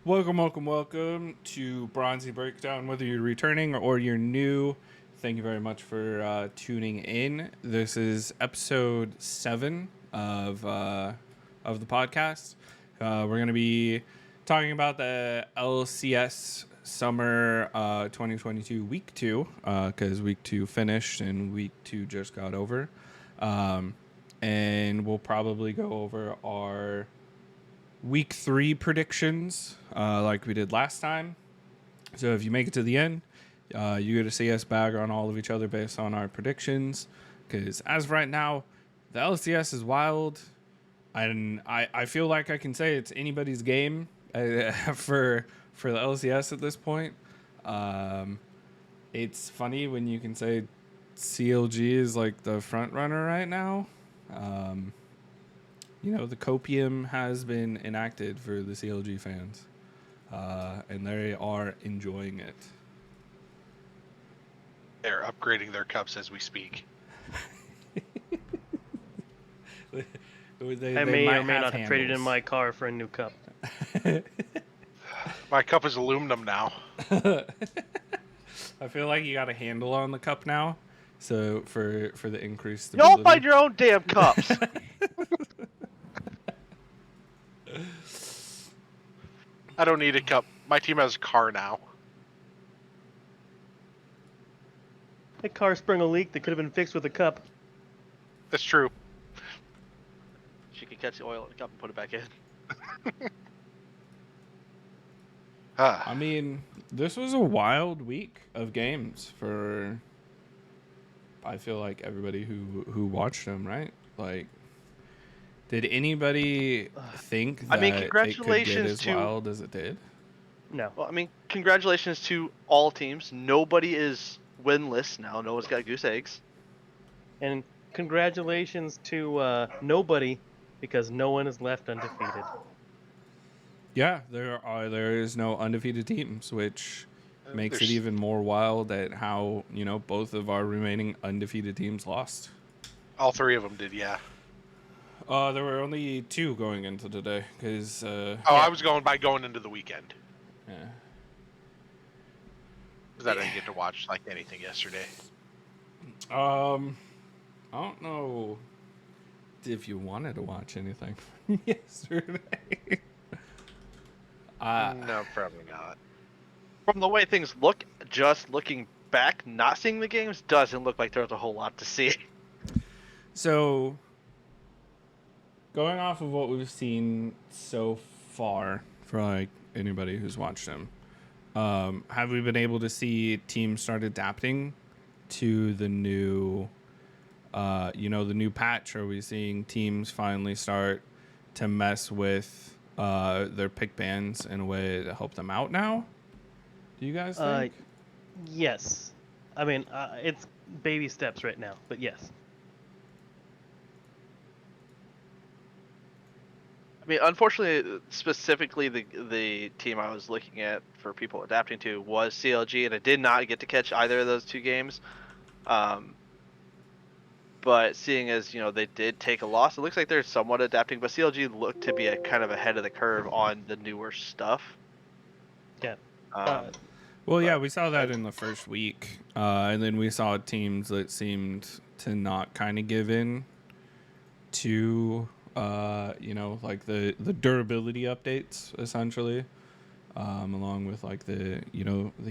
Welcome to Bronzie Breakdown. Whether you're returning or you're new, thank you very much for tuning in. This is episode 7 of the podcast. We're going to be talking about the LCS Summer 2022 Week 2, because Week 2 finished and Week 2 just got over. And we'll probably go over our Week 3 predictions like we did last time. So if you make it to the end, you get to see us bag on all of each other based on our predictions. Because as of right now, the LCS is wild. And I feel like I can say it's anybody's game for the LCS at this point. It's funny when you can say CLG is like the front runner right now. The copium has been enacted for the CLG fans, and they are enjoying it. They're upgrading their cups as we speak. I may or may not have traded in my car for a new cup. My cup is aluminum now. I feel like you got a handle on the cup now, so for the increased Y'all stability. find your own damn cups. I don't need a cup. My team has a car now. That car sprung a leak that could have been fixed with a cup. That's true. She could catch the oil in the cup and put it back in. I mean, this was a wild week of games for, I feel like, everybody who watched them, right? Like, did anybody think that it could get as wild as it did? No. Well, I mean, congratulations to all teams. Nobody is winless now. No one's got goose eggs. And congratulations to nobody, because no one is left undefeated. Yeah, there is no undefeated teams, which makes it even more wild at how, both of our remaining undefeated teams lost. All 3 of them did, yeah. There were only 2 going into today, because... I was going into the weekend. Yeah. Because I didn't get to watch, anything yesterday. I don't know if you wanted to watch anything from yesterday. No, probably not. From the way things look, just looking back, not seeing the games, doesn't look like there's a whole lot to see. So, going off of what we've seen so far, for anybody who's watched them, have we been able to see teams start adapting to the new, the new patch? Are we seeing teams finally start to mess with their pick bans in a way to help them out now? Do you guys think? Yes. I mean, it's baby steps right now, but yes. I mean, unfortunately, specifically the team I was looking at for people adapting to was CLG, and I did not get to catch either of those 2 games. But seeing as, they did take a loss, it looks like they're somewhat adapting, but CLG looked to be kind of ahead of the curve on the newer stuff. Yeah. We saw that in the first week, and then we saw teams that seemed to not kind of give in to, the durability updates, essentially, along with, the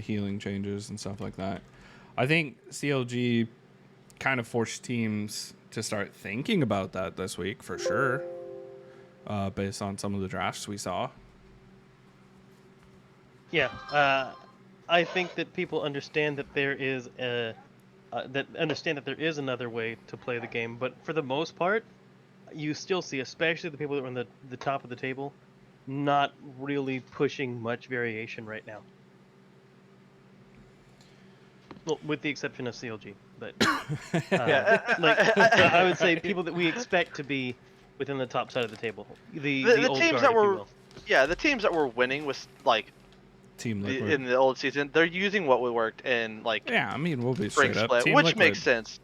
healing changes and stuff like that. I think CLG kind of forced teams to start thinking about that this week, for sure, based on some of the drafts we saw. Yeah. I think that people understand that there is there is another way to play the game, but for the most part, you still see, especially the people that are on the top of the table, not really pushing much variation right now. Well, with the exception of CLG, but I would say people that we expect to be within the top side of the table. The old teams guard, that if were, you will. yeah, the teams that were winning was Team Liquid. in the old season. They're using what worked in Yeah, I mean, we'll be spring straight up. split, Team which Liquid. makes sense.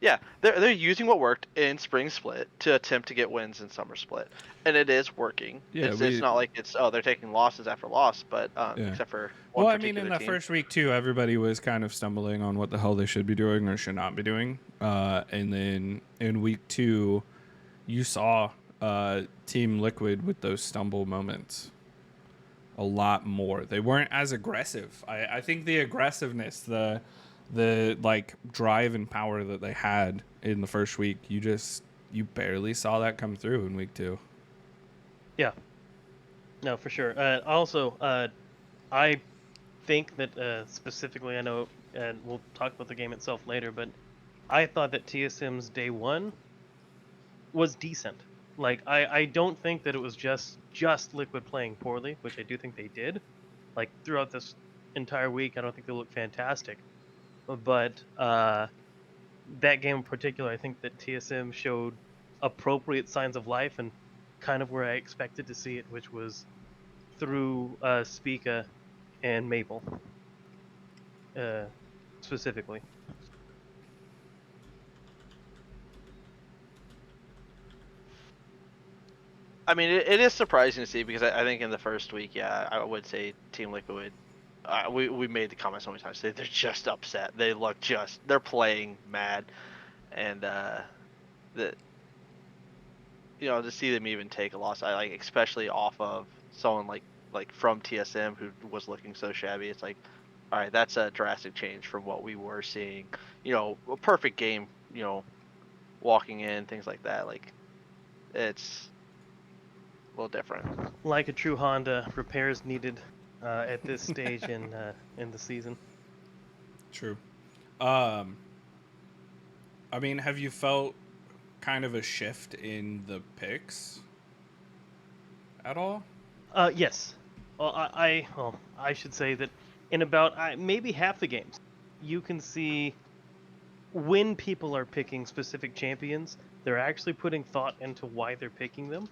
Yeah, they're using what worked in spring split to attempt to get wins in summer split, and it is working. Yeah, It's not like they're taking losses after loss, but Yeah. except for Well, one I mean, in particular the team. first week too, everybody was kind of stumbling on what the hell they should be doing or should not be doing. And then in week 2, you saw Team Liquid with those stumble moments a lot more. They weren't as aggressive. I think the aggressiveness, the like drive and power that they had in the first week, you barely saw that come through in week 2. Yeah. No, for sure. I think that specifically, I know, and we'll talk about the game itself later, but I thought that TSM's day 1 was decent. Like, I don't think that it was just Liquid playing poorly, which I do think they did. Like, throughout this entire week, I don't think they looked fantastic. But that game in particular, I think that TSM showed appropriate signs of life and kind of where I expected to see it, which was through Spica and Maple, specifically. I mean, it is surprising to see because I think in the first week, yeah, I would say Team Liquid. We made the comment so many times. They're just upset. They're playing mad, and the to see them even take a loss, I like, especially off of someone like from TSM who was looking so shabby. It's like, all right, that's a drastic change from what we were seeing. A perfect game. Walking in, things like that. Like, it's a little different. Like a true Honda, repairs needed at this stage in the season. True. I mean, have you felt kind of a shift in the picks at all? Yes. Well, I should say that in about maybe half the games, you can see when people are picking specific champions, they're actually putting thought into why they're picking them.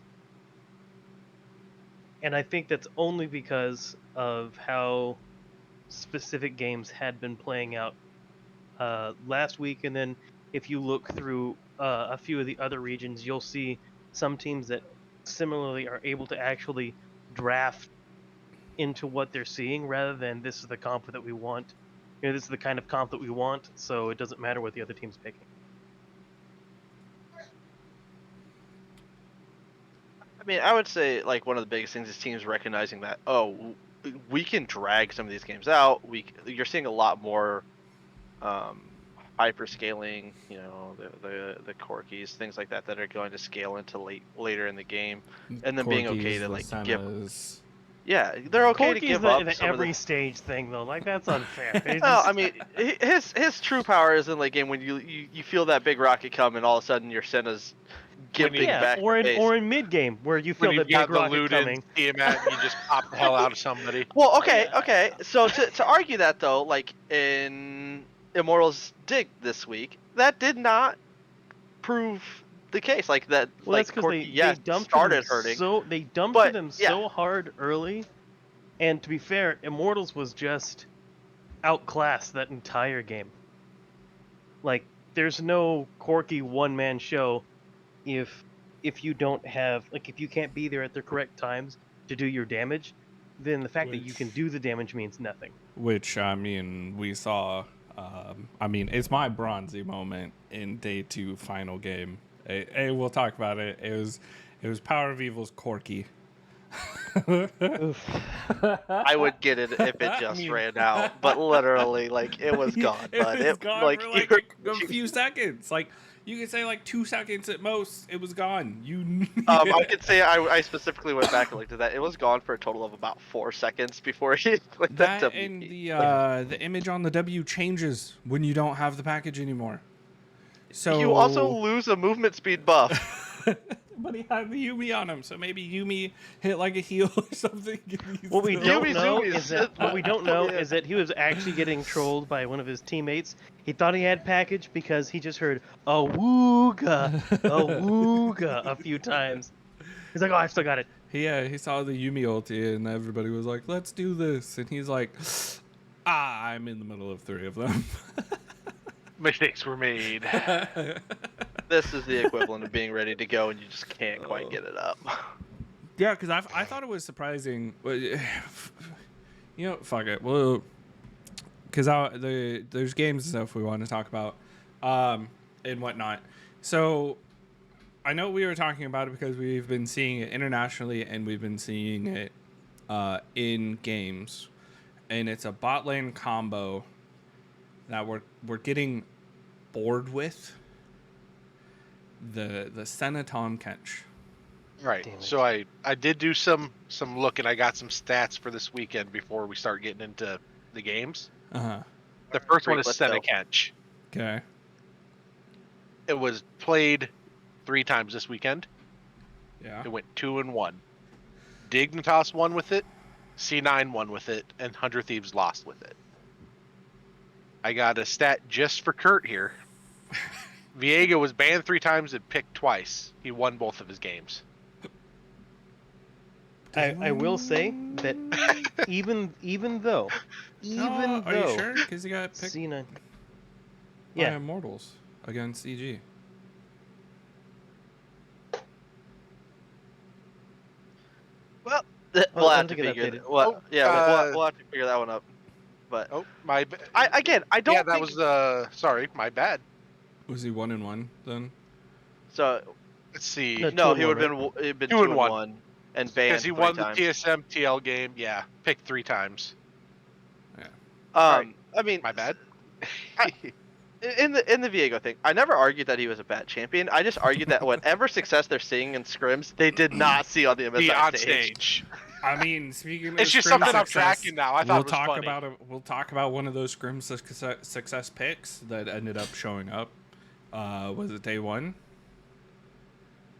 And I think that's only because of how specific games had been playing out last week. And then if you look through a few of the other regions, you'll see some teams that similarly are able to actually draft into what they're seeing rather than this is the comp that we want. This is the kind of comp that we want, so it doesn't matter what the other team's picking. I mean, I would say like one of the biggest things is teams recognizing that we can drag some of these games out. You're seeing a lot more hyper scaling, the Corkies, things like that are going to scale into later in the game, and then being okay to like give. Yeah, they're okay to give up the every stage thing though. Like, that's unfair. No, I mean his true power is in late game when you feel that big rocket come and all of a sudden your Senna's gimping back. Or in mid game where you feel that big rocket coming. Tiamat, you just pop the hell out of somebody. Well, okay. So to argue that though, like in Immortals Dig this week, that did not prove the case. Like that. Well, like that's because they dumped started hurting. So they dumped them so hard early, and to be fair, Immortals was just outclassed that entire game. Like, there's no Corky one-man show if you don't have, like, if you can't be there at the correct times to do your damage, then the fact that you can do the damage means nothing. Which, I mean, we saw. I mean, it's my Bronzie moment in day 2 final game. We'll talk about it. It was Power of Evil's Corky. I would get it if it just ran out, but literally, like, it was gone. But it was gone like, for like a few seconds. Like, you could say like 2 seconds at most. It was gone. I could say I specifically went back and looked at that. It was gone for a total of about 4 seconds before he clicked that W. And the image on the W changes when you don't have the package anymore. So you also lose a movement speed buff. But he had the Yumi on him, so maybe Yumi hit like a heal or something. What we don't know is that he was actually getting trolled by one of his teammates. He thought he had package because he just heard a wooga a few times. He's like, oh, I still got it. He saw the Yumi ulti and everybody was like, let's do this. And he's like, I'm in the middle of 3 of them. Mistakes were made. This is the equivalent of being ready to go and you just can't quite get it up. Yeah, because I thought it was surprising. Fuck it. Well, because there's games and stuff we want to talk about, and whatnot. So I know we were talking about it because we've been seeing it internationally and we've been seeing it in games, and it's a bot lane combo that we're getting bored with. The Senna Tom Kench. Right. Damn it. So I did do some look, and I got some stats for this weekend before we start getting into the games. Uh-huh. The first Great, one is let's Senna go. Kench. Okay. It was played 3 times this weekend. Yeah. It went 2-1. Dignitas won with it, C9 won with it, and 100 Thieves lost with it. I got a stat just for Kurt here. Viega was banned 3 times and picked twice. He won both of his games. I will say that even though Are you sure? Because he got picked C9, by yeah, Immortals against EG. Well, I'll we'll have to get figure updated. we'll have to figure that one up. But Oh, my. I don't Yeah, that think was sorry, my bad. Was he 1-1 then? so. Let's see. No, No, 2-1, he would have right? been 2-1. 2-1 and banned Because he 3 won times. the TSM TL game. Yeah, picked 3 times. Yeah. Right. I mean, My bad. in the Viego thing, I never argued that he was a bad champion. I just argued that whatever success they're seeing in scrims, they did not see on the MSI Be on stage. stage. I mean, speaking of It's just scrim something I'm success, tracking now. I thought we'll it was talk funny. we'll talk about one of those scrim success picks that ended up showing up. Was it day 1?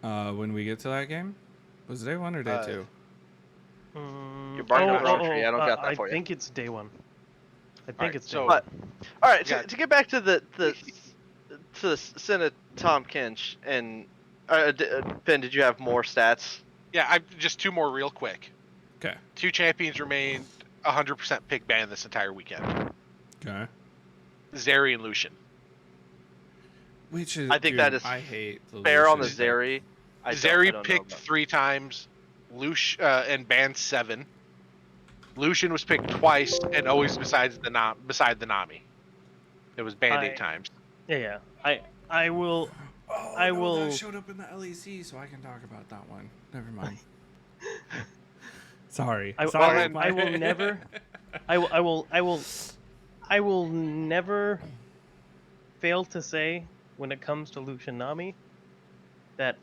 When we get to that game, was it day 1 or day 2? You're barking up the wrong tree. I don't got that for I you. think it's day 1. I think Alright, it's day so- 1. But all right, Yeah. to get back to the Senate Tom Kinch and Ben, did you have more stats? Yeah, I just 2 more real quick. Okay. 2 champions remained 100% pick ban this entire weekend. Okay. Zeri and Lucian. Which is, I think dude, that is I hate the Fair on the Lucian pick. Zeri. I Zeri don't know picked about- 3 times, and banned 7. Lucian was picked twice and always beside the Nami. It was banned 8 times. Yeah. I will. Oh, I no, will- that showed up in the LEC, so I can talk about that one. Never mind. Sorry. I will never. I will never fail to say when it comes to Lucian Nami that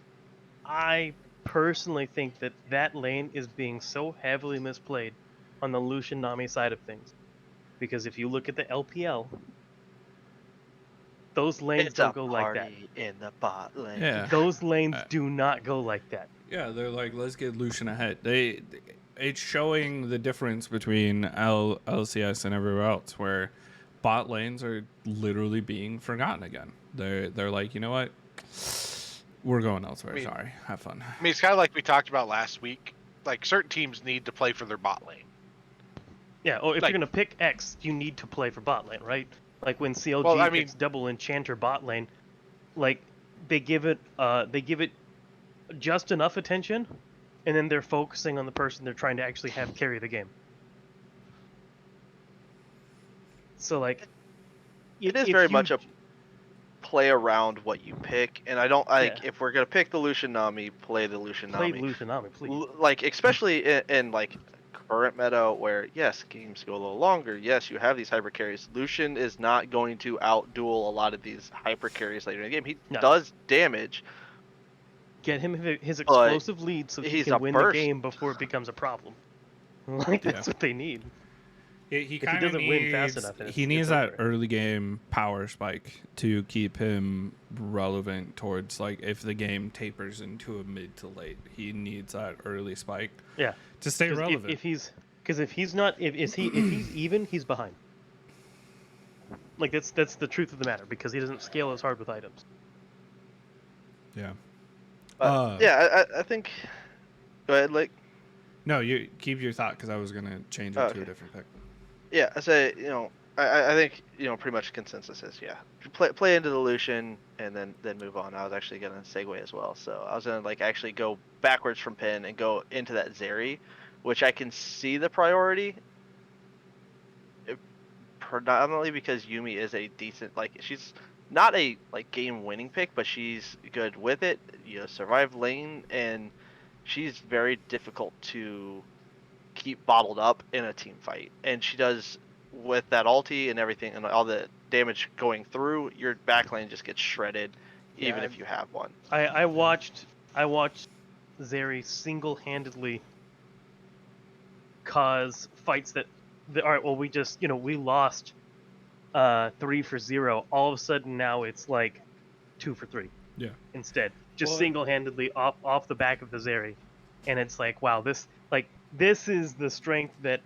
I personally think that lane is being so heavily misplayed on the Lucian Nami side of things, because if you look at the LPL, those lanes It's don't a go like that. party in the bot lane. Yeah. Those lanes do not go like that. Yeah, they're like, let's get Lucian ahead. It's showing the difference between LCS and everywhere else, where bot lanes are literally being forgotten again. They're like, you know what? We're going elsewhere. I mean- Sorry. Have fun. I mean, it's kind of like we talked about last week. Like, certain teams need to play for their bot lane. Yeah. Oh, if Like- you're gonna pick X, you need to play for bot lane, right? Like when CLG Well, I picks mean- double enchanter bot lane, like they give it just enough attention, and then they're focusing on the person they're trying to actually have carry the game. So like, It is if very you- much a play around what you pick, and I don't like Yeah. if we're gonna pick the Lucian Nami, play the Lucian play Nami. Lucian Nami, please. Like especially in like current meta where yes, games go a little longer. Yes, you have these hyper carries. Lucian is not going to outduel a lot of these hyper carries later in the game. He No. does damage. Get him his explosive lead so he he's can a win burst. the game before it becomes a problem. Like that's what they need. He he kind of doesn't win fast needs, enough, then he it's needs that over. early game power spike to keep him relevant towards, like, if the game tapers into a mid to late, he needs that early spike Yeah. to stay 'Cause relevant. if he's not if he's even, he's behind. Like that's the truth of the matter, because he doesn't scale as hard with items. Yeah. But, yeah, I think. Go ahead, like. No, you keep your thought, because I was gonna change it to Okay. a different pick. Yeah, I say I think pretty much consensus is play into the Lucian and then move on. I was actually gonna segue as well, so I was gonna like actually go backwards from Pin and go into that Zeri, which I can see the priority. Predominantly because Yumi is a decent she's not a game winning pick, but she's good with it. Survive lane, and she's very difficult to keep bottled up in a team fight, and she does with that ulti and everything and all the damage going through your back lane just gets shredded, even if you have one. I watched Zeri single-handedly cause fights that all right, well, we just we lost 3-0. All of a sudden now it's like 2-3. Yeah. Instead, just Well, single-handedly off the back of the Zeri, and it's like, wow, this is the strength that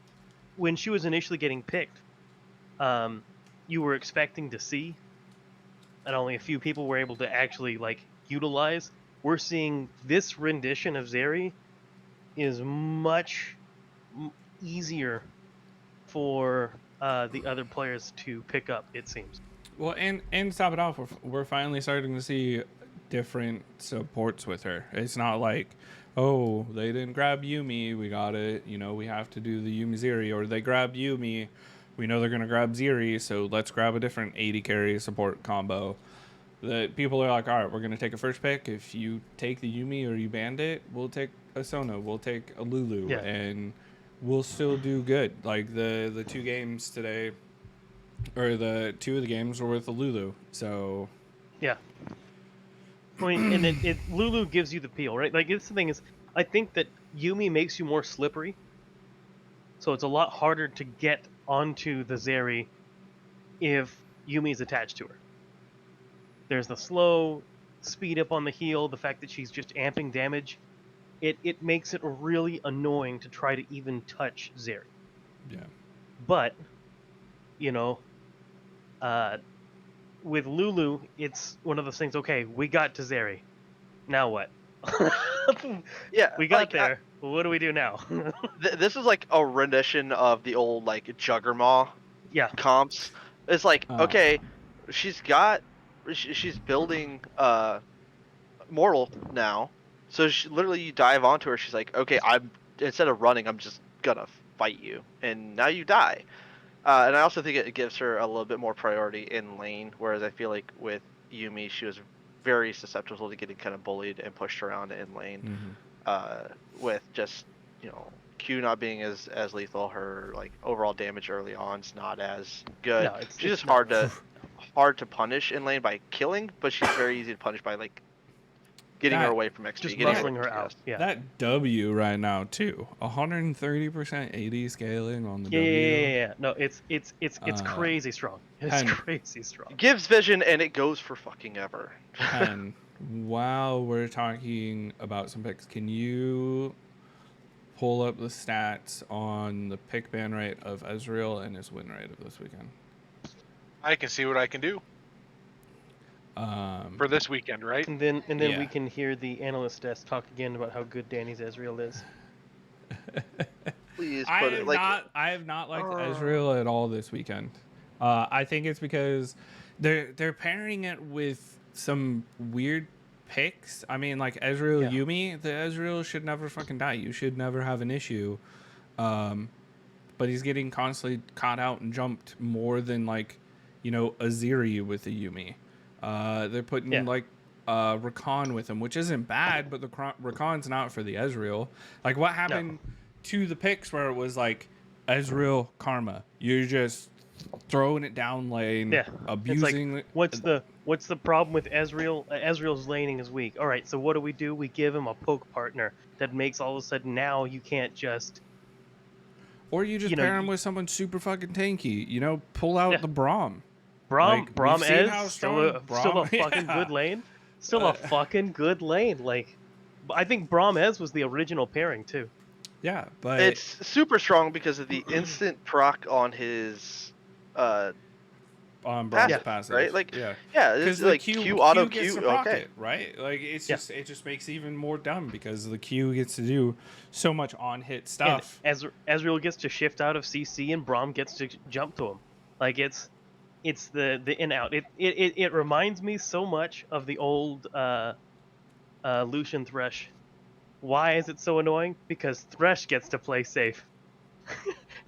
when she was initially getting picked, you were expecting to see, and only a few people were able to actually utilize. We're seeing this rendition of Zeri is much easier for the other players to pick up, it seems. Well, and to top it off, we're finally starting to see different supports with her. It's not like, oh, they didn't grab Yumi, we got it, we have to do the Yumi Zeri, or they grabbed Yumi, we know they're going to grab Zeri, so let's grab a different 80 carry support combo. That people are like, all right, we're going to take a first pick. If you take the Yumi or you Bandit, we'll take a Sona, we'll take a Lulu, and we'll still do good. Like the 2 games today, or the 2 of the games were with the Lulu, so yeah. I mean, and it Lulu gives you the peel, right? Like, it's the thing is, I think that Yumi makes you more slippery, so it's a lot harder to get onto the Zeri if Yumi's attached to her. There's the slow speed up on the heal, the fact that she's just amping damage. It makes it really annoying to try to even touch Zeri. yeah. But, with Lulu, it's one of those things, okay, we got to Zeri. Now what? Yeah, we got there. Well, what do we do now? This is like a rendition of the old Juggernaut comps. It's like, okay, she's building Mortal now. So literally you dive onto her, she's like, okay, instead of running, I'm just gonna fight you. And now you die. And I also think it gives her a little bit more priority in lane, whereas I feel like with Yumi, she was very susceptible to getting kind of bullied and pushed around in lane. With just, Q not being as lethal, her overall damage early on is not as good. No, she's just hard to punish in lane by killing, but she's very easy to punish by getting her away from XP, just getting muscling her out. Yeah. That W right now too, 130% AD scaling on the W. Yeah. No, it's crazy strong. It's crazy strong. Gives vision and it goes for fucking ever. And while we're talking about some picks, can you pull up the stats on the pick ban rate of Ezreal and his win rate of this weekend? I can see what I can do. For this weekend, right? And then we can hear the analyst desk talk again about how good Danny's Ezreal is. Please I put it I have not liked Ezreal at all this weekend. I think it's because they're pairing it with some weird picks. I mean, like Ezreal Yumi, the Ezreal should never fucking die. You should never have an issue. But he's getting constantly caught out and jumped more than a Zeri with the Yumi. They're putting Rakan with him, which isn't bad, but the Rakan's not for the Ezreal. Like, what happened to the picks where it was Ezreal Karma? You're just throwing it down lane, abusing. It's what's the problem with Ezreal? Ezreal's laning is weak. All right, so what do? We give him a poke partner that makes all of a sudden now you can't just. Or you just pair him with someone super fucking tanky. Pull out the Braum. Braum is still a fucking good lane. Still a fucking good lane. I think Braum Ez was the original pairing too. Yeah, but it's super strong because of the instant proc on his on Braum's passive, right? Because it's Q auto Q, okay, right? It's just it just makes it even more dumb because the Q gets to do so much on hit stuff. And Ezreal gets to shift out of CC and Braum gets to jump to him. Like it's the in out. It reminds me so much of the old Lucian Thresh. Why is it so annoying? Because Thresh gets to play safe.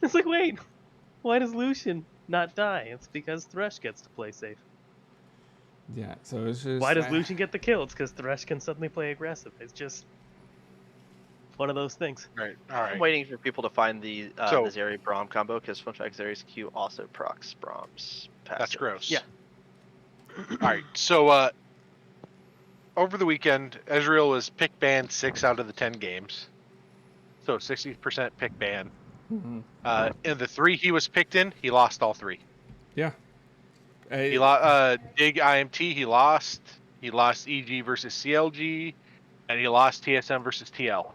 It's like, wait, why does Lucian not die? It's because Thresh gets to play safe. Yeah, so it's just Why does Lucian get the kill? It's because Thresh can suddenly play aggressive. It's just one of those things. Right. All I'm right. waiting for people to find the So- Zeri Braum combo because fun fact, Zeri's Q also procs Braum's passive. That's gross. Yeah. All right. So over the weekend, Ezreal was pick banned 6 out of the 10 games. So 60% pick ban. Mhm. In the 3 he was picked in, he lost all 3. Yeah. He lost Dig IMT, he lost. He lost EG versus CLG, and he lost TSM versus TL.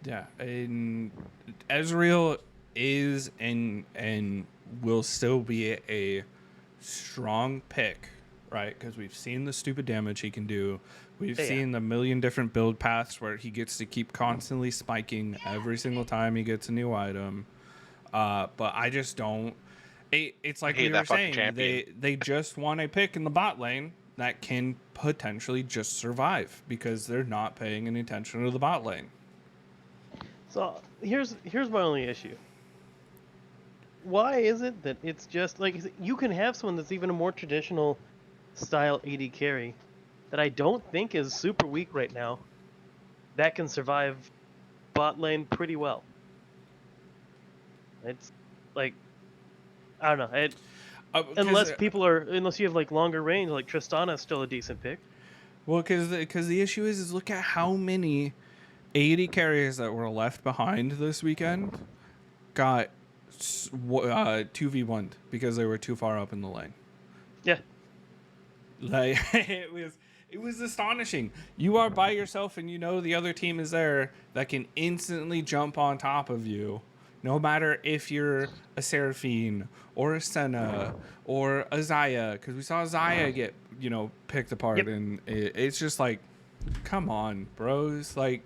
Yeah, and Ezreal is and will still be a strong pick, right? Because we've seen the stupid damage he can do. We've Yeah. seen the million different build paths where he gets to keep constantly spiking every single time he gets a new item. But I just don't. It's like hate we were that fucking saying. champion. They just want a pick in the bot lane that can potentially just survive because they're not paying any attention to the bot lane. So here's my only issue. Why is it that it's just like you can have someone that's even a more traditional style AD carry that I don't think is super weak right now that can survive bot lane pretty well. It's like I don't know. Unless you have like longer range, like Tristana is still a decent pick. Well, because the issue is look at how many AD carriers that were left behind this weekend got 2v1'd because they were too far up in the lane. Yeah. Like it was astonishing. You are by yourself and you know the other team is there that can instantly jump on top of you. No matter if you're a Seraphine or a Senna or a Xayah, because we saw Xayah get, picked apart. Yep. And it's just like, come on, bros. Like,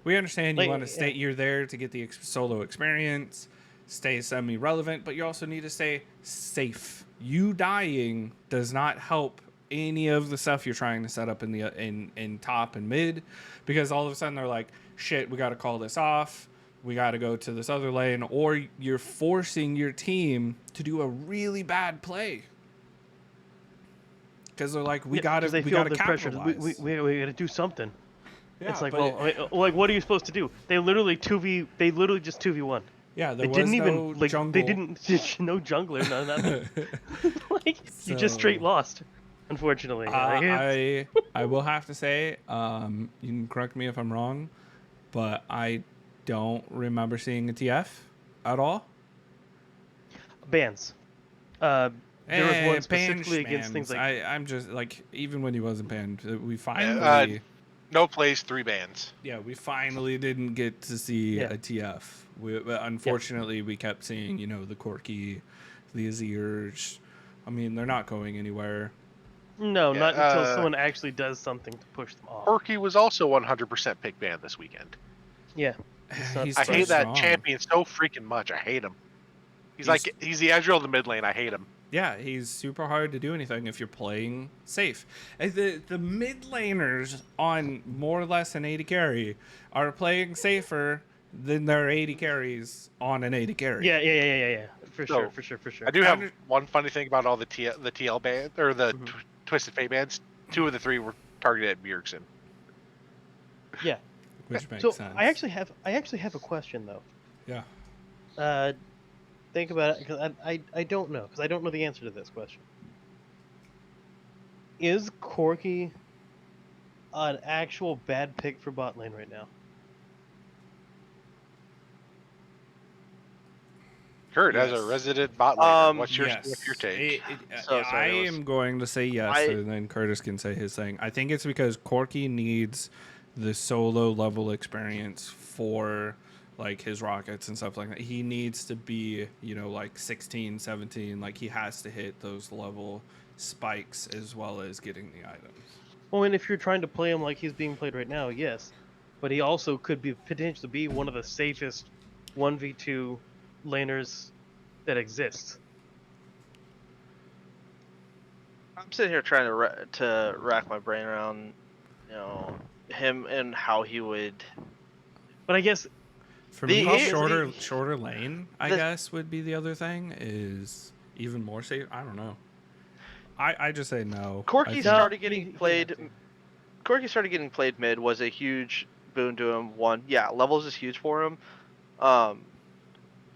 we understand you want to stay, you're there to get the solo experience, stay semi-relevant, but you also need to stay safe. You dying does not help any of the stuff you're trying to set up in top and mid, because all of a sudden they're like, shit, we got to call this off. We got to go to this other lane, or you're forcing your team to do a really bad play because they're like, we got to capitalize. We got to do something. Yeah, it's like, what are you supposed to do? They literally just 2v1. Yeah, there they was didn't no even jungle. They didn't no jungler, no nothing. You just straight lost, unfortunately. I will have to say, you can correct me if I'm wrong, but I don't remember seeing a TF at all. Bans. There was one specifically against against things like I'm just like, even when he wasn't banned, we finally no plays, 3 bans. Yeah, we finally didn't get to see a TF. Unfortunately, we kept seeing, the Corki, the Azirs. I mean, they're not going anywhere. No, not until someone actually does something to push them off. Corki was also 100% pick ban this weekend. Yeah. I hate that champion so freaking much. I hate him. He's the Ezreal of the mid lane. I hate him. Yeah, he's super hard to do anything if you're playing safe. And the mid laners on more or less an 80 carry are playing safer than their 80 carries on an 80 carry. Yeah. For sure. I do have one funny thing about all the TL band or the Twisted Fate bands. 2 of the 3 were targeted at Bjergsen. Yeah. Which makes sense. I actually have a question though. Yeah. Think about it, because I don't know, because I don't know the answer to this question. Is Corki an actual bad pick for bot lane right now? Kurt, as a resident bot laner, what's your take? I am going to say yes, and then Curtis can say his thing. I think it's because Corki needs the solo level experience for like his rockets and stuff like that. He needs to be, like 16, 17. Like he has to hit those level spikes as well as getting the items. Well, and if you're trying to play him like he's being played right now, yes. But he also could potentially be one of the safest 1v2 laners that exists. I'm sitting here trying to rack my brain around, him and how he would. But I guess For The- me, he- shorter lane, I the- guess, would be the other thing. Is even more safe. I don't know. I just say no. Corky I think- started he- getting he played. has to. Corky started getting played mid was a huge boon to him. One, yeah, levels is huge for him.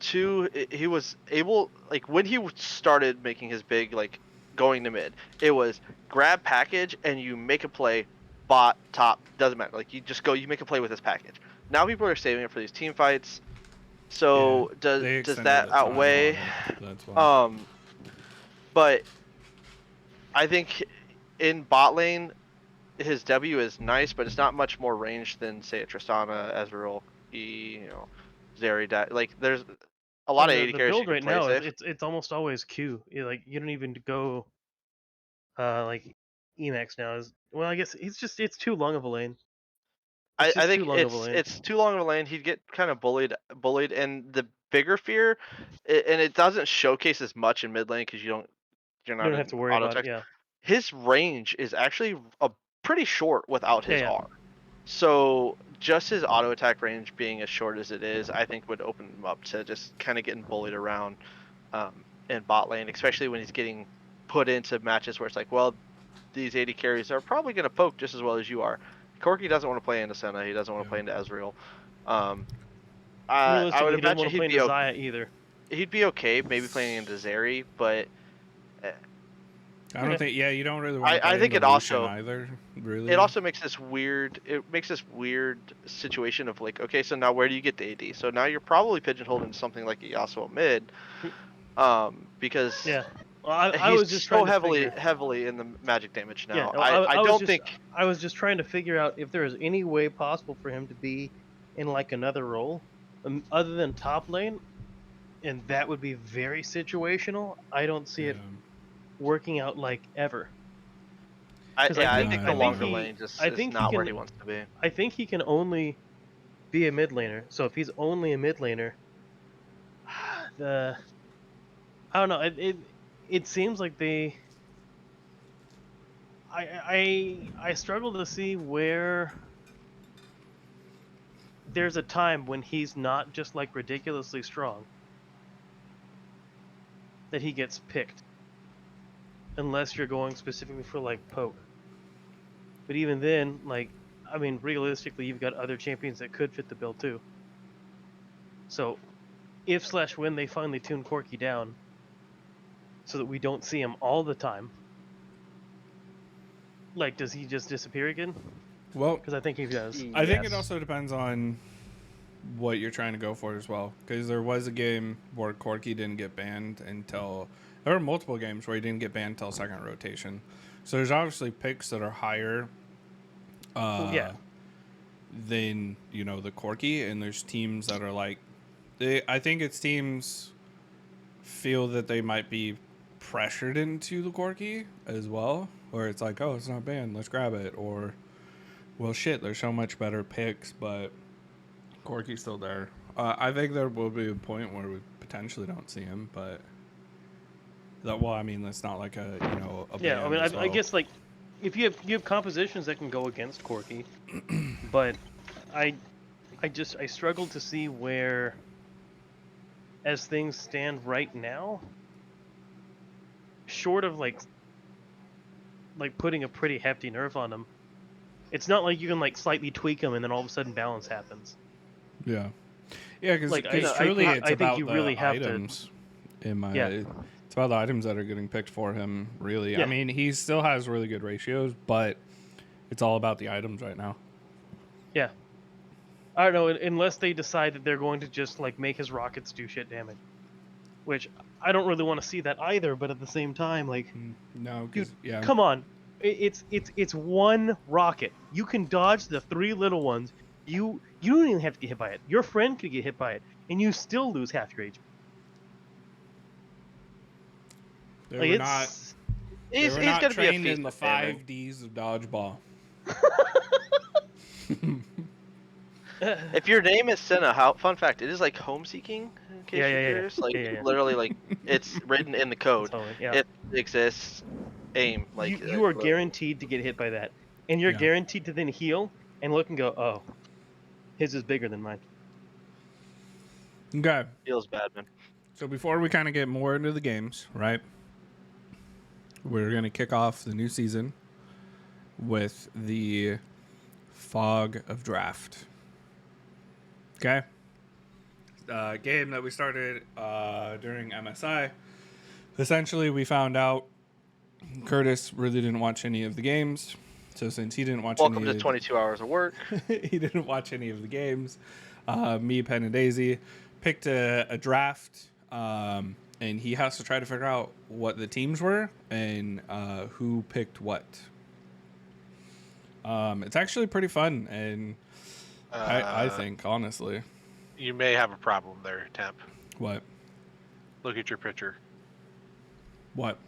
Two, he was able, like, when he started making his big, like, going to mid, it was grab package and you make a play, bot, top, doesn't matter. Like, you just go, you make a play with this package. Now people are saving it for these team fights. So Yeah, they does extended that the time on outweigh? it, that's why. But I think in bot lane, his W is nice, but it's not much more range than, say, a Tristana, Ezreal, Zeri. Like, there's a lot of the, 80 the carries you build can right play now safe. it's almost always Q. Like you don't even go like Emacs now is well I guess it's too long of a lane. It's I just too think long of a lane. it's too long of a lane. He'd get kind of bullied, and the bigger fear, and it doesn't showcase as much in mid lane because you're You not don't have in to worry auto about it, attack. yeah. His range is actually a pretty short without his Yeah. R. So just his auto attack range being as short as it is, I think would open him up to just kind of getting bullied around in bot lane, especially when he's getting put into matches where it's like, well, these 80 carries are probably going to poke just as well as you are. Corky doesn't want to play into Senna. He doesn't want to play into Ezreal. I would Realistically, he doesn't imagine want to play into Xayah either. he'd be okay maybe playing into Zeri, but I don't think. Yeah, you don't really want to play I think into it Lucian also either. Really. it also makes this weird situation of like, okay, so now where do you get the AD? So now you're probably pigeonholed into something like a Yasuo mid, because Yeah. Well, I he's was just so trying to figure. heavily in the magic damage now. Yeah, I was don't just think I was just trying to figure out if there is any way possible for him to be in like another role, other than top lane, and that would be very situational. I don't see it working out like ever. I 'Cause yeah, I think- think I the think longer he- lane just I is think he not where can- he wants to be. I think he can only be a mid laner. So if he's only a mid laner, I don't know. It seems like I struggle to see where there's a time when he's not just like ridiculously strong that he gets picked, unless you're going specifically for like poke. But even then, like, I mean, realistically, you've got other champions that could fit the bill too. So, if/when they finally tune Corky down, so that we don't see him all the time, like, does he just disappear again? Well, Because I think he does. I think it Yes. also depends on what you're trying to go for as well. Because there was a game where Corky didn't get banned until there were multiple games where he didn't get banned until second rotation. So there's obviously picks that are higher Yeah. than the Corky, and there's teams that are like I think it's teams feel that they might be pressured into the Corky as well, where it's like, oh, it's not banned, let's grab it, or well, shit, there's so much better picks, but Corky's still there. I think there will be a point where we potentially don't see him, but I mean, that's not like a a Yeah, I ban mean, as I well. guess like if you have compositions that can go against Corky, but I struggle to see where, as things stand right now, short of like putting a pretty hefty nerf on him, it's not like you can like slightly tweak him and then all of a sudden balance happens. Yeah, because Like, I truly think- it's I think about you the really have to- items. It's about the items that are getting picked for him. Really, Yeah. I mean, he still has really good ratios, but it's all about the items right now. Yeah. I don't know, unless they decide that they're going to just like make his rockets do shit damage, which I don't really want to see that either. But at the same time, like, No, dude, because yeah, come on, it's one rocket. You can dodge the three little ones. You don't even have to get hit by it. Your friend could get hit by it, and you still lose half your HP. they Like, were not. it's They were He's not gonna be a trained feast in the of famine. 5 Ds of dodgeball. If your name is Senna, how fun fact, it is like home seeking, in case Yeah, you're yeah, yeah, curious. Like yeah. literally like it's written in the code. Totally, yeah. It exists, aim. You are literally. guaranteed to get hit by that, and you're Yeah. guaranteed to then heal and look and go, oh, his is bigger than mine. Okay. Feels bad, man. So before we kind of get more into the games, right? We're going to kick off the new season with the Fog of Draft. Okay? Game that we started during MSI. Essentially, we found out Curtis really didn't watch any of the games. So since he didn't watch Welcome any to 22 hours of work. he didn't watch any of the games. Me, Penn, and Daisy picked a draft, and he has to try to figure out what the teams were and who picked what. It's actually pretty fun, and I think, honestly. You may have a problem there, Temp. What? Look at your picture. What?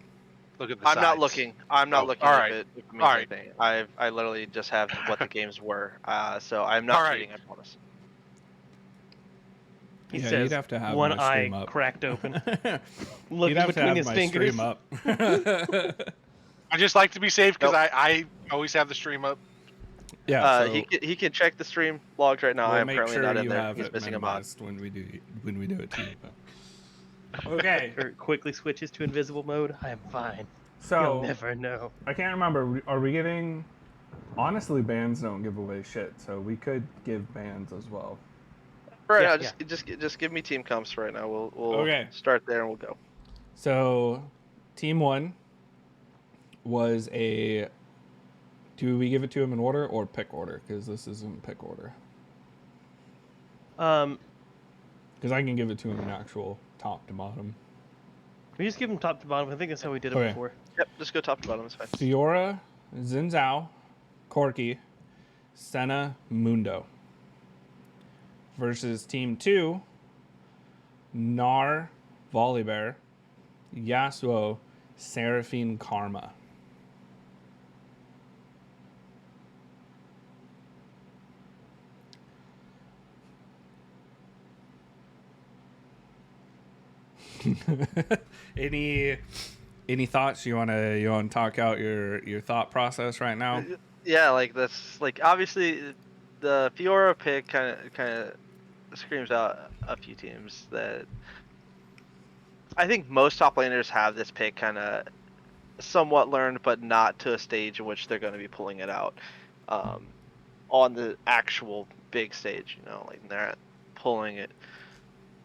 Look at the I'm sides. not looking. I'm not Oh, looking all if right. it means All right. anything. I literally just have what the games were. So I'm not All right. cheating, I promise. He Yeah, says, you'd have to have one my stream eye up. cracked open, You'd looking have to between have his my fingers. stream up. I just like to be safe because Nope. I always have the stream up. Yeah, so He can check the stream logs right now. we'll I am make currently sure not in you there. have He's it missing a mod. minimized when we do it to you. But. Okay, Kurt quickly switches to invisible mode. I am fine. so You'll never know. I can't remember. Are we giving? Honestly, bands don't give away shit, so we could give bands as well. Right Yeah, now, just give me team comps right now. We'll Okay. start there and we'll go. So, team 1 was a. Do we give it to him in order or pick order? Because this isn't pick order. Because I can give it to him in actual top to bottom. We just give him top to bottom. I think that's how we did it Okay. before. Yep, just go top to bottom. It's fine. Fiora, Zinzao, Corki, Senna, Mundo. Versus team 2, Gnar, Volibear, Yasuo, Seraphine, Karma. Any thoughts you want to talk out your thought process right now? Yeah, like that's like obviously the Fiora pick kind of screams out a few teams that I think most top laners have this pick kind of somewhat learned, but not to a stage in which they're going to be pulling it out on the actual big stage. You know, like they're not pulling it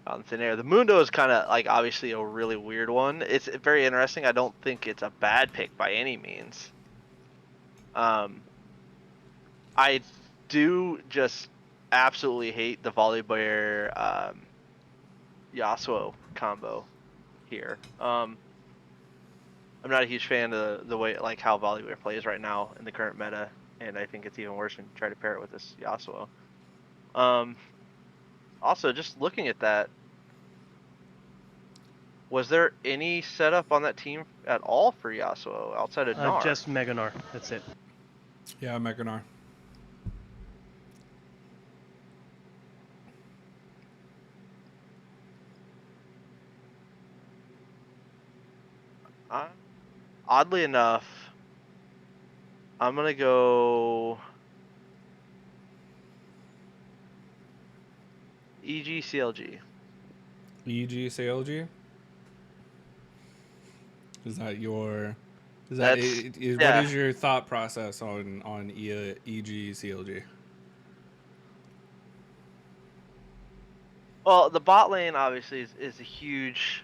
out in thin air. The Mundo is kind of like obviously a really weird one. It's very interesting. I don't think it's a bad pick by any means. I do just absolutely hate the Volibear Yasuo combo here. I'm not a huge fan of the way like how Volibear plays right now in the current meta, and I think it's even worse when you try to pair it with this Yasuo. Also, just looking at that, was there any setup on that team at all for Yasuo outside of Gnar? Just Mega Gnar. That's it. Yeah, Meganar. Oddly enough, I'm gonna go EG EG CLG. Is that your? That's- What yeah. is your thought process on EG CLG? Well, the bot lane obviously is a huge,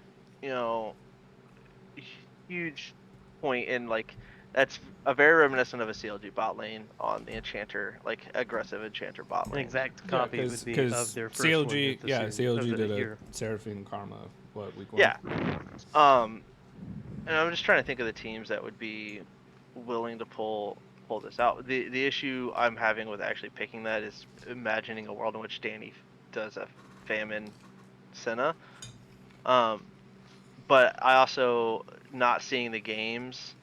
huge point in like that's a very reminiscent of a CLG bot lane on the Enchanter, like aggressive Enchanter bot An lane. exact copy would be of their first CLG, one. of the yeah, series, CLG of the did a year. Seraphine Karma week 1? Yeah. And I'm just trying to think of the teams that would be willing to pull this out. The issue I'm having with actually picking that is imagining a world in which Danny does a Famine Senna. But I also not seeing the games.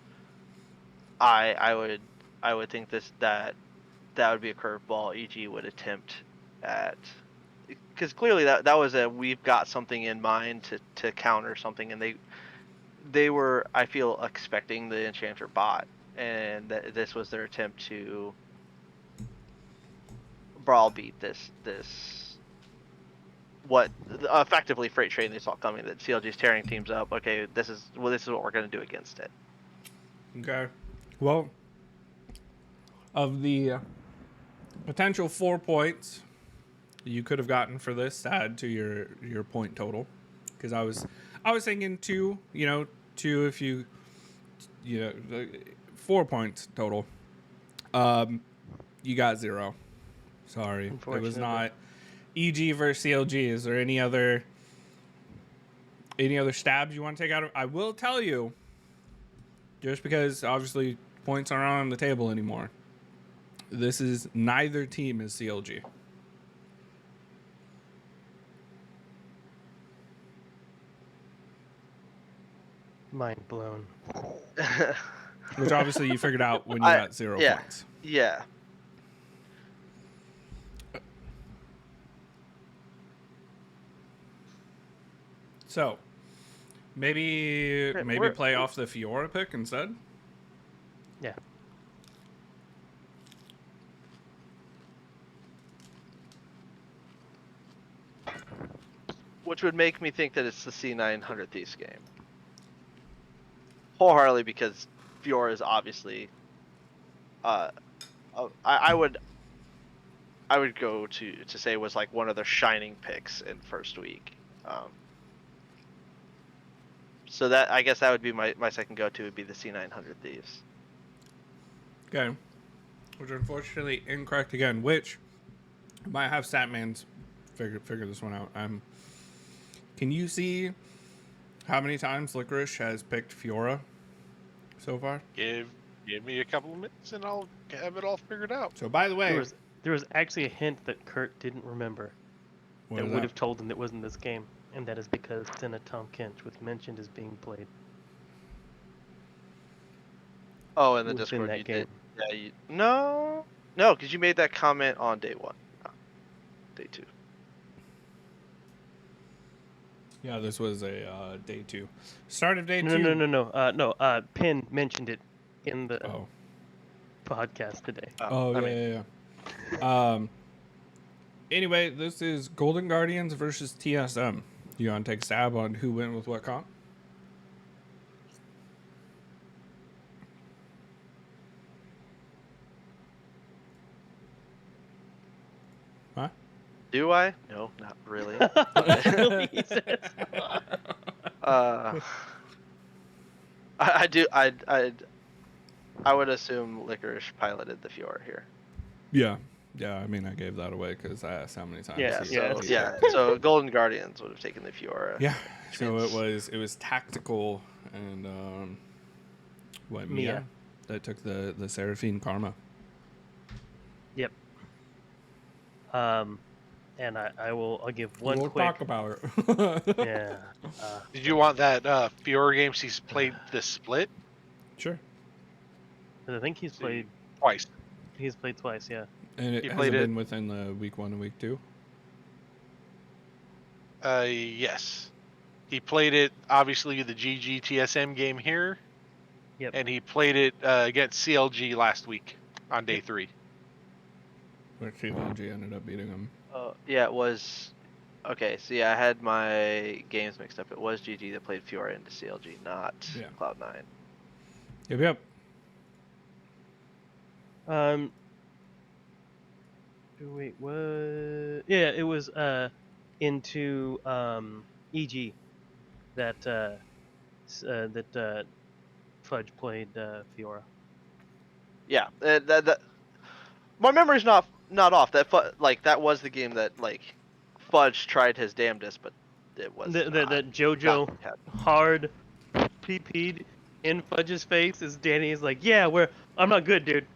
I would think that would be a curveball EG would attempt at, because clearly that was we've got something in mind to counter something, and they were, I feel, expecting the Enchanter bot, and that this was their attempt to brawl beat this what effectively freight train they saw coming, that CLG's tearing teams up. Okay, this is what we're going to do against it. Okay. Well, of the potential 4 points you could have gotten for this to add to your point total, because I was thinking 2. 2 if you 4 points total. You got 0. Sorry, it was not EG versus CLG. Is there any other stabs you want to take out of? I will tell you, just because obviously points aren't on the table anymore, this is neither team is CLG. Mind blown. Which obviously you figured out when you got 0 points. Yeah. So maybe play off the Fiora pick instead. Yeah. Which would make me think that it's the C900 Thieves game. Wholeheartedly, because Fiora is obviously, I would go to say was like one of their shining picks in first week. So that, I guess that would be my second go-to, would be the C900 Thieves. Okay. Which unfortunately incorrect again, which might have Statman's figure this one out. Can you see how many times Licorice has picked Fiora so far? Give me a couple of minutes and I'll have it all figured out. So by the way, There was actually a hint that Kurt didn't remember what that is would have told him that wasn't this game, and that is because Senna Tom Kench was mentioned as being played. Oh, in the within Discord that you game. did. Yeah, no, because you made that comment on day 1, day 2. Yeah, this was a day 2. Start of day 2. No. Pin mentioned it in the podcast today. Yeah. Anyway, this is Golden Guardians versus TSM. You want to take a stab on who went with what comp? Huh? Do I? No, not really. He says. I do. I would assume Licorice piloted the Fiora here. Yeah. I mean, I gave that away because I asked how many times. Yeah. So Golden Guardians would have taken the Fiora. Yeah. So it was tactical and Mia that took the Seraphine Karma. Yep. And I'll give one We'll quick. talk about it. Yeah. Did you want that Fiora game he's played the split? Sure. I think he's played Twice. He's played twice, yeah. And it He has played been within the week 1 and week 2. Yes. He played it, obviously, the GG TSM game here. Yep. And he played it against CLG last week on day 3. Where CLG ended up beating him. Yeah, it was. Okay, so yeah, I had my games mixed up. It was GG that played Fiora into CLG, not Cloud9. Yep. Wait, what? Yeah, it was into EG that Fudge played Fiora. Yeah, that my memory's not off. That that was the game that Fudge tried his damnedest, but it was that JoJo hard PP'd in Fudge's face as Danny is like, yeah, I'm not good, dude.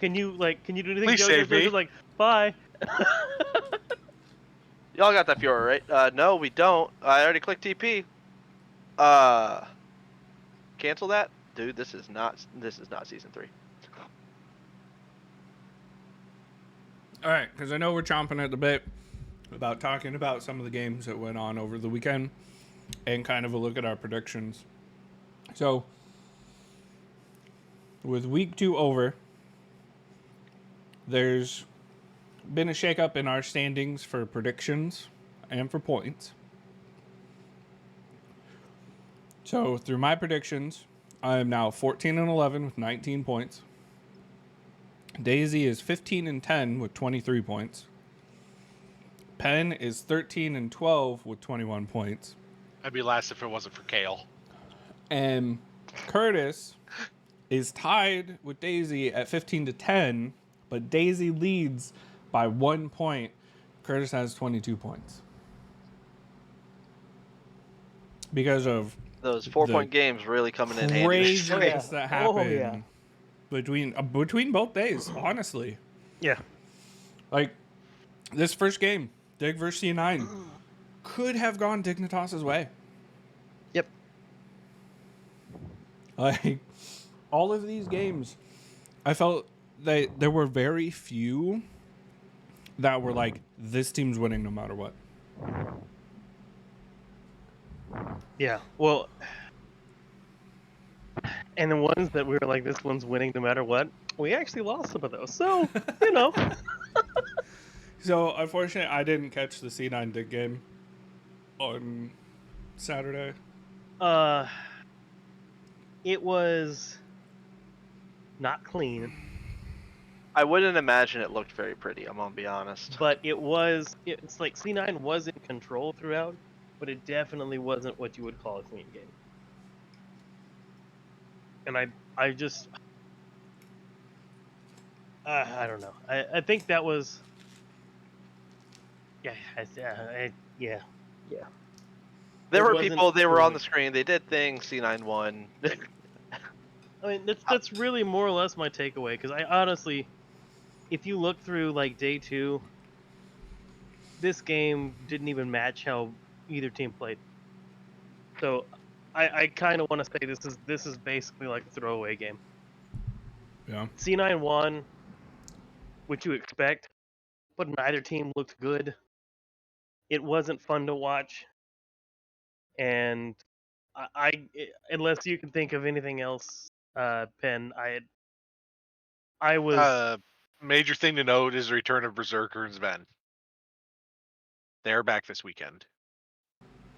Can you do anything? Please JoJo's save me. just like, bye. Y'all got that Fiora, right? No, we don't. I already clicked TP. Cancel that, dude. This is not season 3. All right, because I know we're chomping at the bit about talking about some of the games that went on over the weekend and kind of a look at our predictions. So, with week 2 over, there's been a shakeup in our standings for predictions and for points. So, through my predictions, I am now 14-11 with 19 points. Daisy is 15-10 with 23 points. Penn is 13-12 with 21 points. I'd be last if it wasn't for Kale. And Curtis is tied with Daisy at 15-10, but Daisy leads by 1 point. Curtis has 22 points. Because of Those 4-point games really coming in handy. craziness that happened yeah. between both days, honestly. Yeah. Like, this first game, Dig versus C9, could have gone Dignitas's way. Yep. Like, all of these games, I felt that there were very few that were like, this team's winning no matter what. Yeah. Well, and the ones that we were like, this one's winning no matter what, we actually lost some of those. So, you know. So, unfortunately, I didn't catch the C9 Dig game on Saturday. It was not clean, I wouldn't imagine it looked very pretty. I'm gonna be honest. but it's like C9 was in control throughout, but it definitely wasn't what you would call a clean game. And I just, I don't know. I think that was, yeah. There It were wasn't people. They were on clean. the screen. They did things. C9 won. I mean, that's really more or less my takeaway, because I honestly, if you look through like day 2, this game didn't even match how either team played. So I kind of want to say this is basically like a throwaway game. Yeah. C9 won, which you expect, but neither team looked good. It wasn't fun to watch, and I unless you can think of anything else, Penn, I was Major thing to note is the return of Berserker and Sven. They're back this weekend.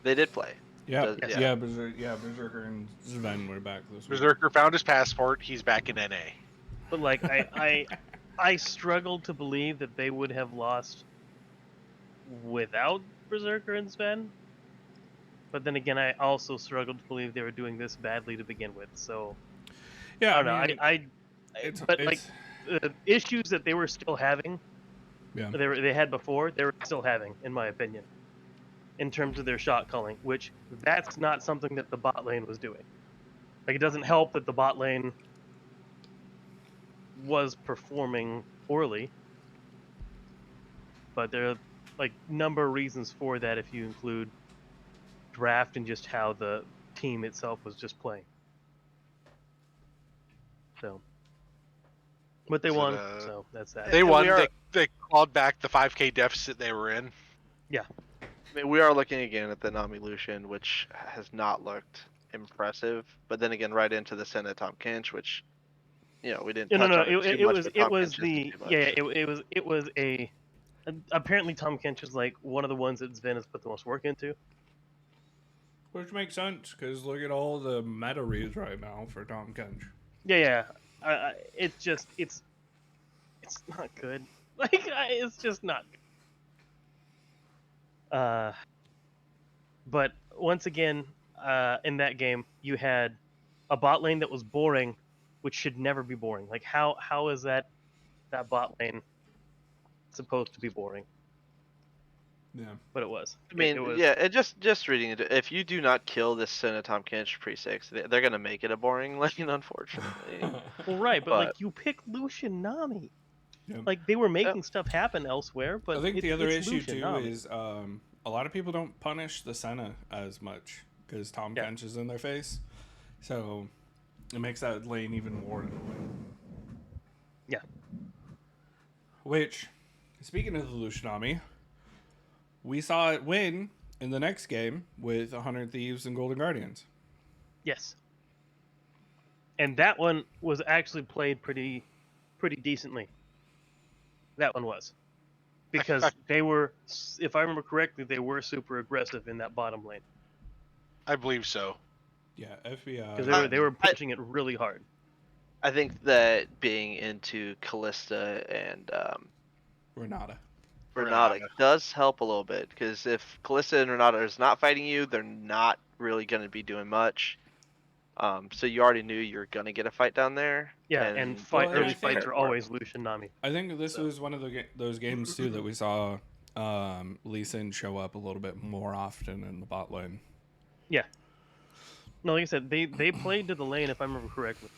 They did play. Yeah, Yeah. Berserker and Sven were back this week. Berserker found his passport. He's back in NA. But like I struggled to believe that they would have lost without Berserker and Sven. But then again, I also struggled to believe they were doing this badly to begin with. So Yeah, I don't know. But like the issues that they were still having, yeah. they had before, they were still having, in my opinion, in terms of their shot calling. Which that's not something that the bot lane was doing. Like, it doesn't help that the bot lane was performing poorly, but there are like number of reasons for that if you include draft and just how the team itself was just playing. So, but they won, so that's that. They And won. we are- They clawed back the 5K deficit they were in. Yeah. I mean, we are looking again at the Nami Lucian, which has not looked impressive. But then again, right into the Senna Tom Kench, which, we didn't touch on it too much. But Tom Kench isn't too much. it was a apparently Tom Kench is like one of the ones that Sven has put the most work into. Which makes sense, because look at all the meta reads right now for Tom Kench. Yeah. It's just it's not good. Like, it's just not good. But once again, in that game, you had a bot lane that was boring, which should never be boring. Like, how is that bot lane supposed to be boring? Yeah. But it was. I mean, it was, and just reading it, if you do not kill this Senna Tom Kench pre-6, they're gonna make it a boring lane, unfortunately. Well, right, but But- like, you pick Lucian Nami. Yeah. Like, they were making stuff happen elsewhere, but I think the other it's issue Lucian too Nami. is a lot of people don't punish the Senna as much because Tom Kench is in their face, so it makes that lane even more annoying. Yeah. Which speaking of the Lushnami, we saw it win in the next game with 100 Thieves and Golden Guardians. Yes. And that one was actually played pretty decently. That one was. Because they were, if I remember correctly, they were super aggressive in that bottom lane. I believe so. Yeah, FBI. Because they were pushing it really hard. I think that being into Callista and Renata. Renata does help a little bit, because if Callista and Renata is not fighting you, they're not really going to be doing much. So you already knew you were going to get a fight down there. Yeah, and early fights are always Lucian Nami. I think this was one of those games too that we saw Lee Sin show up a little bit more often in the bot lane. Yeah. No, like I said, they played to the lane, if I remember correctly.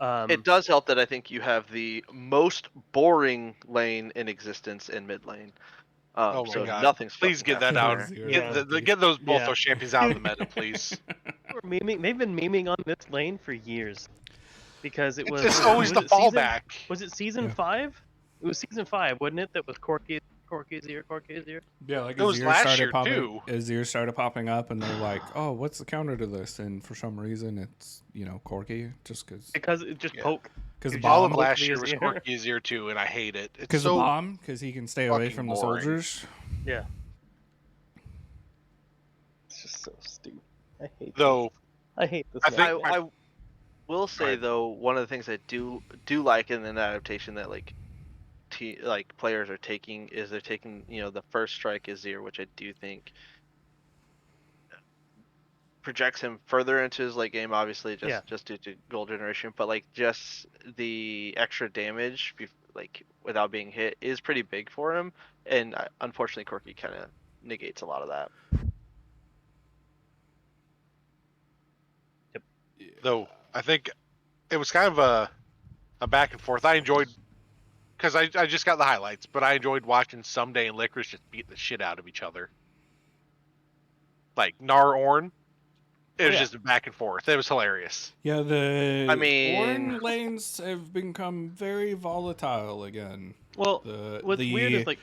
It does help that I think you have the most boring lane in existence in mid lane. Oh my so God. nothing's Please fucking get that happening out. there. Get those both Yeah. those champions out of the meta, please. They've been memeing on this lane for years. Because it was... It's always the fallback. Was it season 5? It was season 5, wasn't it? That was Corky's ear. Yeah, like It was Azir last started year, popping, too. Azir started popping up, and they're like, "Oh, what's the counter to this?" And for some reason, it's Corki, just because Because it just poke. the All of bomb, last the year was Azir. Corky's ear too, and I hate it. It's because so the bomb, because he can stay away fucking from the boring. soldiers. Yeah. It's just so stupid. I hate though. I hate this. I map. think- I will say Right. though, one of the things I do like in an adaptation that like players are taking is they're taking the first strike Azir, which I do think projects him further into his late game, obviously just due to gold generation, but like just the extra damage without being hit is pretty big for him, and unfortunately Corki kind of negates a lot of that. Though I think it was kind of a back and forth. I enjoyed, because I just got the highlights, but I enjoyed watching Someday and Licorice just beat the shit out of each other. Like Nar Orn, it was just a back and forth. It was hilarious. Yeah, the mean- Ornn lanes have become very volatile again. Well, what's weird is like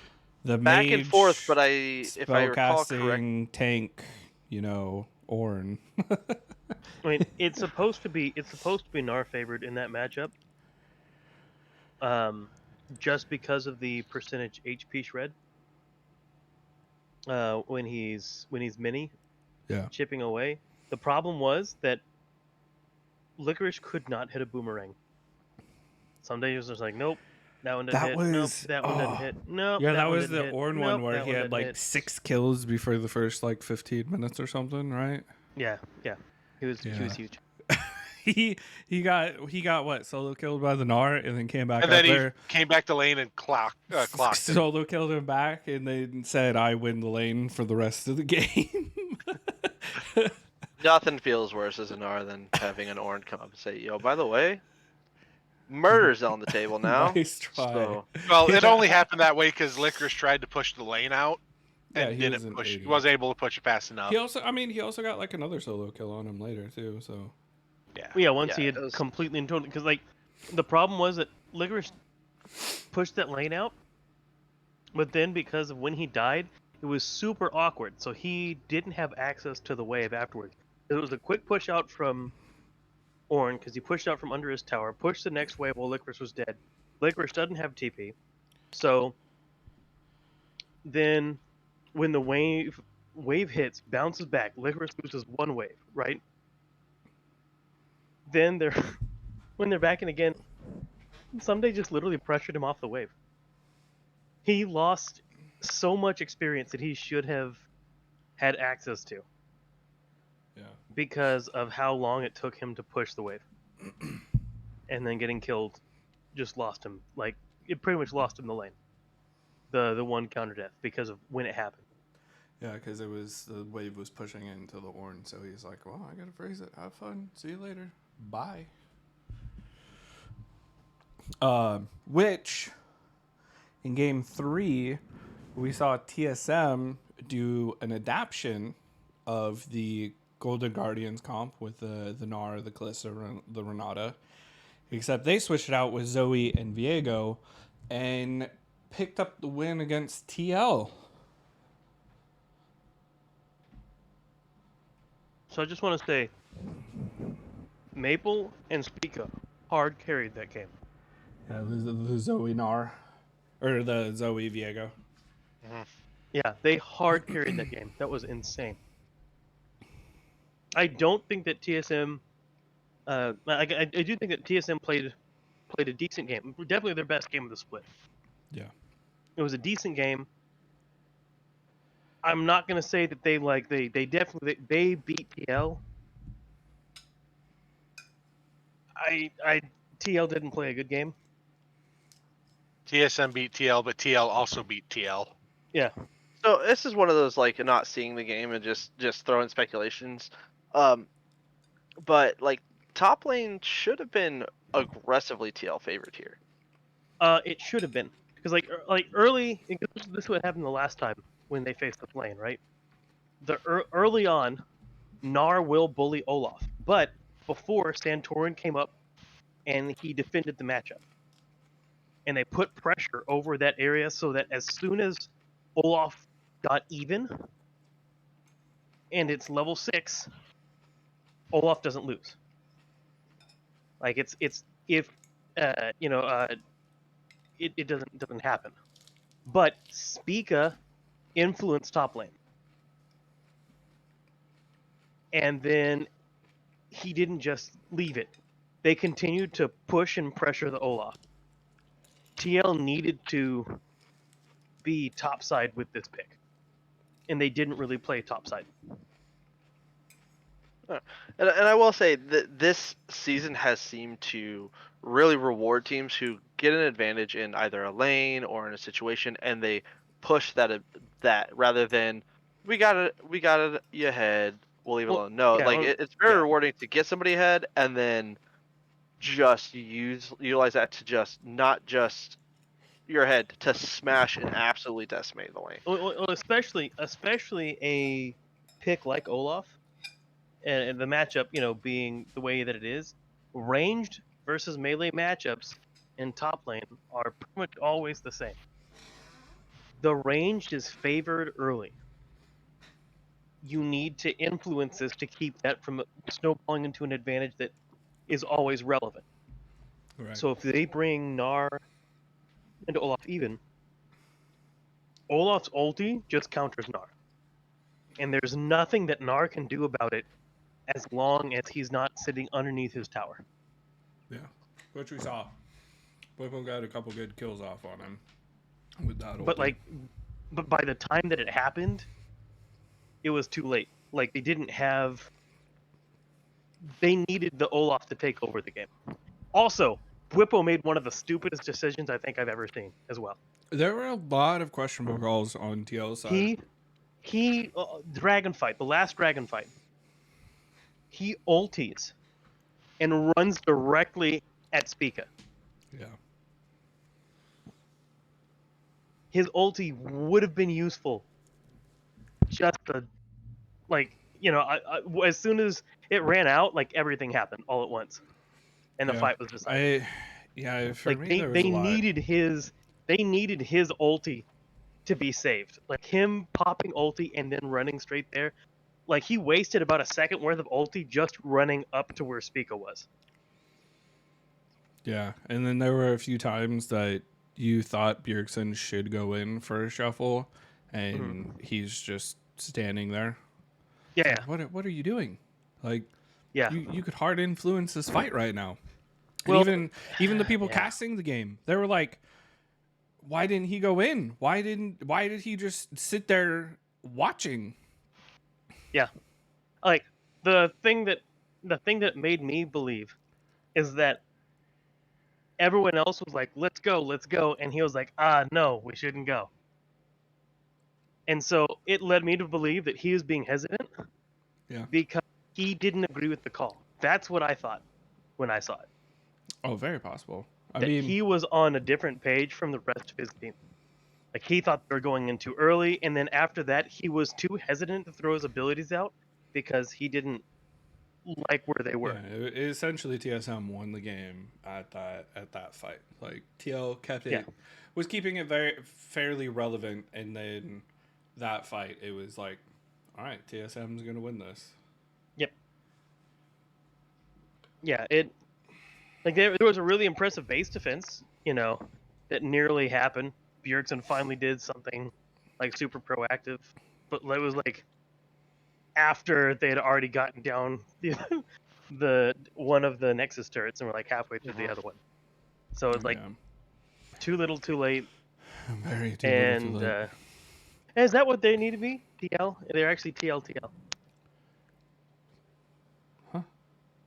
the Back and forth, but if I recall correctly, spellcasting tank, Ornn. I mean, it's supposed to be Nar favored in that matchup. Just because of the percentage HP shred. When he's mini, chipping away. The problem was that Licorice could not hit a boomerang. Some days it was just like, nope, that one didn't hit. Nope, that one didn't hit. Nope. Yeah, that one was didn't the hit. Ornn Nope, one where that he had didn't like hit. 6 kills before the first 15 minutes or something, right? Yeah. He was huge. he got what, solo killed by the Gnar, and then came back And up then he there. came back to lane and clocked. Solo killed him back, and then said, "I win the lane for the rest of the game." nothing feels worse as an R than having an Ornn come up and say, "Yo, by the way, murder's on the table now." Nice try. So, Well, it only happened that way because Licorice tried to push the lane out Yeah, and he was didn't an push. idiot. He wasn't able to push it fast enough. He also got like another solo kill on him later too. So Yeah, once he Yeah, had it was- completely and totally, because like the problem was that Licorice pushed that lane out, but then because of when he died, it was super awkward. So he didn't have access to the wave afterwards. It was a quick push out from Ornn because he pushed out from under his tower, pushed the next wave while Licorice was dead. Licorice doesn't have TP, so then when the wave hits, bounces back, Licorice loses one wave, right? Then when they're back in again, Someday just literally pressured him off the wave. He lost so much experience that he should have had access to yeah, because of how long it took him to push the wave. And then getting killed just lost him. Like, it pretty much lost him the lane. The one counter death because of when it happened. yeah, because the wave was pushing into the Ornn, so he's like, "Well, I gotta freeze it. Have fun. See you later. Bye." Which in game 3, we saw TSM do an adaptation of the Golden Guardians comp with the Gnar, the Kalista, the Renata, except they switched it out with Zoe and Viego and picked up the win against TL. So I just want to say, Maple and Spica hard carried that game. Yeah, the Zoe Nar. Or the Zoe Viego. Yeah, they hard carried that game. That was insane. I don't think that TSM. I do think that TSM played a decent game. Definitely their best game of the split. Yeah. It was a decent game. I'm not gonna say that they definitely they beat TL. I TL didn't play a good game. TSM beat TL, but TL also beat TL. Yeah. So this is one of those like not seeing the game and just throwing speculations. But like top lane should have been aggressively TL favored here. It should have been because like early. This is what happened the last time when they faced the plane, right? Early on, Nar will bully Olaf, but before Santorin came up and he defended the matchup, and they put pressure over that area so that as soon as Olaf got even, and it's level 6, Olaf doesn't lose. Like it's if it doesn't happen. But Spica influenced top lane. And then he didn't just leave it. They continued to push and pressure the Olaf. TL needed to be topside with this pick. And they didn't really play topside. And I will say that this season has seemed to really reward teams who get an advantage in either a lane or in a situation, and they push that rather than we got it you ahead, we'll leave it alone. No, yeah, like it's very yeah. rewarding to get somebody ahead and then just utilize that to just not just your head to smash and absolutely decimate the lane. Well, especially a pick like Olaf, and the matchup, being the way that it is, ranged versus melee matchups in top lane are pretty much always the same. The ranged is favored early. You need to influence this to keep that from snowballing into an advantage that is always relevant. Right. So if they bring Gnar and Olaf even, Olaf's ulti just counters Gnar. And there's nothing that Gnar can do about it as long as he's not sitting underneath his tower. Yeah. Which we saw. Blippo got a couple good kills off on him with that ulti. But by the time that it happened, it was too late. Like they needed the Olaf to take over the game. Also, Bwipo made one of the stupidest decisions I think I've ever seen as well. There were a lot of questionable calls on TL's side. He dragon fight, the last dragon fight. He ulties and runs directly at Spica. Yeah. His ulti would have been useful. Just as soon as it ran out, like everything happened all at once, and the fight was decided. For me, there was they a lot. needed his ulti to be saved. Like him popping ulti and then running straight there. Like he wasted about a second worth of ulti just running up to where Spica was. Yeah, and then there were a few times that you thought Bjergsen should go in for a shuffle, and he's just standing there. Yeah. Like, what are you doing? Like, Yeah. you could hard influence this fight right now. Well, And even the people casting the game, they were like, why didn't he go in? Why did he just sit there watching? Yeah. Like the thing that made me believe is that everyone else was like, let's go, and he was like, no, we shouldn't go. And so it led me to believe that he was being hesitant. Yeah. Because he didn't agree with the call. That's what I thought when I saw it. Oh, very possible. He was on a different page from the rest of his team. Like he thought they were going in too early, and then after that, he was too hesitant to throw his abilities out because he didn't like where they were. Yeah, essentially TSM won the game at that fight. Like TL kept it was keeping it very fairly relevant, and then that fight, it was like, all right, TSM's gonna win this. Yep. Yeah, there was a really impressive base defense, that nearly happened. Bjergsen finally did something like super proactive, but it was like after they had already gotten down the one of the Nexus turrets and were like halfway through the other one. So it's like too little, too late. Very too little, too late. Is that what they need to be? TL? They're actually TLTL. Huh?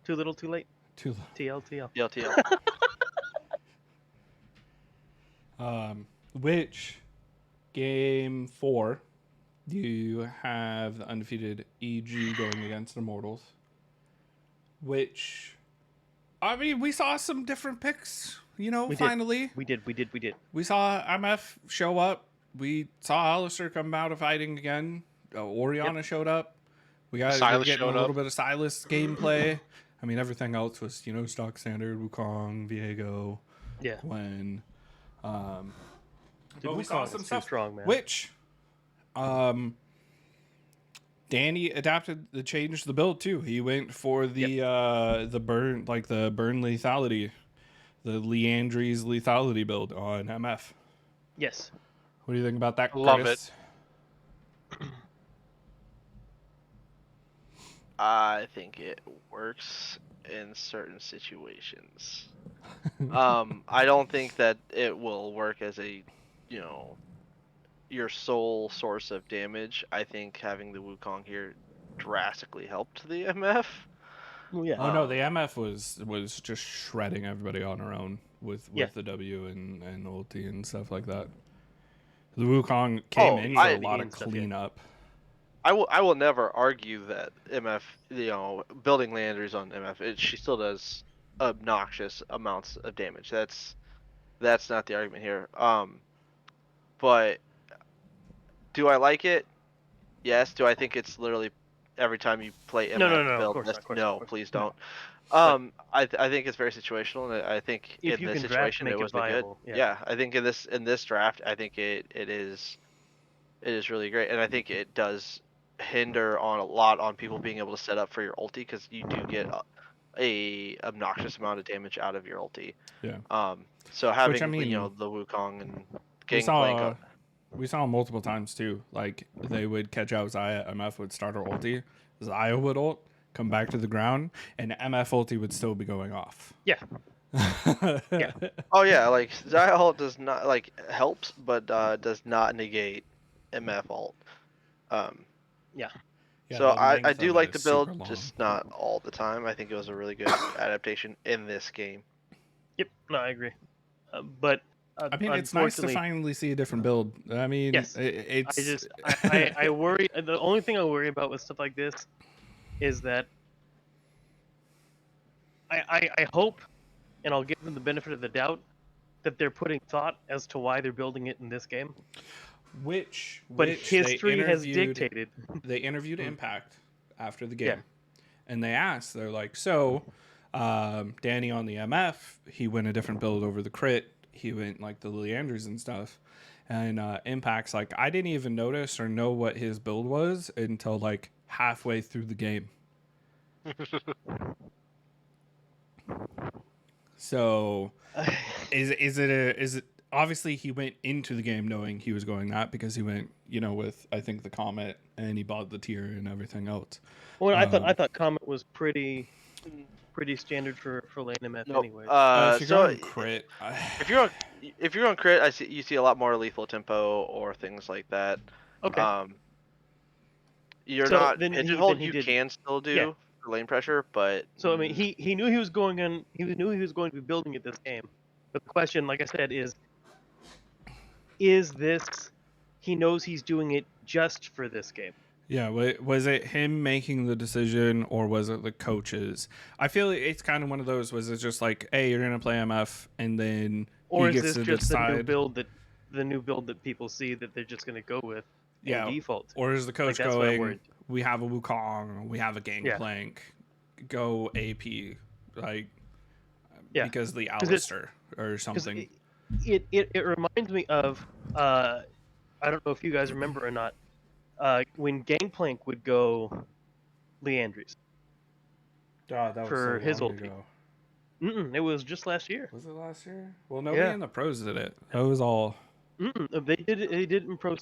Too little, too late. Too little. TLTL. TLTL. Which game 4 you have the undefeated EG going against Immortals? Which, I mean, we saw some different picks. Finally. We did. We saw MF show up. We saw Alistair come out of hiding again. Oriana showed up. We're getting a little bit of Silas gameplay. I mean, everything else was, stock standard. Wukong, Viego, Gwen. But we saw some stuff. Strong, man. Which, Danny changed the build too. He went for the burn lethality. The Leandry's lethality build on MF. Yes. What do you think about that, Love Curtis? it. I think it works in certain situations. I don't think that it will work as a, your sole source of damage. I think having the Wukong here drastically helped the MF. Well, yeah. Oh no, the MF was just shredding everybody on her own with the W and ulti and stuff like that. The Wukong came in for a lot of cleanup. I will never argue that MF, building Leandry's on MF, she still does obnoxious amounts of damage. That's not the argument here. But do I like it? Yes. Do I think it's literally every time you play MF No, build? of course not, No, please don't. No. I think it's very situational, and I think If in you this can draft, situation make it it was viable, good. yeah. I think in this draft, I think it is really great, and I think it does hinder on a lot on people being able to set up for your ulti, because you do get a obnoxious amount of damage out of your ulti. Yeah. So having Which, I mean, the Wukong and getting we saw multiple times too. Like they would catch out Xayah, MF would start her ulti, Xayah would ult, come back to the ground, and MF ulti would still be going off. Yeah. Yeah. Oh yeah, like Xayah ult does not helps, but does not negate MF ult. Yeah. So I do like the build, just not all the time. I think it was a really good adaptation in this game. Yep. No, I agree. But I mean, it's nice to finally see a different build. I mean, yes. it's. I worry. The only thing I worry about with stuff like this is that I hope, and I'll give them the benefit of the doubt, that they're putting thought as to why they're building it in this game. But history has dictated. They interviewed Impact after the game, and they asked, they're like, so Danny on the MF, he went a different build over the crit. He went like the Leanders and stuff. And Impact's like, I didn't even notice or know what his build was until like halfway through the game. So is it obviously he went into the game knowing he was going that, because he went, with I think the Comet, and he bought the tier and everything else. Well, I thought Comet was pretty standard for lane MF anyway. If you're going crit, if you're on crit, you see a lot more lethal tempo or things like that. Okay. You're not pigeonholed. You can still do lane pressure, but so I mean, he knew he was going on. He knew he was going to be building it this game. But the question, like I said, is this? He knows he's doing it just for this game. Yeah, was it him making the decision, or was it the coaches? I feel like it's kind of one of those. Was it just like, hey, you're gonna play MF, and then or he is gets this to just decide? the new build that people see that they're just gonna go with? Yeah, default. Or is the coach going, we have a Wukong, we have a Gangplank, go AP, like, because the Alistair or something. It reminds me of I don't know if you guys remember or not, when Gangplank would go Leandries God, that was so for his long ulti. ago. It was just last year. Was it last year? Well, nobody Yeah. in the pros did it. That was all. They did it. They did it in pro,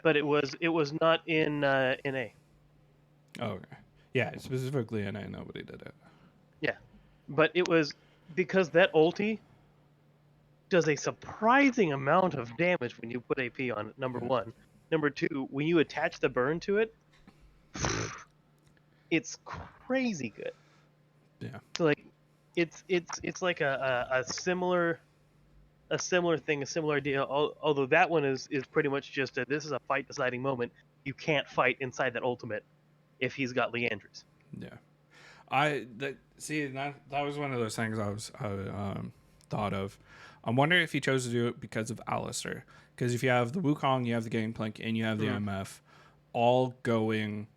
but it was not in NA. Oh, okay. Yeah, specifically NA, nobody did it. Yeah, but it was because that ulti does a surprising amount of damage when you put AP on it. Number Yeah. one. Number two, when you attach the burn to it, it's crazy good. Yeah. So like, it's like a similar thing, a similar idea. Although that one is pretty much just this is a fight deciding moment. You can't fight inside that ultimate if he's got Leandris. Yeah. That was one of those things I thought of. I'm wondering if he chose to do it because of Alistair. Because if you have the Wukong, you have the Gangplank, and you have the MF, all going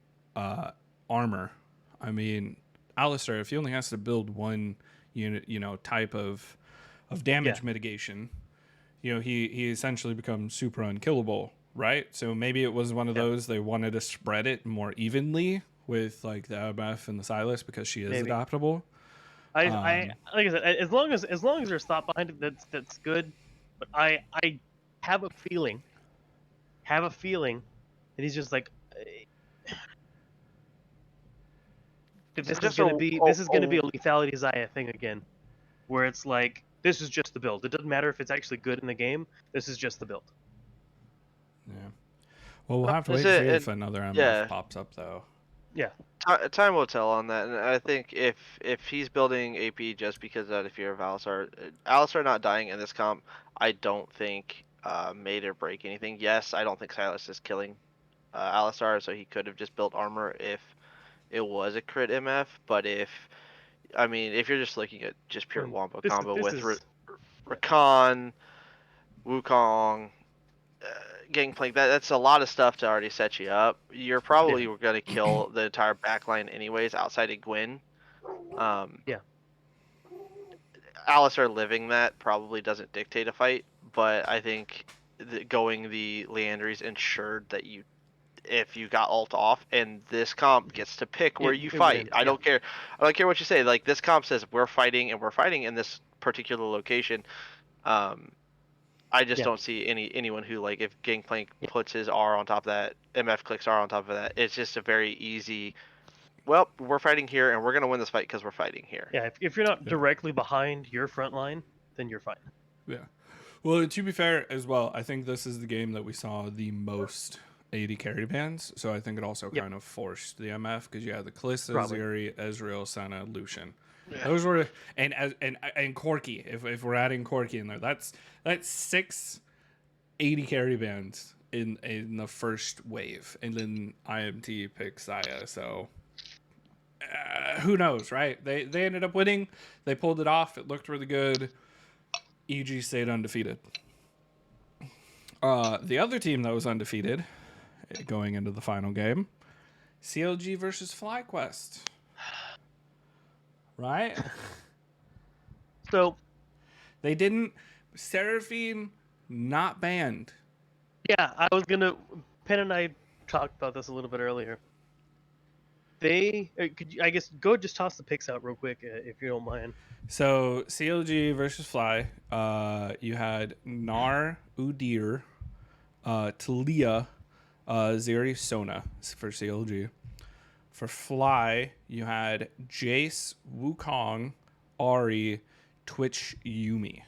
armor. I mean, Alistair, if he only has to build one unit, type of damage mitigation, he essentially becomes super unkillable, right? So maybe it was one of those they wanted to spread it more evenly with like the MF and the Silas because she is adaptable. I like I said, as long as there's thought behind it, that's good. But I have a feeling that he's just like this is just gonna a- be a- a lethality Zaya thing again, where it's like this is just the build. It doesn't matter if it's actually good in the game. This is just the build. Yeah. Well, we'll have to wait Is and see it- if another MF yeah. pops up, though. Yeah. Time will tell on that, and I think if he's building AP just because out of fear of Alistar not dying in this comp, I don't think made or break anything. Yes, I don't think Silas is killing Alistar, so he could have just built armor if it was a crit MF. But if you're just looking at just pure Wampa combo with Rakan, Wukong, Gangplank, that's a lot of stuff to already set you up. You're probably going to kill the entire backline anyways outside of Gwyn. Yeah. Alistar living that probably doesn't dictate a fight, but I think going the Leandries ensured that if you got ult off, and this comp gets to pick where you fight. wins, I don't care what you say. Like, this comp says we're fighting in this particular location. I just don't see anyone who, like, if Gangplank puts his R on top of that, MF clicks R on top of that, it's just a very easy, well, we're fighting here and we're going to win this fight because we're fighting here. Yeah, if you're not directly behind your front line, then you're fine. Yeah. Well, to be fair as well, I think this is the game that we saw the most AD carry bans, so I think it also kind of forced the MF because you had the Kalista, Zeri, Ezreal, Senna, Lucian. Yeah. Those were and Corki. If we're adding Corki in there, that's 6 AD carry bands in the first wave, and then IMT picks Saya. So who knows, right? They ended up winning. They pulled it off. It looked really good. EG stayed undefeated. The other team that was undefeated going into the final game, CLG versus FlyQuest. Right? So they didn't. Seraphine not banned. Yeah, I was gonna. Penn and I talked about this a little bit earlier. Could you, I guess, go just toss the picks out real quick if you don't mind. So CLG versus Fly. You had Nar, Udyr, Talia, Zeri, Sona for CLG. For Fly, you had Jace, Wukong, Ahri, Twitch, Yuumi.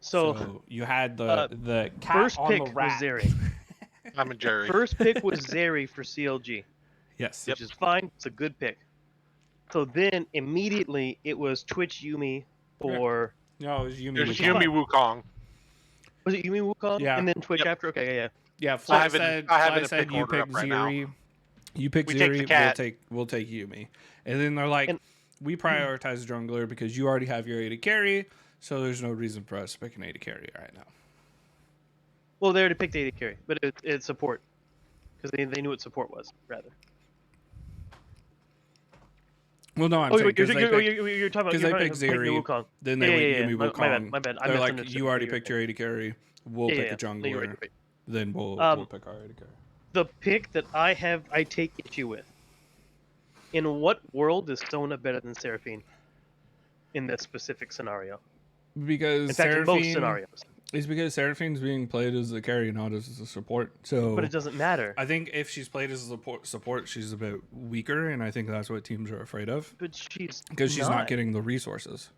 So you had the cat first on pick the rat. was Zeri. I'm a Jerry. First pick was Zeri for CLG. Yes. Which is fine. It's a good pick. So then immediately it was Twitch Yuumi for. No, it was Yuumi. It was Yuumi Wukong. Was it Yuumi Wukong? Yeah. And then Twitch after? Okay, yeah. Yeah, Fly said you pick pick Zeri. You pick Zeri, we'll take Yuumi. And then they're like, we prioritize jungler because you already have your AD carry, so there's no reason for us to pick an AD carry right now. Well, they already picked AD carry, but it's support. Because they knew what support was, rather. Well, no, I'm Oh, saying you're, because you're, they you're, picked, you're, you're talking about because you're they talking picked about picking Zeri, Wukong. then they went Yumi My bad, Wukong. my bad. I They're like, misunderstood you what already you were picked saying. your AD carry. We'll Yeah, pick yeah. a No, you're right. jungler. You're right. Then we'll Um, pick our AD carry. the pick that I take issue with. In what world is Sona better than Seraphine in this specific scenario? Because In fact, in most Seraphine scenarios. is because Seraphine's being played as the carry, not as a support. So But it doesn't matter. I think if she's played as a support, she's a bit weaker, and I think that's what teams are afraid of But she's because she's not getting the resources.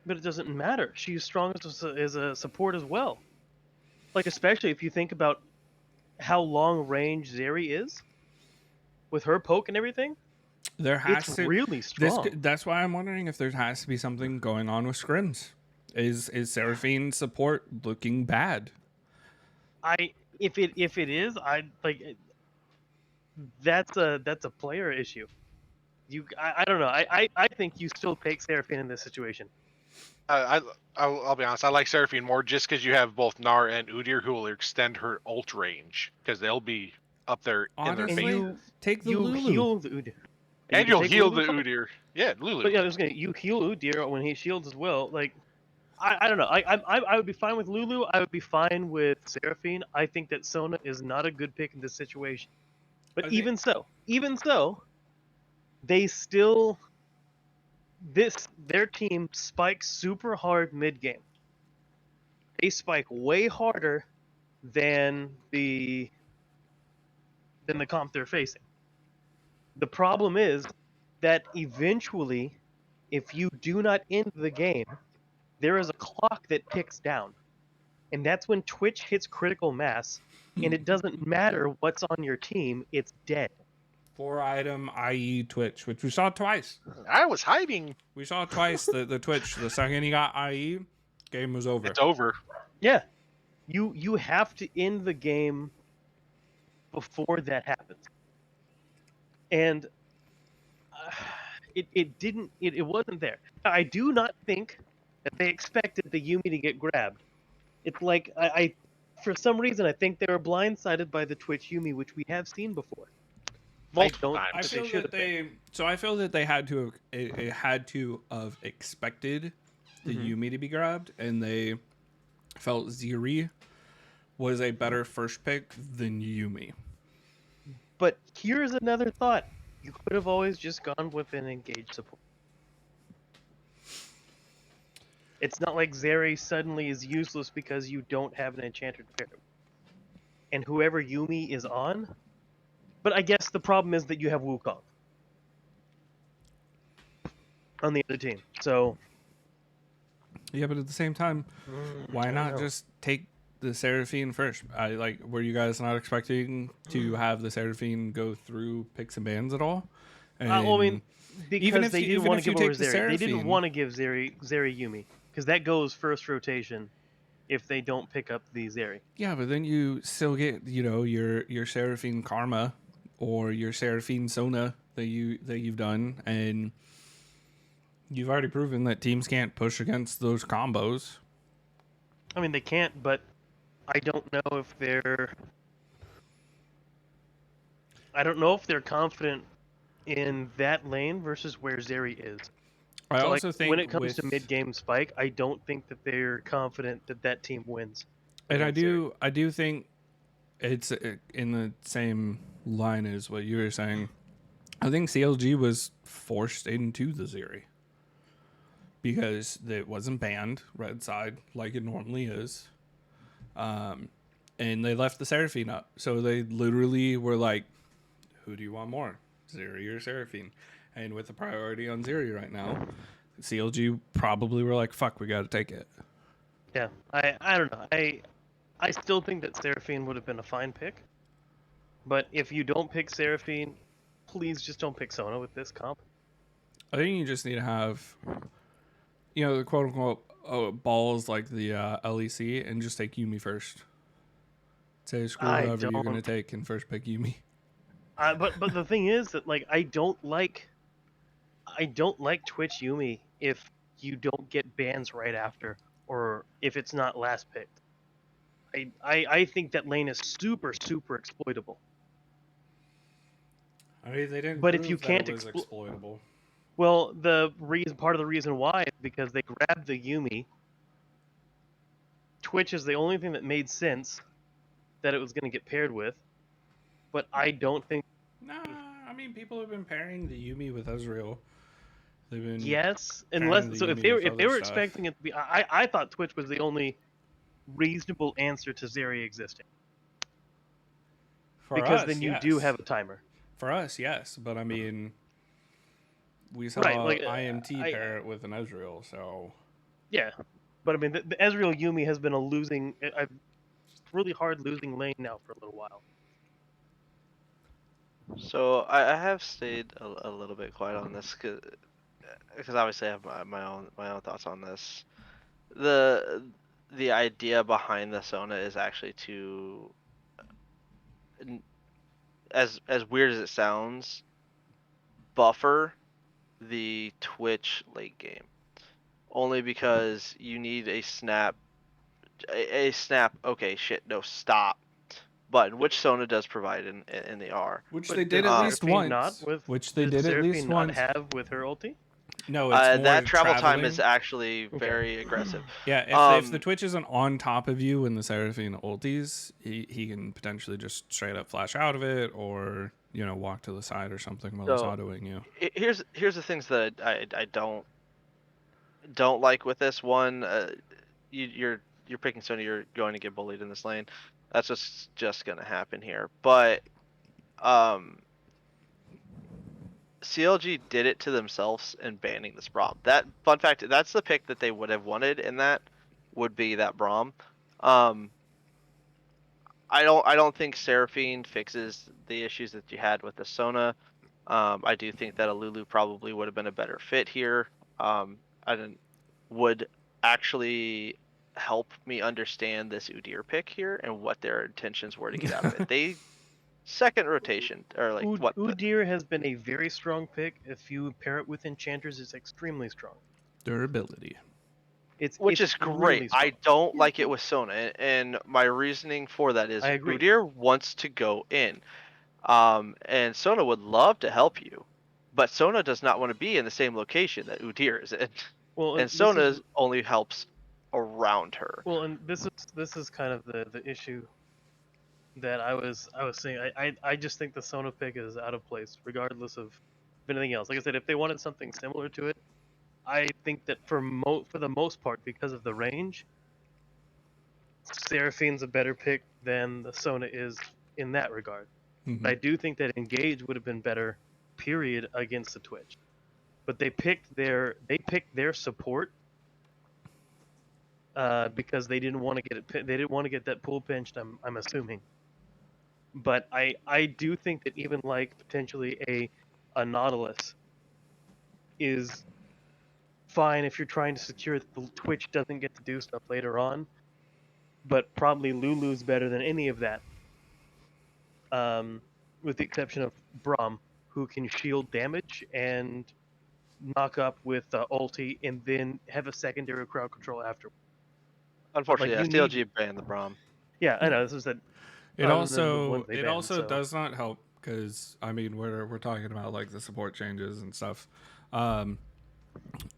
But it doesn't matter. She's strong as a support as well. Like, especially if you think about how long range Zeri is with her poke and everything. There has It's to really strong. That's why I'm wondering if there has to be something going on with scrims. Is Seraphine support looking bad? If it is, I like that's a player issue. I don't know. I think you still take Seraphine in this situation. I'll be honest. I like Seraphine more just because you have both Gnar and Udyr who will extend her ult range because they'll be up there in their Honestly, face. take the You Lulu. heal the Udyr. And You you'll take heal Lulu the fine. Udyr. Yeah, Lulu. But yeah, I was gonna you heal Udyr when he shields as well. Like I don't know. I would be fine with Lulu. I would be fine with Seraphine. I think that Sona is not a good pick in this situation. But I think- even so, they still their team spikes super hard mid game. They spike way harder than the comp they're facing. The problem is that eventually, if you do not end the game, there is a clock that ticks down. And that's when Twitch hits critical mass, and it doesn't matter what's on your team, it's dead. 4-item IE Twitch, which we saw twice. I was hiding. We saw twice the Twitch. The second he got IE, game was over. It's over. Yeah. You have to end the game before that happens. And it wasn't there. I do not think that they expected the Yumi to get grabbed. It's like I for some reason I think they were blindsided by the Twitch Yumi, which we have seen before. Multiple don't- times. I They feel should that have I feel that they had to it had to have expected the Yumi to be grabbed, and they felt Zeri was a better first pick than Yumi. But here's another thought. You could have always just gone with an engaged support. It's not like Zeri suddenly is useless because you don't have an enchanted pair. And whoever Yumi is on. But I guess the problem is that you have Wukong on the other team. So Yeah, but at the same time, why I not know. just take the Seraphine first? Were you guys not expecting to have the Seraphine go through picks and bans at all? And well, I mean, because even if they you- didn't even want if to you give over take the Zeri. They didn't Seraphine- want to give Zeri Yumi because that goes first rotation if they don't pick up the Zeri. yeah, but then you still get your Seraphine Karma or your Seraphine Sona that you've done, and you've already proven that teams can't push against those combos. I mean, they can't, but I don't know if they're. I don't know if they're confident in that lane versus where Zeri is. I So, also like, think when it comes to with- mid-game spike, I don't think that they're confident that that team wins. And against Zeri. I do think it's in the same line as what you were saying. I think CLG was forced into the Zeri because it wasn't banned red side like it normally is, and they left the Seraphine up. So they literally were like, "Who do you want more, Zeri or Seraphine?" And with the priority on Zeri right now, CLG probably were like, "Fuck, we got to take it." Yeah, I don't know. I still think that Seraphine would have been a fine pick. But if you don't pick Seraphine, please just don't pick Sona with this comp. I think you just need to have, the quote unquote balls like the LEC and just take Yumi first. Say screw I whoever you're gonna don't- take and first pick Yumi. But the thing is that like I don't like Twitch Yumi if you don't get bans right after or if it's not last picked. I think that lane is super exploitable. I mean, they didn't. But if prove you that can't it was explo- exploitable. Well, part of the reason why is because they grabbed the Yumi. Twitch is the only thing that made sense that it was going to get paired with, but I don't think. Nah, I mean, people have been pairing the Yumi with Ezreal. They've been Yes, pairing the unless if Yumi they were with other stuff. expecting it to be, I thought Twitch was the only reasonable answer to Zeri existing, For because us, then you yes. do have a timer. For us, yes, but I mean, we saw Right, like, IMT pair it with an Ezreal, so Yeah, but I mean the Ezreal Yumi has been a really hard losing lane now for a little while. So I have stayed a little bit quiet on this because obviously I have my own thoughts on this. The idea behind the Sona is actually to, as weird as it sounds, buffer the Twitch late game. Only because you need a snap, okay, shit, no, stop button, which Sona does provide in the R. which But they did does at least Seraphine once. not with Which they does did at Seraphine least not once. have with her ulti? No, it's more That travel time traveling. is actually very aggressive. Yeah, if the Twitch isn't on top of you when the Seraphine ulties, he can potentially just straight up flash out of it, or walk to the side or something while he's So, autoing you. Here's the things that I don't like with this one. You're picking Sony, you're going to get bullied in this lane. That's just gonna happen here. But CLG did it to themselves in banning this Braum. That fun fact, that's the pick that they would have wanted, and that would be that Braum. I don't think Seraphine fixes the issues that you had with the Sona. I do think that a Lulu probably would have been a better fit here. Would actually help me understand this Udyr pick here and what their intentions were to get out of it. They second rotation or like what? Udyr has been a very strong pick. If you pair it with enchanters, it's extremely strong. Durability. Which it's is great. really strong. I don't like it with Sona, and my reasoning for that is I agree. Udyr wants to go in, and Sona would love to help you, but Sona does not want to be in the same location that Udyr is in, Well, and Sona only helps around her. Well, and this is kind of the issue that I was saying. I just think the Sona pick is out of place, regardless of anything else. Like I said, if they wanted something similar to it, I think that for the most part, because of the range, Seraphine's a better pick than the Sona is in that regard. Mhm. But I do think that Engage would have been better, period, against the Twitch. But they picked their support because they didn't want to get it. They didn't want to get that pool pinched. I'm assuming. But I do think that even like potentially a Nautilus is fine if you're trying to secure that the Twitch doesn't get to do stuff later on. But probably Lulu's better than any of that. With the exception of Braum, who can shield damage and knock up with ulti and then have a secondary crowd control after. Unfortunately, Like, CLG banned the Braum. Yeah, I know. This is that. It also so. does not help because I mean we're talking about like the support changes and stuff.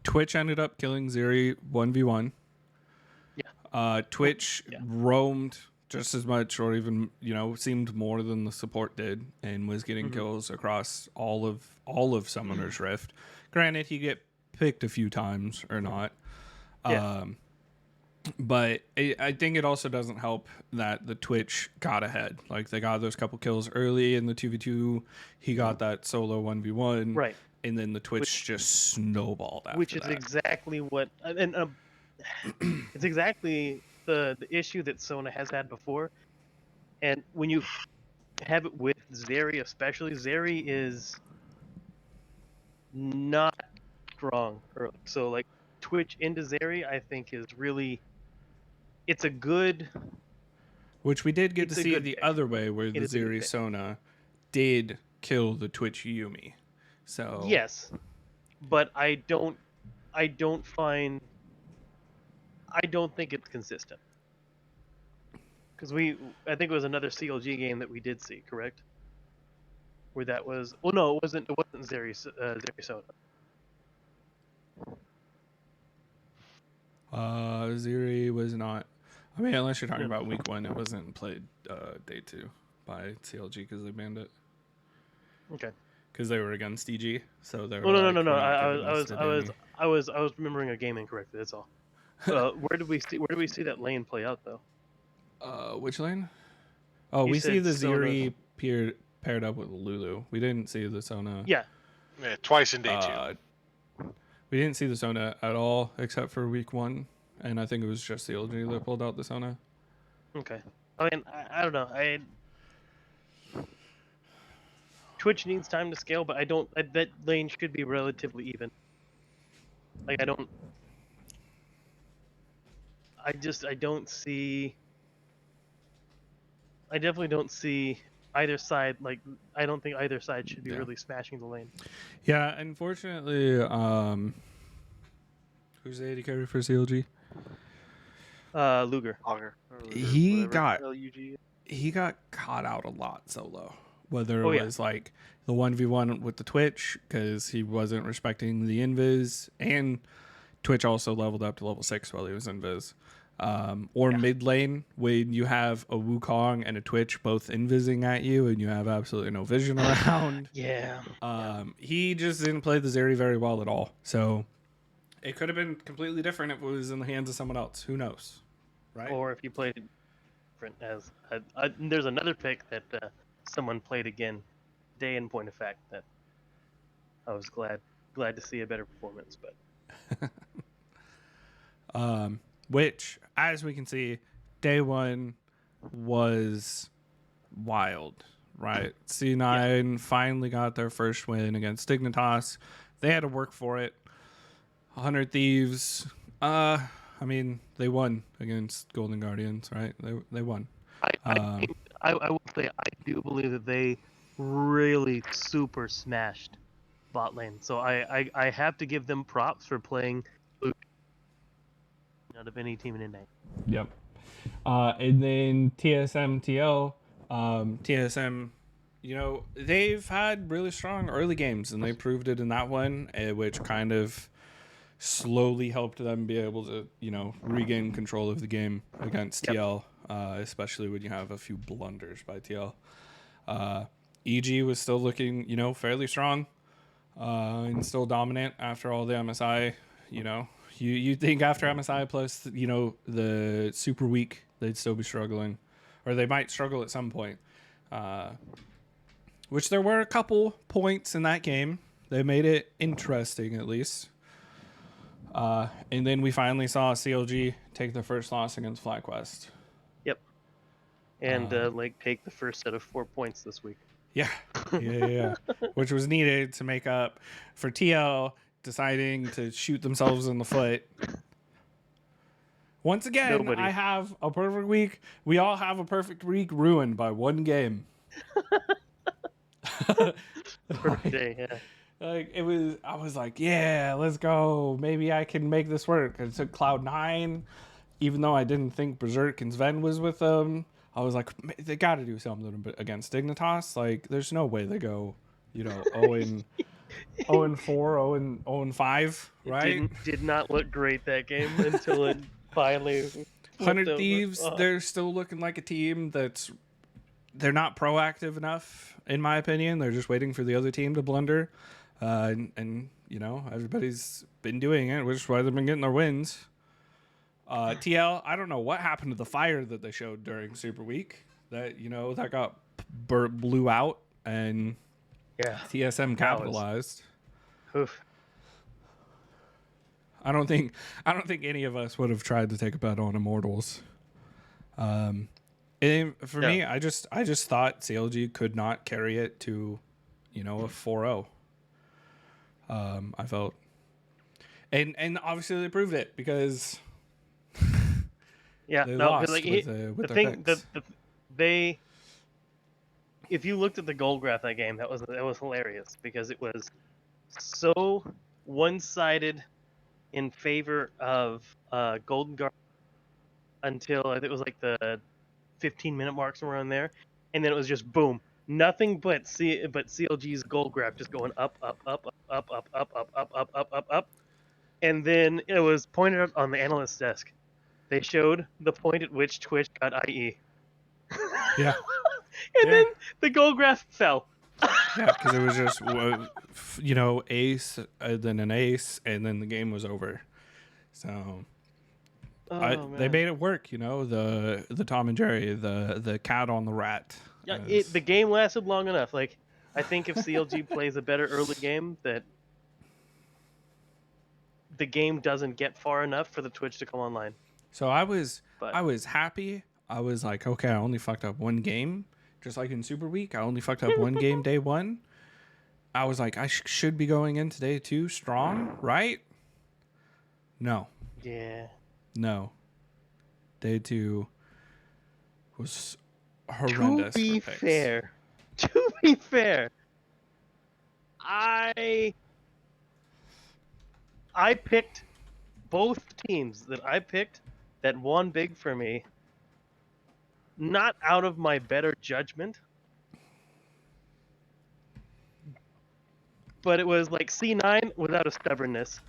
Twitch ended up killing Zeri 1v1. Yeah. Twitch roamed just as much, or even seemed more than the support did, and was getting kills across all of Summoner's Rift. Granted, he get picked a few times or not. Yeah. But I think it also doesn't help that the Twitch got ahead. Like, they got those couple kills early in the 2v2. He got that solo 1v1. Right. And then the Twitch just snowballed after Which is that. exactly what... And it's exactly the issue that Sona has had before. And when you have it with Zeri especially, Zeri is not strong early. So, like, Twitch into Zeri, I think, is really... It's a good... Which we did get to see the pick. other way, where the Zeri Sona did kill the Twitch Yumi. So yes, but I don't think it's consistent. Because I think it was another CLG game that we did see, correct? Where that was... Well, no, it wasn't Zeri Sona. Ziri was not. I mean, unless you're talking No. about week 1, it wasn't played day 2 by CLG because they banned it. Okay. Because they were against EG, so they were Oh no, like, no, no, no. we're not I giving I this was to I was Danny. I was I was remembering a game incorrectly. That's all. Where did we see that lane play out though? Which lane? Oh, You we see said the Sona. Ziri paired up with Lulu. We didn't see the Sona. Yeah. Yeah, twice in day 2. We didn't see the Sona at all except for week 1, and I think it was just CLG that pulled out the Sona. Okay. I mean, I don't know. Twitch needs time to scale, but that lane should be relatively even. Like I don't see. I definitely don't see either side. Like I don't think either side should be Yeah. really smashing the lane. Yeah, unfortunately, who's the AD carry for CLG? Luger. Auger. He got LUG. he got caught out a lot solo. Whether it Oh, yeah. was like the 1v1 with the Twitch because he wasn't respecting the invis, and Twitch also leveled up to level 6 while he was invis. Or mid lane when you have a Wukong and a Twitch both invising at you and you have absolutely no vision around. Yeah. He just didn't play the Zeri very well at all. So it could have been completely different if it was in the hands of someone else. Who knows? Right? Or if you played it different as there's another pick that someone played again, day in point of fact that I was glad to see a better performance, but Which, as we can see, day 1 was wild, right? C9 finally got their first win against Dignitas. They had to work for it. 100 Thieves, I mean, they won against Golden Guardians, right? They won. I will say I do believe that they really super smashed bot lane. So I have to give them props for playing out of any team in Ignite. Yep. And then TSM TL, TSM, you know, they've had really strong early games, and they proved it in that one, which kind of slowly helped them be able to, you know, regain control of the game against TL, especially when you have a few blunders by TL. EG was still looking, you know, fairly strong and still dominant after all the MSI, you know. You think after MSI plus, you know, the super week, they'd still be struggling. Or they might struggle at some point. Which there were a couple points in that game. They made it interesting, at least. And then we finally saw CLG take their first loss against FlyQuest. Yep. And take the first set of 4 points this week. Yeah. Which was needed to make up for TL deciding to shoot themselves in the foot. Once again, Nobody. I have a perfect week. We all have a perfect week ruined by one game. Perfect day, yeah. Like I was like, yeah, let's go. Maybe I can make this work. I took Cloud9, even though I didn't think Berserk and Sven was with them. I was like, they got to do something against Dignitas. Like, there's no way they go, you know, 0-4, 0-5, right? Did not look great that game until it finally. 100 Thieves, they're still looking like a team they're not proactive enough, in my opinion. They're just waiting for the other team to blunder. And you know, everybody's been doing it, which is why they've been getting their wins. TL, I don't know what happened to the fire that they showed during Super Week. That, you know, that got blew out, and TSM capitalized. Oof. I don't think any of us would have tried to take a bet on Immortals. And for me, I just thought CLG could not carry it to, you know, a 4-0. I felt, and obviously they proved it because Yeah, they no, lost like with the their thing picks. they, if you looked at the goal graph that game, that was hilarious because it was so one-sided in favor of Golden Guard until I think it was like the 15-minute mark somewhere around there, and then it was just boom, nothing but CLG's goal graph just going up, up, up, up, up, up, up, up, up, up, up, up, up. And then it was pointed out on the analyst's desk. They showed the point at which Twitch got IE. Yeah. And Yeah. then the goal graph fell. Yeah, because it was just, ace, and then an ace, and then the game was over. So Oh, they man. made it work, the Tom and Jerry, the cat on the rat. Yeah, as- the game lasted long enough. Like, I think if CLG plays a better early game, that the game doesn't get far enough for the Twitch to come online. So I was But happy. I was like, okay, I only fucked up one game, just like in Super Week. I only fucked up one game day one. I was like, I should be going into day two strong, right? No, yeah, no. Day two was horrendous. to be for picks. fair, I picked both teams that I picked that won big for me, not out of my better judgment, but it was like C9 without a stubbornness.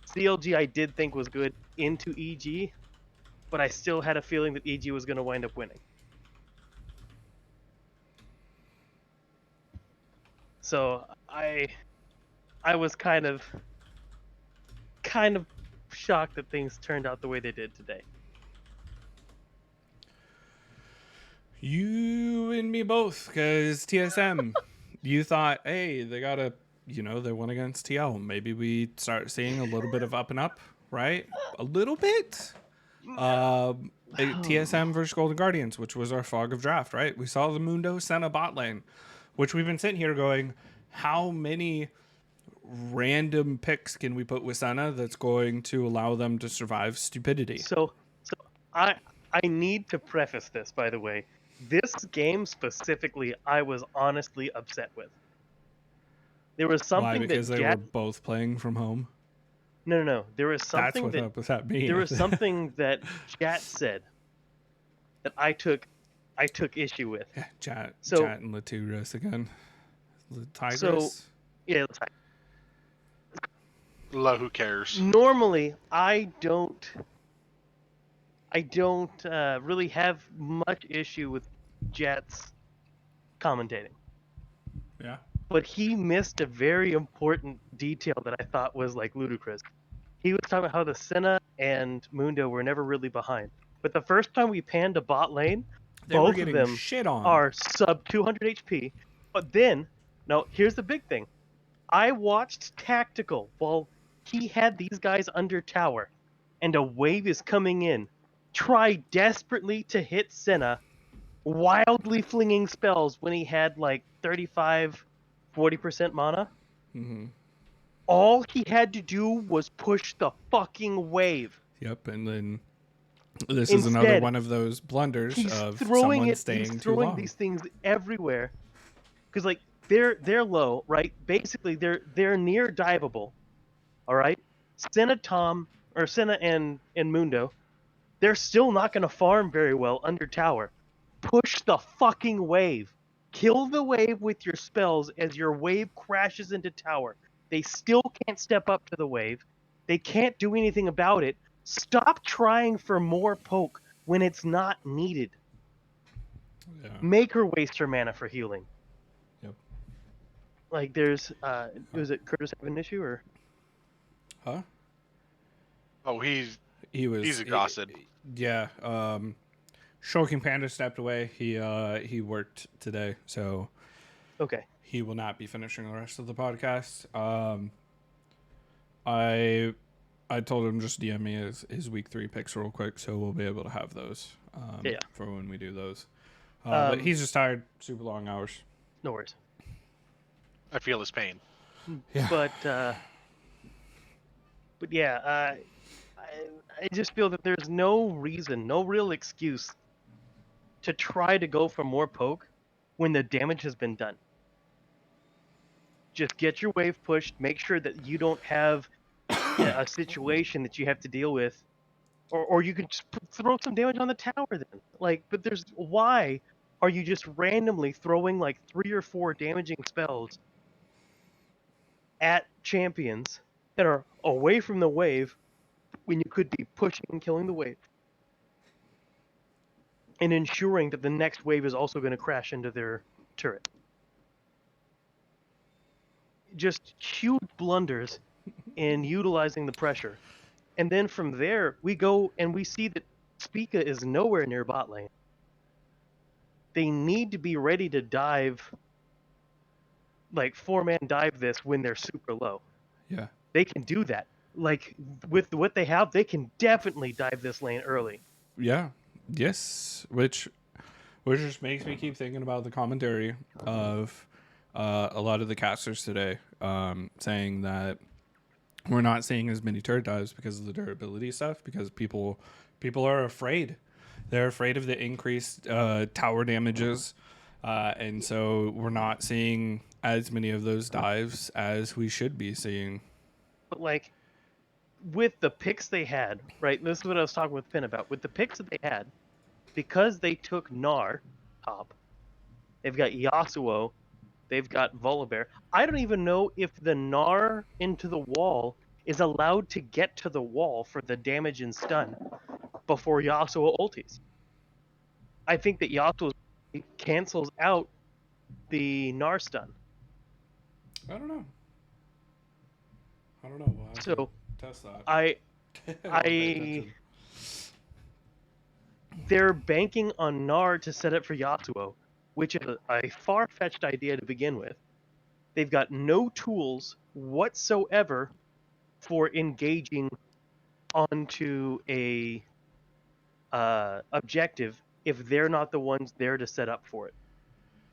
CLG I did think was good into EG, but I still had a feeling that EG was going to wind up winning. So I was kind of shocked that things turned out the way they did today. You and me both, because TSM, you thought, hey, they got a, they won against TL. Maybe we start seeing a little bit of up and up, right? A little bit. TSM versus Golden Guardians, which was our fog of draft, right? We saw the Mundo Senna bot lane, which we've been sitting here going, how many random picks can we put with Senna that's going to allow them to survive stupidity? So I need to preface this, by the way. This game specifically, I was honestly upset with. There was something Why? Because that they were both playing from home? No. There was something That's what upset me. there was something that Jat said that I took issue with. Yeah, Chat So- and Laturas again. Tigress. So- Yeah, Who cares? normally I don't really have much issue with Jat's commentating, Yeah. but he missed a very important detail that I thought was like ludicrous. He was talking about how the Senna and Mundo were never really behind, but the first time we panned a bot lane, They were both of getting them shit on. are sub 200 HP. But then, no, here's the big thing. I watched Tactical while he had these guys under tower, and a wave is coming in. Try desperately to hit Senna, wildly flinging spells when he had like 35, 40% mana. Mm-hmm. All he had to do was push the fucking wave. Yep, and then this is another Instead, one of those blunders He's of throwing someone it. staying He's too throwing long. these things everywhere, because like they're low, right? Basically, they're near diveable. All right, Senna and Mundo, they're still not going to farm very well under tower. Push the fucking wave. Kill the wave with your spells as your wave crashes into tower. They still can't step up to the wave. They can't do anything about it. Stop trying for more poke when it's not needed. Yeah. Make her waste her mana for healing. Yep. Like there's was it Curtis have an issue or Huh? Oh, he's He's exhausted. Yeah. Shulking Panda stepped away. He worked today, so okay. he will not be finishing the rest of the podcast. I told him just DM me his week 3 picks real quick, so we'll be able to have those for when we do those. But he's just tired. Super long hours. No worries. I feel his pain. Yeah. But yeah, I just feel that there's no reason, no real excuse to try to go for more poke when the damage has been done. Just get your wave pushed, make sure that you don't have a situation that you have to deal with, or you can just throw some damage on the tower then. Like, but why are you just randomly throwing like 3 or 4 damaging spells at champions that are away from the wave when you could be pushing and killing the wave, and ensuring that the next wave is also going to crash into their turret. Just huge blunders in utilizing the pressure. And then from there, we go and we see that Spica is nowhere near bot lane. They need to be ready to dive, like 4-man dive this when they're super low. Yeah. They can do that. Like, with what they have, they can definitely dive this lane early. Yeah. Yes. Which just makes me keep thinking about the commentary of a lot of the casters today, saying that we're not seeing as many turret dives because of the durability stuff, because people are afraid. They're afraid of the increased tower damages, and so we're not seeing as many of those dives as we should be seeing. But, like, with the picks they had, right? This is what I was talking with Finn about. With the picks that they had, because they took Gnar top, they've got Yasuo, they've got Volibear. I don't even know if the Gnar into the wall is allowed to get to the wall for the damage and stun before Yasuo ultis. I think that Yasuo cancels out the Gnar stun. I don't know. We'll have So to test that. I they're banking on Gnar to set up for Yasuo, which is a far-fetched idea to begin with. They've got no tools whatsoever for engaging onto a objective if they're not the ones there to set up for it.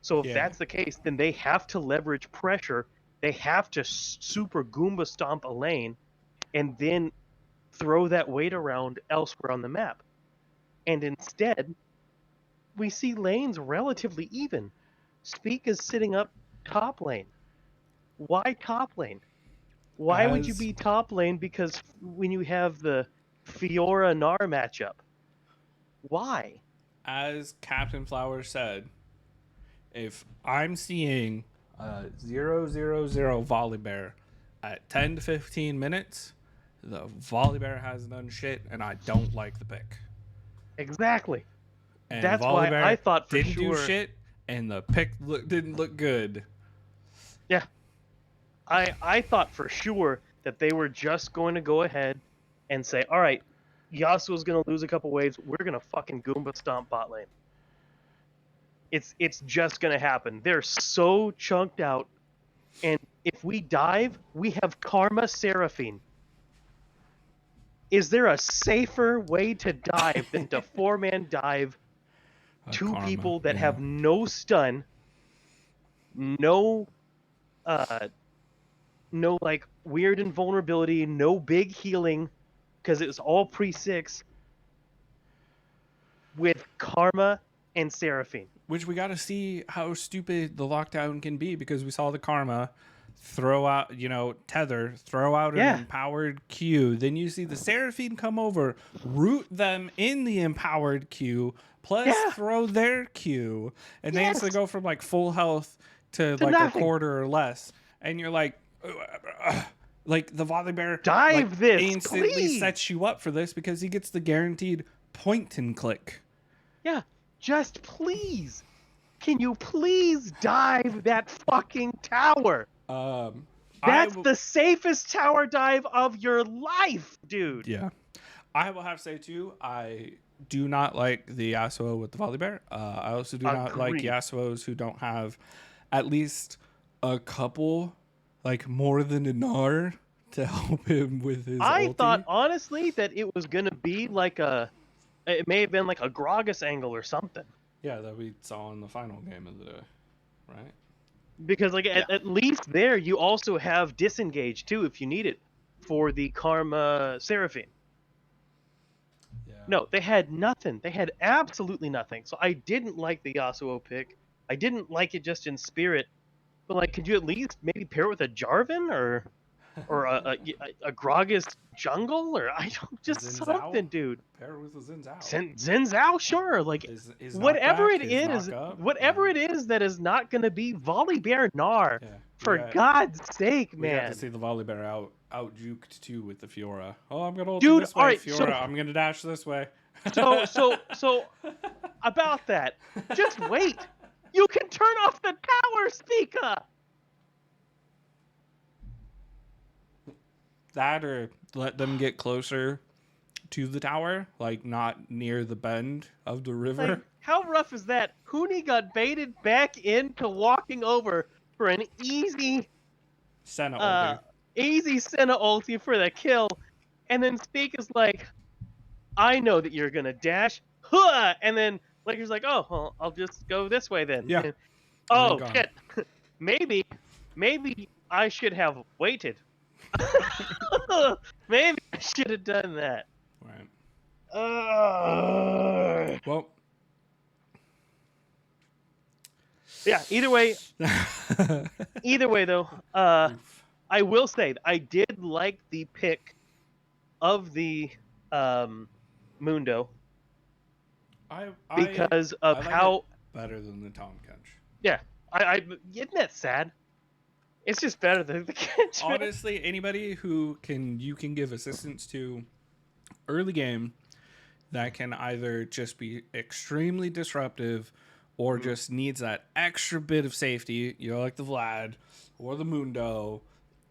So if that's the case, then they have to leverage pressure. They have to super Goomba stomp a lane and then throw that weight around elsewhere on the map. And instead, we see lanes relatively even. Speak is sitting up top lane. Why top lane? Why would you be top lane? Because when you have the Fiora Gnar matchup, why? As Captain Flower said, if I'm seeing 0-0-0 Volibear at 10 to 15 minutes, the Volibear has done shit, and I don't like the pick. Exactly. And that's why I thought for didn't sure do shit, and the pick didn't look good. Yeah. I thought for sure that they were just going to go ahead and say, all right, Yasuo's going to lose a couple waves. We're going to fucking Goomba stomp bot lane. It's just going to happen. They're so chunked out. And if we dive, we have Karma Seraphine. Is there a safer way to dive than to 4-man dive two Karma, people that have no stun, no like weird invulnerability, no big healing, because it was all pre-6 with Karma and Seraphine. Which we got to see how stupid the lockdown can be, because we saw the Karma throw out, tether, throw out an empowered Q. Then you see the Seraphine come over, root them in the empowered Q, plus throw their Q. And they instantly go from like full health to like nothing. a quarter or less. And you're like the Volibear dive this instantly please. Sets you up for this because he gets the guaranteed point and click. Yeah, just please. Can you please dive that fucking tower? That's the safest tower dive of your life, dude. Yeah. I will have to say, too, I do not like the Yasuo with the Volibear. I also do not like Yasuos who don't have at least a couple, like more than a Gnar to help him with his I ulti. thought, honestly, that it was going to be like it may have been like a Gragas angle or something. Yeah, that we saw in the final game of the day, right? Because at least there you also have disengage too if you need it for the Karma Seraphine. Yeah. No, they had nothing. They had absolutely nothing. So I didn't like the Yasuo pick. I didn't like it just in spirit. But like, could you at least maybe pair it with a Jarvan or? or a Gragas jungle, or I don't just Xin Zhao? something, dude. Pair with a Xin Zhao. Xin Zhao, sure, like His whatever knockback, it his is, knock-up, whatever it is that is not going to be Volibear Gnar. Yeah, For God's sake, we got man. to see the Volibear out juked too with the Fiora. Oh, I'm gonna ult Dude, this way, alright, Fiora. so- I'm gonna dash this way. So about that, just wait. You can turn off the tower speaker. That or let them get closer to the tower, like not near the bend of the river. Like, how rough is that? Huni got baited back into walking over for an easy Senna ulti. easy Senna ulti for the kill, and then Speak is like, I know that you're gonna dash, huh! And then Laker's like, oh, well, I'll just go this way then. Yeah. And, oh gone. shit, maybe I should have waited. Maybe I should have done that. Right. Uh, Well. yeah. Either way though, I will say that I did like the pick of the Mundo because of I like how it better than the Tom Kench. yeah. I isn't that sad? It's just better than the Kench. man. Honestly, anybody you can give assistance to early game that can either just be extremely disruptive or just needs that extra bit of safety, like the Vlad or the Mundo,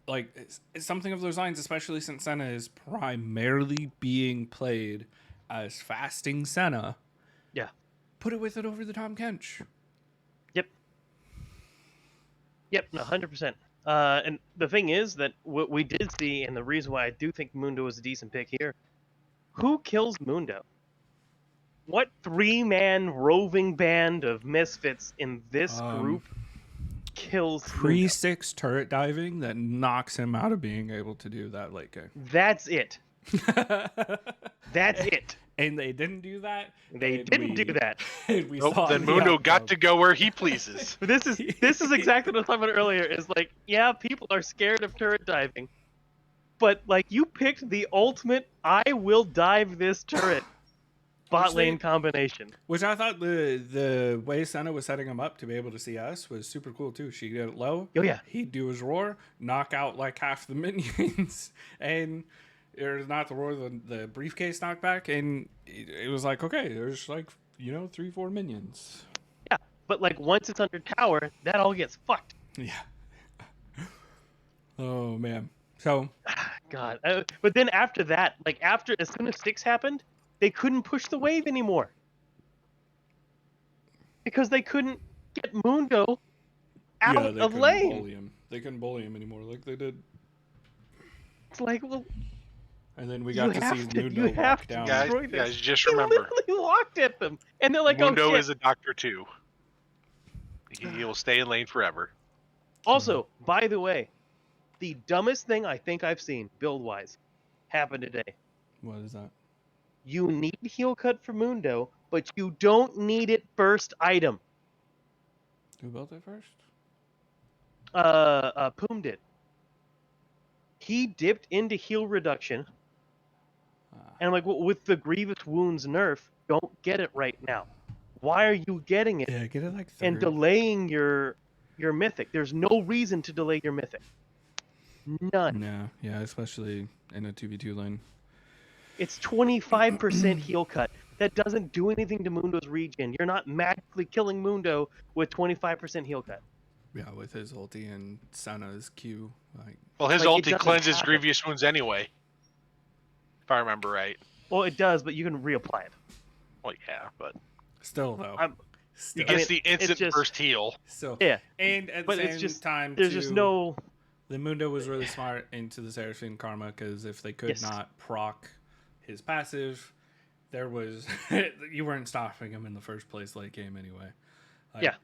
like it's something of those lines, especially since Senna is primarily being played as fasting Senna. Yeah. Put it with it over the Tom Kench. Yep, 100%. And the thing is that what we did see, and the reason why I do think Mundo was a decent pick here, who kills Mundo? What 3-man roving band of misfits in this group kills Mundo? Pre-6 turret diving that knocks him out of being able to do that late game. That's it. That's it. And they didn't do that. They didn't do that. We saw Then the Mundo outcome. got to go where he pleases. But this is exactly what I was talking about earlier. Is like, yeah, people are scared of turret diving, but like you picked the ultimate I will dive this turret bot lane combination. Which I thought the way Senna was setting him up to be able to see us was super cool too. She did it low. Oh yeah. He'd do his roar, knock out like half the minions, and there's not the roar, the briefcase knockback, and it was like, okay, there's like 3-4 minions. Yeah, but like once it's under tower, that all gets fucked. Yeah. Oh man. So. God. But then after that, like as soon as 6 happened, they couldn't push the wave anymore because they couldn't get Mundo out of lane. They couldn't bully him anymore like they did. It's like, well, and then we got to see Mundo you have walk to down. destroy Guys, this. just He remember, literally walked at them, and they're like, Mundo "Oh shit!" is a doctor too. He will stay in lane forever. Also, by the way, the dumbest thing I think I've seen build-wise happened today. What is that? You need heal cut for Mundo, but you don't need it first item. Who built it first? Poom did. He dipped into heal reduction, and I'm like, well, with the Grievous Wounds nerf, don't get it right now. Why are you getting it Yeah, get it like third. and delaying your mythic? There's no reason to delay your mythic. None. No, yeah, especially in a 2v2 lane. It's 25% heal cut. That doesn't do anything to Mundo's regen. You're not magically killing Mundo with 25% heal cut. Yeah, with his ulti and Senna's Q. Well, his Like, it ulti doesn't cleanses happen. grievous wounds anyway. If I remember right. Well, it does, but you can reapply it. Well, yeah, but Still though. he I gets mean, the it's instant just- first heal. Still. Yeah, And at the but same it's just time, there's just no. The Mundo was really smart into the Seraphine Karma because if they could Yes. not proc his passive, there was you weren't stopping him in the first place late game anyway. Yeah.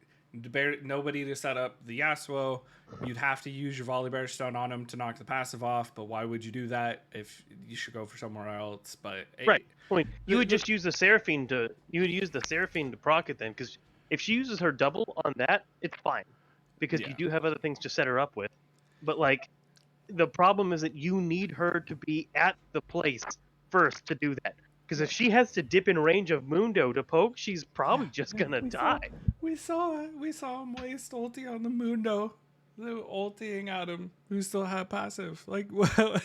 Nobody to set up the Yasuo. You'd have to use your Volibear stun on him to knock the passive off, but why would you do that if you should go for somewhere else? But Right. I mean, you would just use the Seraphine to proc it then, because if she uses her double on that, it's fine, because Yeah. you do have other things to set her up with. But like, the problem is that you need her to be at the place first to do that. Because if she has to dip in range of Mundo to poke, she's probably just gonna die. We saw him waste ulti on the Mundo. The ultiing at him who still had passive. Like, well,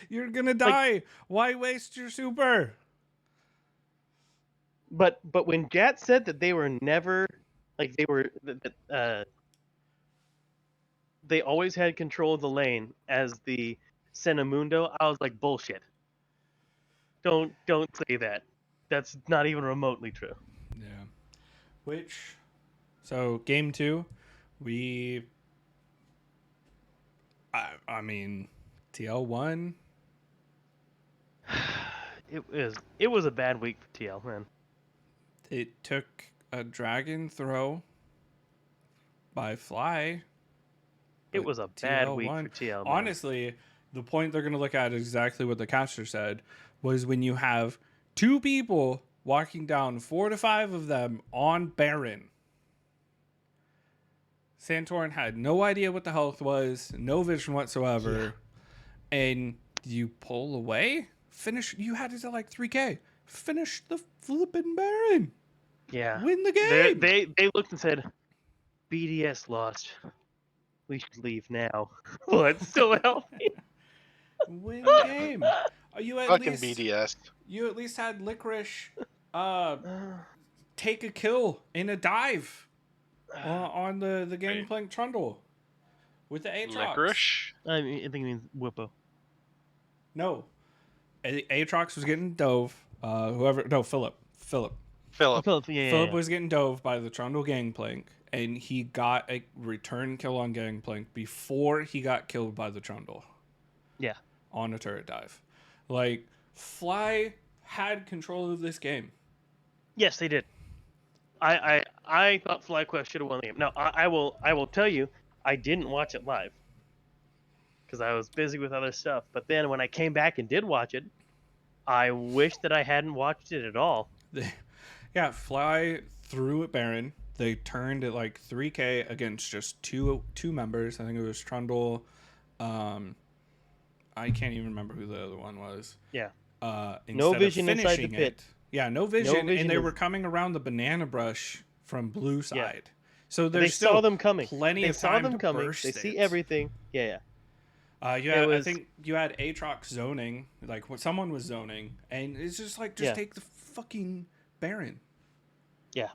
you're gonna die. Why waste your super? But when Gat said that they were never like they always had control of the lane as the Senamundo, I was like, bullshit. Don't say that. That's not even remotely true. Yeah. So game 2, I mean, TL won. It was a bad week for TL, man. It took a dragon throw by Fly. It was a bad week for TL, man. Honestly, the point they're going to look at is exactly what the caster said, was when you have 2 people walking down 4 to 5 of them on Baron. Santorin had no idea what the health was, no vision whatsoever, and you pull away? You had it at like 3k. Finish the flipping Baron. Yeah. Win the game. They looked and said, BDS lost. We should leave now. Well, it's still healthy. Win the game. Fucking BDS. You at least had Licorice take a kill in a dive on the Gangplank Trundle with the Aatrox. Licorice? I think it means Whippo. No. Aatrox was getting dove. Philip. Philip, yeah. Philip was getting dove by the Trundle Gangplank, and he got a return kill on Gangplank before he got killed by the Trundle. Yeah. On a turret dive. Like, Fly had control of this game. Yes, they did. I thought FlyQuest should have won the game. Now, I will tell you, I didn't watch it live because I was busy with other stuff. But then when I came back and did watch it, I wish that I hadn't watched it at all. Yeah, Fly threw at Baron. They turned at like 3k against just two members. I think it was Trundle. I can't even remember who the other one was. Yeah. No vision inside the pit. Yeah, no vision, and they is... were coming around the banana brush from blue side. Yeah. So they saw them coming. Plenty of time to burst They see everything. Yeah. I think you had Aatrox zoning, like when someone was zoning, and it's just like, take the fucking Baron. Yeah.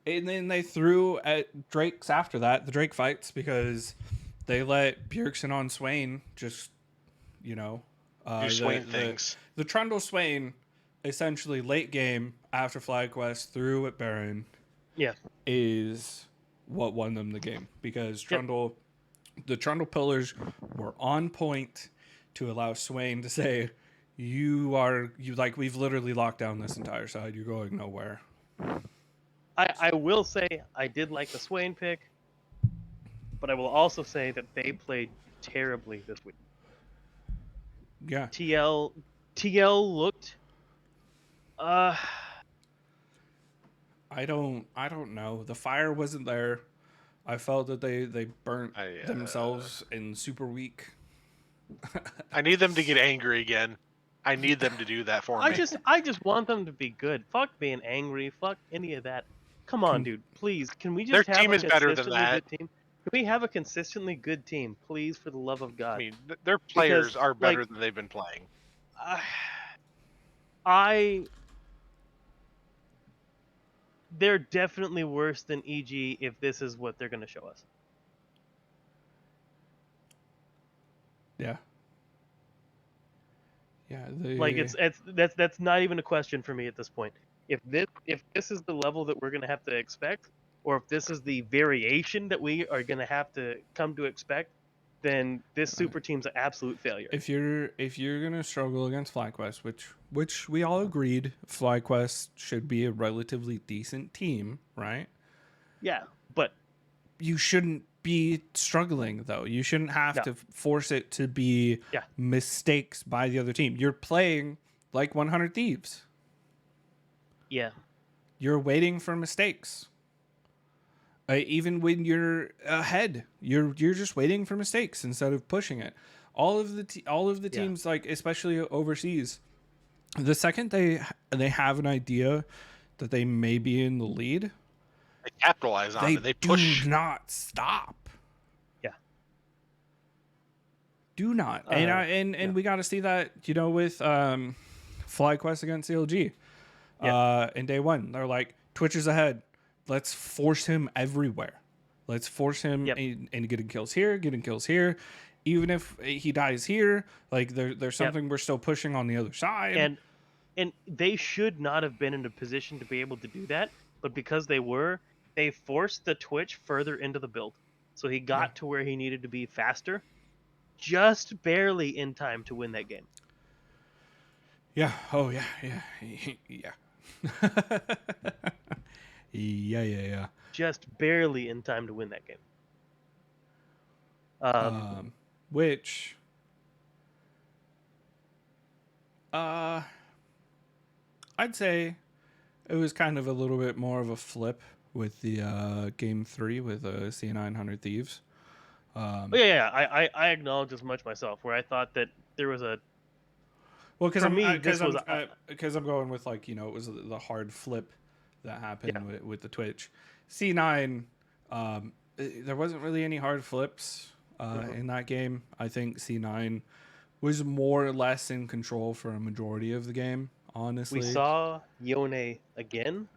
And then they threw at Drakes after that, the Drake fights, because they let Bjergsen on Swain just, do Swain things. The Trundle Swain, essentially late game after FlyQuest threw at Baron, is what won them the game, because the Trundle pillars were on point to allow Swain to say, we've literally locked down this entire side. You're going nowhere. I will say I did like the Swain pick, but I will also say that they played terribly this week. Yeah. TL looked. I don't know. The fire wasn't there. I felt that they burnt themselves in super weak. I need them to get angry again. I need them to do that for me. I just want them to be good. Fuck being angry. Fuck any of that. Come on, dude. Please, can we just their have team a is better than consistently that. good team? Can we have a consistently good team, please, for the love of God? I mean, their players are better than they've been playing. They're definitely worse than EG if this is what they're going to show us. Yeah. Yeah. That's not even a question for me at this point. If this is the level that we're going to have to expect, or if this is the variation that we are going to have to come to expect, then this super team's an absolute failure. If you're gonna struggle against FlyQuest, which we all agreed FlyQuest should be a relatively decent team, right? Yeah, but you shouldn't be struggling though. You shouldn't have to force it to be mistakes by the other team. You're playing like 100 Thieves. Yeah. You're waiting for mistakes. Even when you're ahead, you're just waiting for mistakes instead of pushing it. All of the Yeah. teams, like especially overseas, the second they have an idea that they may be in the lead, They capitalize on they it. They do push. not stop. Yeah. Do not. Yeah. And we got to see that, with FlyQuest against CLG. In day one, they're like, Twitch is ahead. Let's force him everywhere. Let's force him and getting kills here. Even if he dies here, like there's something we're still pushing on the other side. And they should not have been in a position to be able to do that, but because they were, they forced the Twitch further into the build. So he got to where he needed to be faster, just barely in time to win that game. Yeah. Oh yeah. Yeah. Yeah. Just barely in time to win that game. Which I'd say it was kind of a little bit more of a flip with the game 3 with C900 Thieves. I acknowledge as much myself, where I thought that there was a... Well, because this I'm going with, like, it was the hard flip that happened with the Twitch. C9, there wasn't really any hard flips in that game. I think C9 was more or less in control for a majority of the game, honestly. We saw Yone again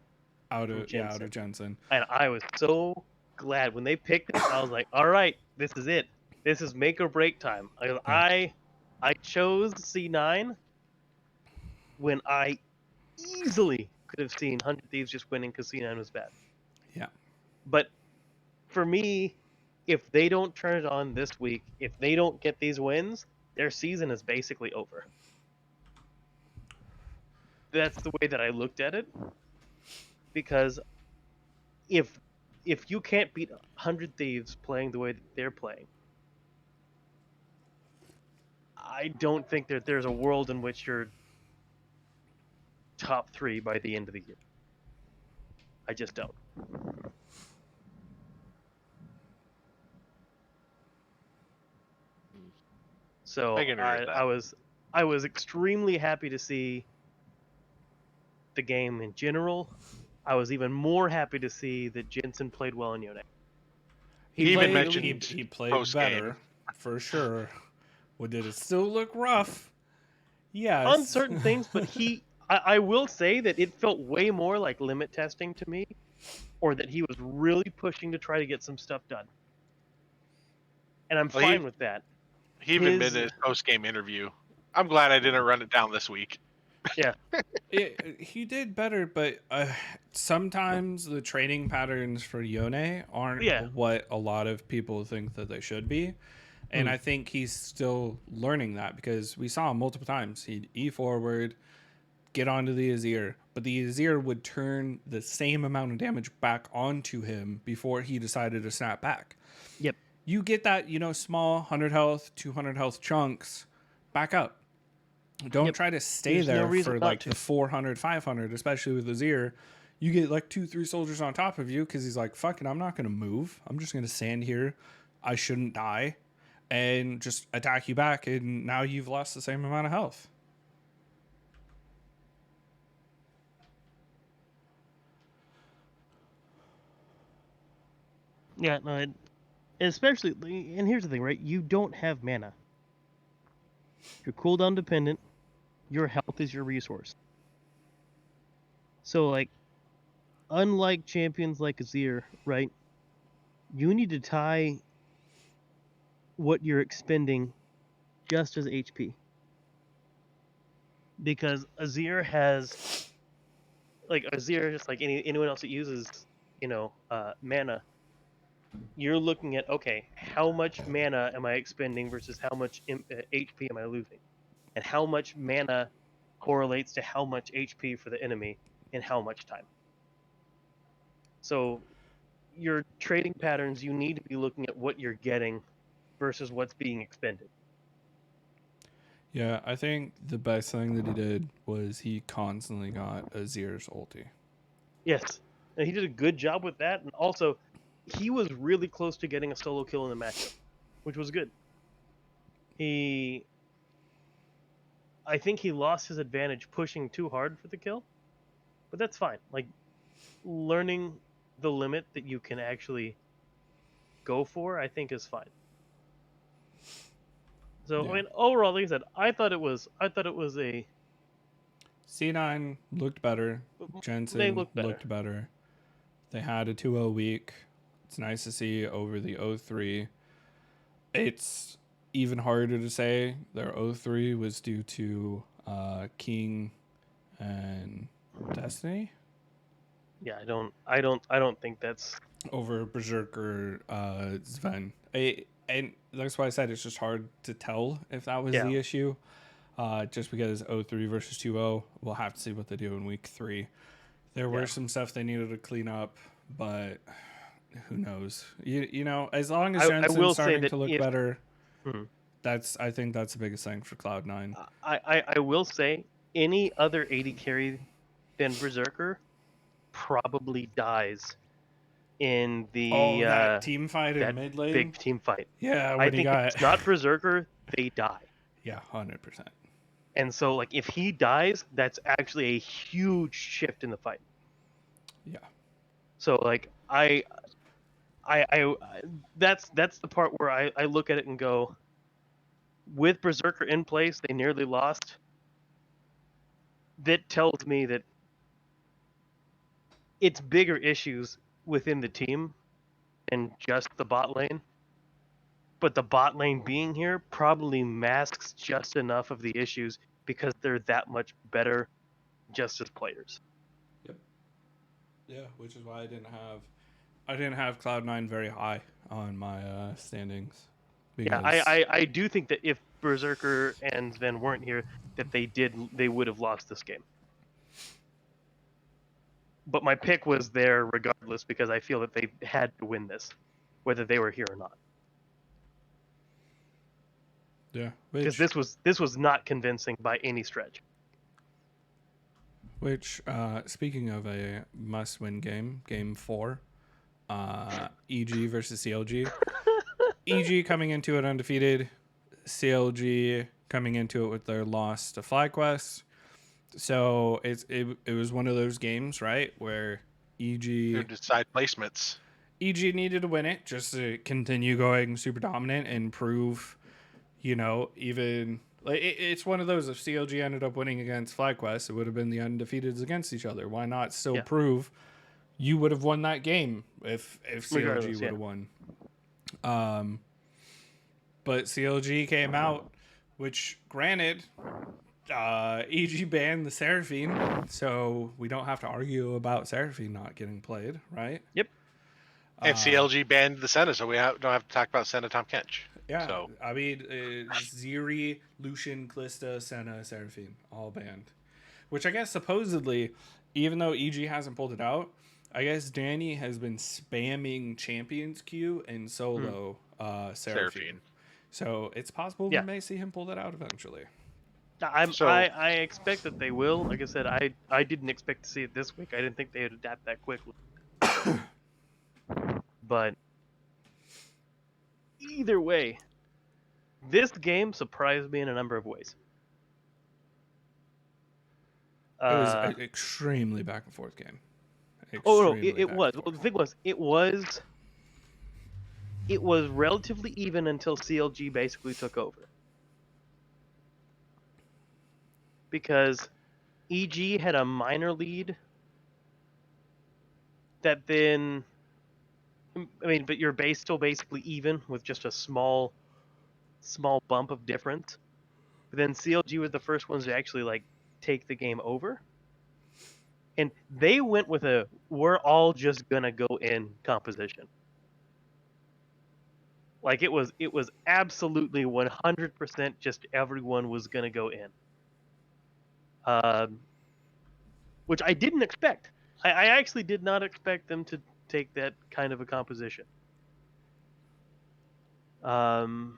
out of Jensen. And I was so glad when they picked it. I was like, all right, this is it. This is make or break time. I chose C9 when I easily could have seen 100 Thieves just winning because C9 was bad. Yeah. But for me, if they don't turn it on this week, if they don't get these wins, their season is basically over. That's the way that I looked at it. Because if you can't beat 100 Thieves playing the way that they're playing, I don't think that there's a world in which you're top 3 by the end of the year. I just don't. So I was extremely happy to see the game in general. I was even more happy to see that Jensen played well in Yone. He played better, for sure. Well, did it still look rough? Yes. On certain things, but I will say that it felt way more like limit testing to me, or that he was really pushing to try to get some stuff done. And I'm fine with that. He even admitted in his post-game interview, I'm glad I didn't run it down this week. Yeah. He did better, but sometimes the training patterns for Yone aren't what a lot of people think that they should be. And I think he's still learning that, because we saw him multiple times. He'd E-forward, get onto the Azir, but the Azir would turn the same amount of damage back onto him before he decided to snap back. Yep. You get that, small 100 health, 200 health chunks, back up. Don't try to stay there for like the 400, 500, especially with Azir. You get like 2-3 soldiers on top of you because he's like, fuck it, I'm not going to move. I'm just going to stand here. I shouldn't die. And just attack you back, and now you've lost the same amount of health. Yeah, no, especially, and here's the thing, right? You don't have mana. You're cooldown dependent. Your health is your resource. So, like, unlike champions like Azir, right? You need to tie what you're expending just as HP. Because Azir has, like, Azir, just like anyone else that uses, mana, you're looking at, okay, how much mana am I expending versus how much HP am I losing? And how much mana correlates to how much HP for the enemy in how much time. So your trading patterns, you need to be looking at what you're getting versus what's being expended. Yeah, I think the best thing that he did was he constantly got Azir's ulti. Yes, and he did a good job with that, and also he was really close to getting a solo kill in the matchup, which was good. I think he lost his advantage pushing too hard for the kill, but that's fine. Like, learning the limit that you can actually go for, I think is fine. So Yeah. I mean, overall, like I said, I thought it was a C9 looked better. they Jensen look better. looked better. They had a 2-0 week. It's nice to see over the 0-3. It's even harder to say their 0-3 was due to King and Destiny Yeah, I don't think that's over Berserker Sven. And that's why I said it's just hard to tell if that was the issue. Just because 0-3 versus 2-0, we'll have to see what they do in week 3. There were some stuff they needed to clean up, but who knows? You know, as long as Jensen's starting to look better, I think that's the biggest thing for Cloud9. I will say any other 80 carry than Berserker probably dies in the that team fight in mid lane, big team fight. Yeah, I think if it's not Berserker, they die. Yeah, 100%. And so, like, if he dies, that's actually a huge shift in the fight. Yeah. So, like, I that's the part where I look at it and go, with Berserker in place, they nearly lost. That tells me that it's bigger issues within the team than just the bot lane. But the bot lane being here probably masks just enough of the issues because they're that much better just as players. Yep. Yeah, which is why I didn't have Cloud9 very high on my standings. Yeah, I do think that if Berserker and Sven weren't here, that they would have lost this game. But my pick was there regardless because I feel that they had to win this, whether they were here or not. Yeah, because this was not convincing by any stretch. Which, speaking of a must-win game, Game 4, EG versus CLG. EG coming into it undefeated, CLG coming into it with their loss to FlyQuest. So it was one of those games, right, where EG to decide placements. EG needed to win it just to continue going super dominant and prove, you know, even like it's one of those. If CLG ended up winning against FlyQuest, it would have been the undefeateds against each other. Why not still prove you would have won that game if CLG would have won? But CLG came out, which granted, EG banned the Seraphine, so we don't have to argue about Seraphine not getting played, right? Yep. And CLG banned the Senna, so we don't have to talk about Senna Tom Kench. Yeah, so. I mean, Zeri, Lucian, Kalista, Senna, Seraphine, all banned. Which I guess supposedly, even though EG hasn't pulled it out, I guess Danny has been spamming Champions Q and solo Seraphine. So it's possible we may see him pull that out eventually. I expect that they will. Like I said, I didn't expect to see it this week. I didn't think they would adapt that quickly. But either way, this game surprised me in a number of ways. It was an extremely back and forth game. It was. Well, the thing was, it was relatively even until CLG basically took over. Because EG had a minor lead that then, I mean, but your base still basically even with just a small bump of difference. But then CLG was the first ones to actually like take the game over. And they went with a we're all just gonna go in composition. Like it was absolutely 100% just everyone was gonna go in. Which I didn't expect. I actually did not expect them to take that kind of a composition. And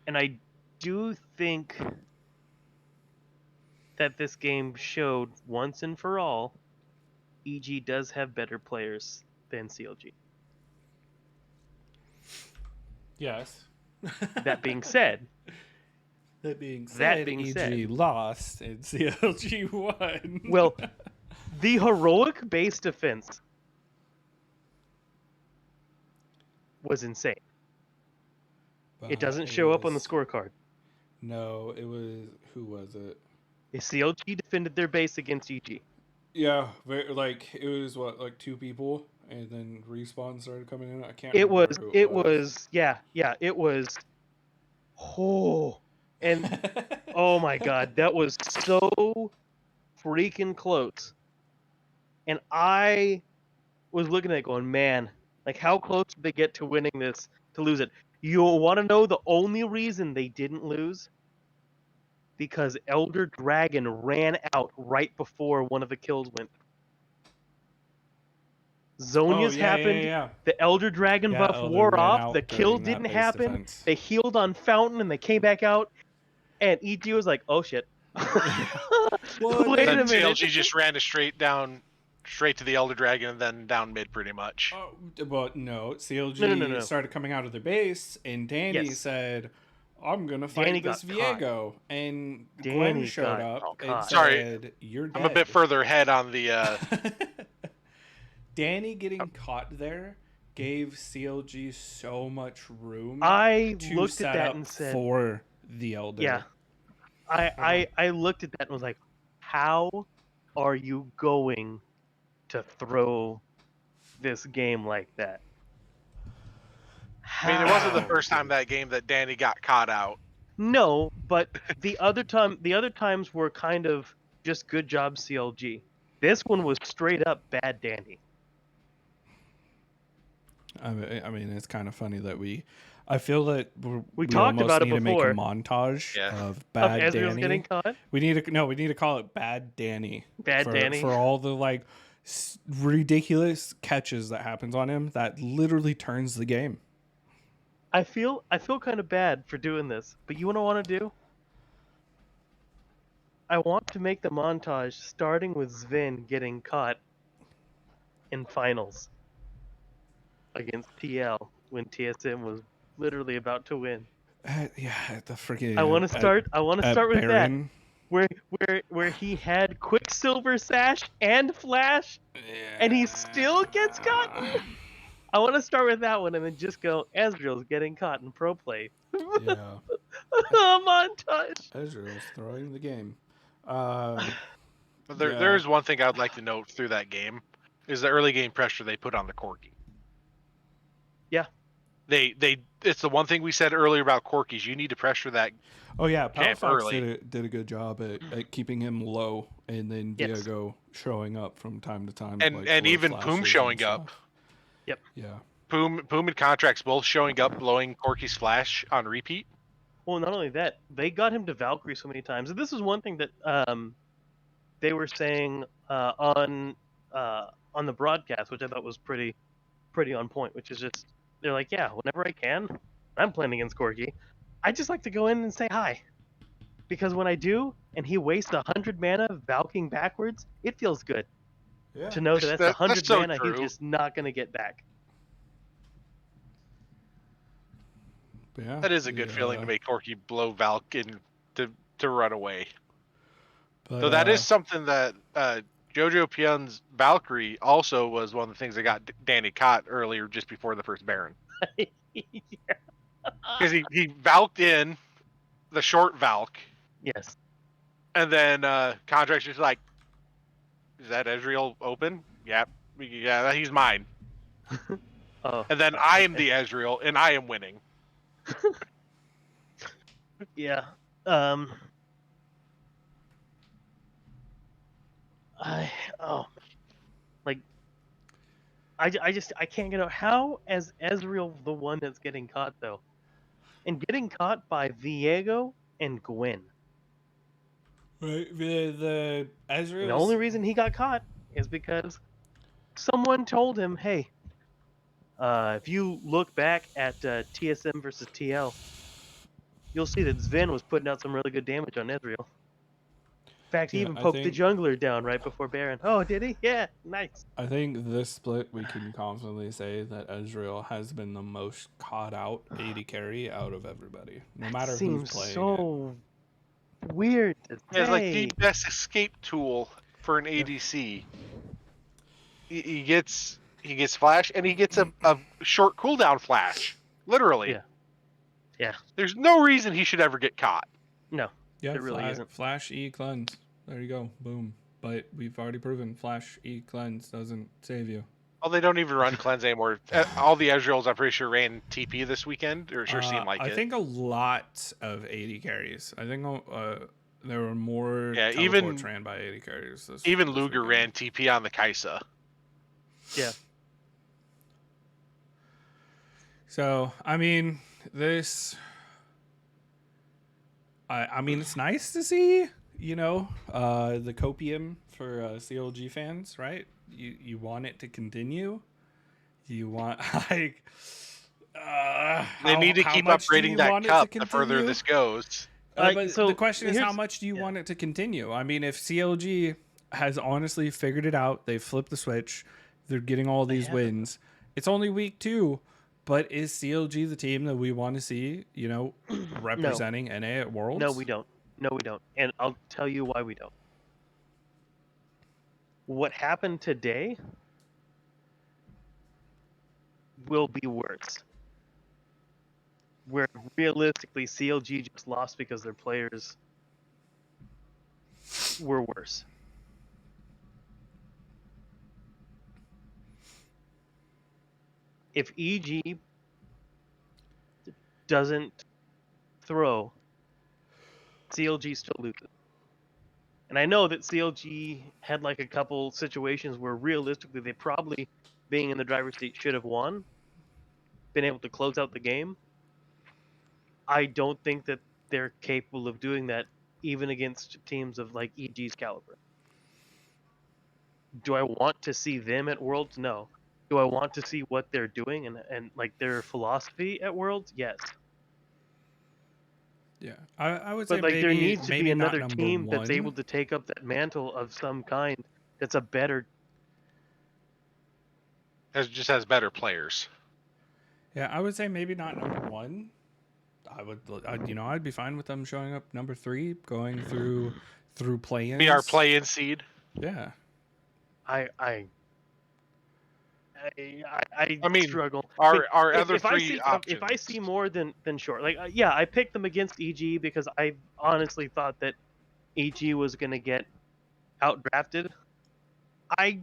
I do think that this game showed once and for all, EG does have better players than CLG. Yes. That being said, That being said, being EG said- lost and CLG won. well, the heroic base defense was insane. It doesn't show up on the scorecard. No, it was who was it? CLG defended their base against EG. Yeah, like it was what, like 2 people, and then respawn started coming in. I can't. It remember was. who It was. Yeah. It was. Oh, and oh my god, that was so freaking close. And I was looking at it going, man, like how close did they get to winning this to lose it? You want to know the only reason they didn't lose? Because Elder Dragon ran out right before one of the kills went. Zonia's happened. Yeah. The Elder Dragon Yeah, buff Elder wore ran off. out The kill during that didn't base happen. defense. They healed on Fountain and they came back out. And EG was like, "Oh shit! Well, Wait a Then minute." CLG just ran straight to the Elder Dragon and then down mid pretty much. Oh, well, no. CLG No. started coming out of their base, and Danny Yes. said, "I'm gonna fight Danny this got caught. Viego," and Danny Gwen showed got up and caught. said, "You're dead." I'm a bit further ahead on the. Danny getting caught there gave CLG so much room I to looked set at that up and said, for the Elder. "Yeah." I looked at that and was like, "How are you going to throw this game like that?" I mean, it wasn't the How? first time that game that Danny got caught out. No, but the other times were kind of just good job CLG. This one was straight up bad Danny. I mean, it's kind of funny that I feel that we talked almost about it need to make a before. montage Yeah. of bad Of Ezreal's Danny. getting caught. We need to call it Bad Danny. Bad Danny. For all the like ridiculous catches that happens on him that literally turns the game. I feel kind of bad for doing this, but you know what I want to do? I want to make the montage starting with Sven getting caught in finals against TL when TSM was literally about to win. Yeah, the freaking. I want to start. I want to start with Baron. that, where he had Quicksilver Sash and Flash, and he still gets caught. I want to start with that one and then just go, Ezreal's getting caught in pro play. Yeah, Montage. Ezreal's throwing the game. But Yeah. there's one thing I'd like to note through that game is the early game pressure they put on the Corki. Yeah. It's the one thing we said earlier about Corkies. You need to pressure that. Oh yeah, Camp Power Fox early. did a good job at keeping him low, and then Yes. Diego showing up from time to time, And- like, and little even flashes Poom and showing up. stuff. Yep. Yeah. Poom and Contracts both showing up, blowing Corky's flash on repeat. Well, not only that, they got him to Valkyrie so many times. And this is one thing that they were saying on the broadcast, which I thought was pretty on point. Which is just they're like, yeah, whenever I can, I'm playing against Corki, I just like to go in and say hi, because when I do, and he wastes 100 mana valking backwards, it feels good Yeah. to know that that's That's 100 so mana true. he's just not gonna get back. Yeah. That is a good feeling to make Corky blow Valk and to run away. But, So that is something that Jojo Pion's Valkyrie also was one of the things that got Danny caught earlier, just before the first Baron, because he Valked in the short Valk, Yes. and then Contract's just like, is that Ezreal open? Yeah, he's mine. Oh. And then I am the Ezreal, and I am winning. Yeah. I can't get out. How is Ezreal the one that's getting caught though? And getting caught by Viego and Gwen. right, the Ezreal. The only reason he got caught is because someone told him, "Hey, if you look back at TSM versus TL, you'll see that Sven was putting out some really good damage on Ezreal." fact, he Yeah, even I poked the think- jungler down right before Baron. Oh, did he? Yeah, nice. I think this split we can confidently say that Ezreal has been the most caught out AD carry out of everybody, no matter who's Seems playing it. so weird to It's like the say. best escape tool for an ADC. He gets flash, and he gets a short cooldown flash. Literally. Yeah. Yeah. There's no reason he should ever get caught. No, Yeah, it really isn't. Flash E cleanse. There you go. Boom. But we've already proven Flash E cleanse doesn't save you. Well, they don't even run cleanse anymore. All the Ezreals, I'm pretty sure, ran TP this weekend, or it sure seemed like I it. think a lot of AD carries. I think there were more Yeah, teleports ran by AD carries. Even this Luger ran weekend. TP on the Kaisa. Yeah. So I mean, this. I mean, it's nice to see. You know, the copium for CLG fans, right? You want it to continue. You want like. They need to keep upgrading that cup the further this goes. But so the question is, how here's- much do you yeah. want it to continue? I mean, if CLG has honestly figured it out, they've flipped the switch, they're getting all these haven't. wins. It's only week 2, but is CLG the team that we want to see? You know, representing NA at Worlds? No, we don't. No, we don't. And I'll tell you why we don't. What happened today will be worse. Where realistically CLG just lost because their players were worse. If EG doesn't throw, CLG still loses. And I know that CLG had like a couple situations where realistically they probably, being in the driver's seat, should have won, been able to close out the game. I don't think that they're capable of doing that even against teams of like EG's caliber. Do I want to see them at Worlds? No. Do I want to see what they're doing and like their philosophy at Worlds? Yes. Yeah, I would say But like there maybe, needs to maybe be not another number team one. that's able to take up that mantle of some kind that's a better. Just has better players. Yeah, I would say maybe not number 1. I'd be fine with them showing up number 3, going through play-ins. Be our play-in seed. Yeah. I mean, struggle. Our If- other if I three see, options. If I see more than short, like yeah, I picked them against EG because I honestly thought that EG was gonna get outdrafted. I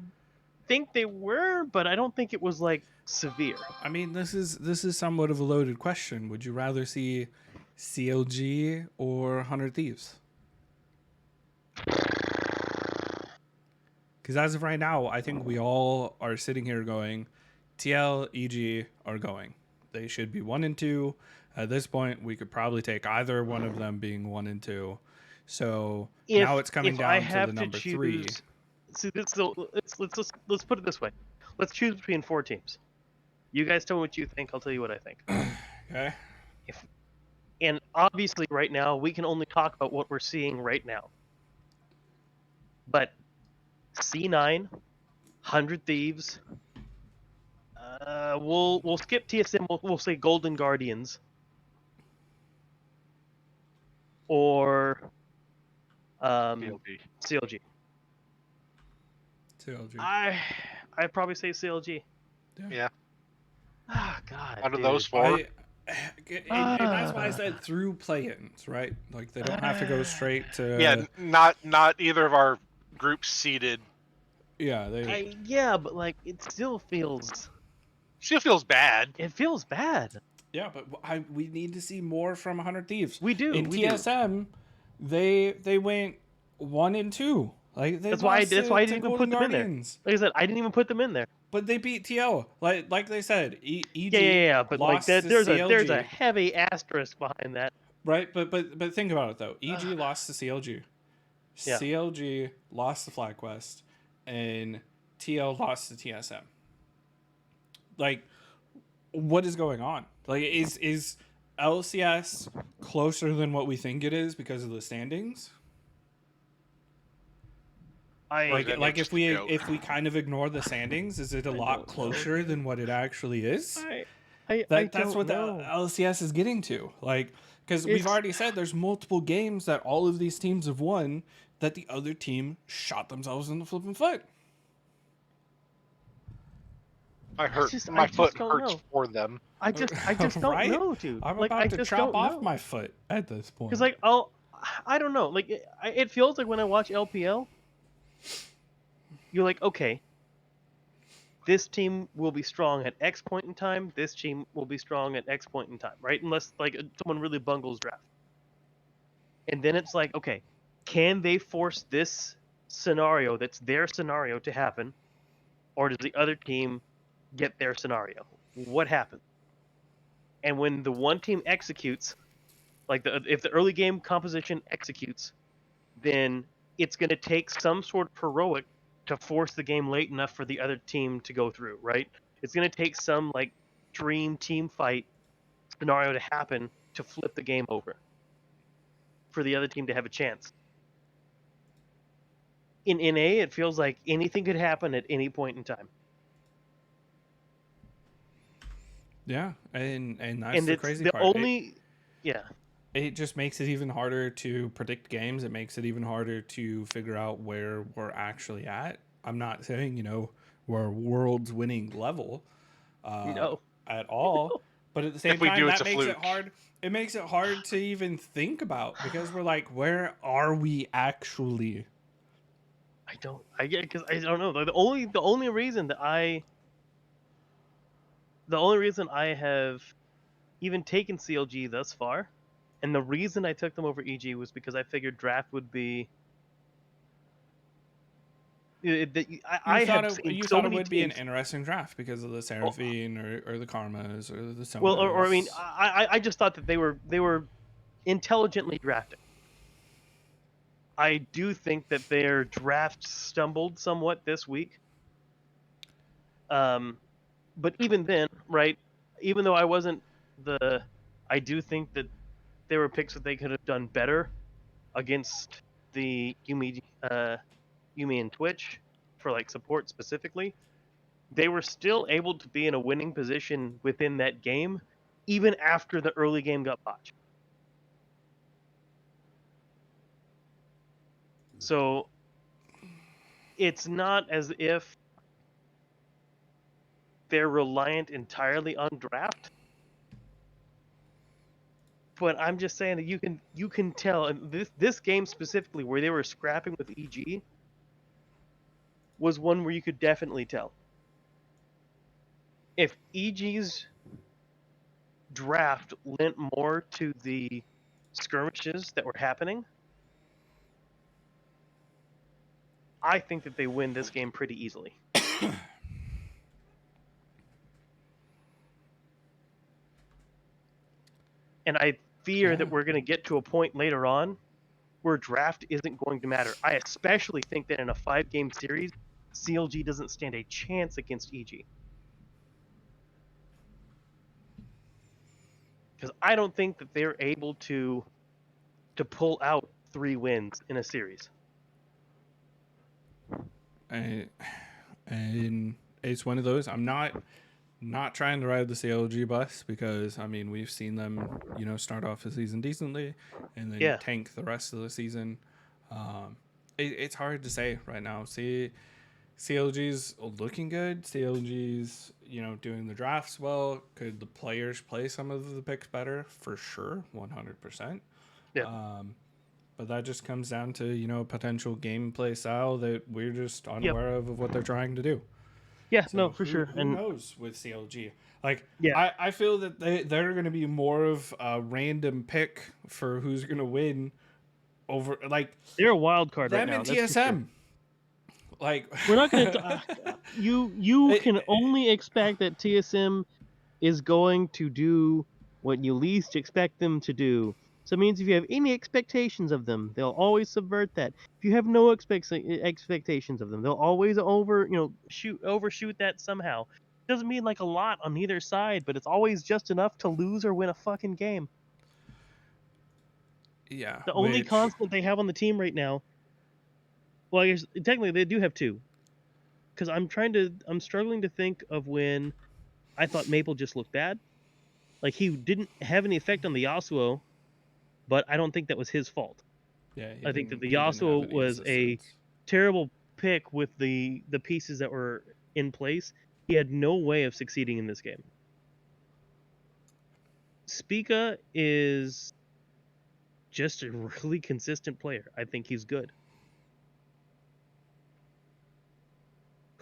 think they were, but I don't think it was like severe. I mean, this is somewhat of a loaded question. Would you rather see CLG or 100 Thieves? Because as of right now, I think we all are sitting here going, TL, EG are going. They should be 1 and 2. At this point, we could probably take either one of them being 1 and 2. So now it's coming down to the number 3. See, so let's put it this way. Let's choose between 4 teams. You guys tell me what you think. I'll tell you what I think. Okay. And obviously, right now, we can only talk about what we're seeing right now. But C9, 100 Thieves. We'll skip TSM. We'll say Golden Guardians. Or CLG. CLG. CLG. I'd probably say CLG. Yeah. Ah, God. Out of dude. those 4, And that's why I said through play-ins, right? Like they don't have to go straight to. yeah, not either of our groups seeded. Yeah, Yeah, but like it still feels. Still feels bad. It feels bad. Yeah, but we need to see more from 100 Thieves. We do. In we do. TSM, they went 1 and 2. Like That's why I didn't even put them in there. Like I said, I didn't even put them in there. But they beat TL. Like they said, EG Yeah. But like lost to there's CLG, a heavy asterisk behind that. right. But think about it though. EG lost to CLG. Yeah. CLG lost to FlyQuest, and TL lost to TSM. Like, what is going on? Like, is LCS closer than what we think it is because of the standings? Like just if a joke. we kind of ignore the standings, is it a I lot don't know, closer dude. than what it actually is? I That's don't what the know. LCS is getting to. Like, because we've It's- already said there's multiple games that all of these teams have won that the other team shot themselves in the flipping foot. My I foot just don't hurts know. for them. I just don't Right? know, dude. I'm Like, I about to just chop don't off know. my foot at this point. Because, like, I don't know. Like, it feels like when I watch LPL, you're like, okay, this team will be strong at X point in time. This team will be strong at X point in time, right? Unless, like, someone really bungles draft. And then it's like, okay, can they force this scenario that's their scenario to happen? Or does the other team get their scenario? What happens? And when the one team executes, like if the early game composition executes, then it's going to take some sort of heroic to force the game late enough for the other team to go through, right? It's going to take some like dream team fight scenario to happen to flip the game over for the other team to have a chance. In NA, it feels like anything could happen at any point in time. yeah, and that's And the it's crazy the part. only, yeah, It just makes it even harder to predict games. It makes it even harder to figure out where we're actually at. I'm not saying, we're world's winning level no. at all, but at the same If we time, do, it's that a makes it fluke. hard. It makes it hard to even think about because we're like, where are we actually? I get because I don't know. The only reason I have even taken CLG thus far, and the reason I took them over EG was because I figured draft would be. I have seen You so thought it many would be an teams. interesting draft because of the Oh, Seraphine or the Karmas or the well, or I mean, Sonas. I just thought that they were intelligently drafted. I do think that their draft stumbled somewhat this week. But even then, right? Even though I wasn't I do think that there were picks that they could have done better against the Yumi and Twitch for like support specifically. They were still able to be in a winning position within that game, even after the early game got botched. So it's not as if they're reliant entirely on draft. But I'm just saying that you can tell, and this game specifically where they were scrapping with EG was one where you could definitely tell. If EG's draft lent more to the skirmishes that were happening, I think that they win this game pretty easily. And I fear Yeah. that we're going to get to a point later on where draft isn't going to matter. I especially think that in a 5-game series, CLG doesn't stand a chance against EG. Because I don't think that they're able to pull out 3 wins in a series. And it's one of those. I'm not trying to ride the CLG bus because I mean we've seen them, start off the season decently and then tank the rest of the season. It's hard to say right now. See, CLG's looking good. CLG's doing the drafts well. Could the players play some of the picks better? For sure, 100%. Yeah. But that just comes down to potential gameplay style that we're just unaware of what they're trying to do. Yeah, So no, for sure. Who And knows with CLG? Like, yeah, I feel that they're going to be more of a random pick for who's going to win over, like, they're a wild card right them now. and That's for sure. TSM. Like, We're not going to. You can only expect that TSM is going to do what you least expect them to do. So it means if you have any expectations of them, they'll always subvert that. If you have no expectations of them, they'll always overshoot that somehow. Doesn't mean like a lot on either side, but it's always just enough to lose or win a fucking game. yeah. The only constant they have on the team right now Well, I guess technically they do have two. Because I'm struggling to think of when I thought Maple just looked bad. Like he didn't have any effect on the Yasuo, but I don't think that was his fault. Yeah, I think that the he didn't have Yasuo any was a assistance. terrible pick with the pieces that were in place. He had no way of succeeding in this game. Spica is just a really consistent player. I think he's good.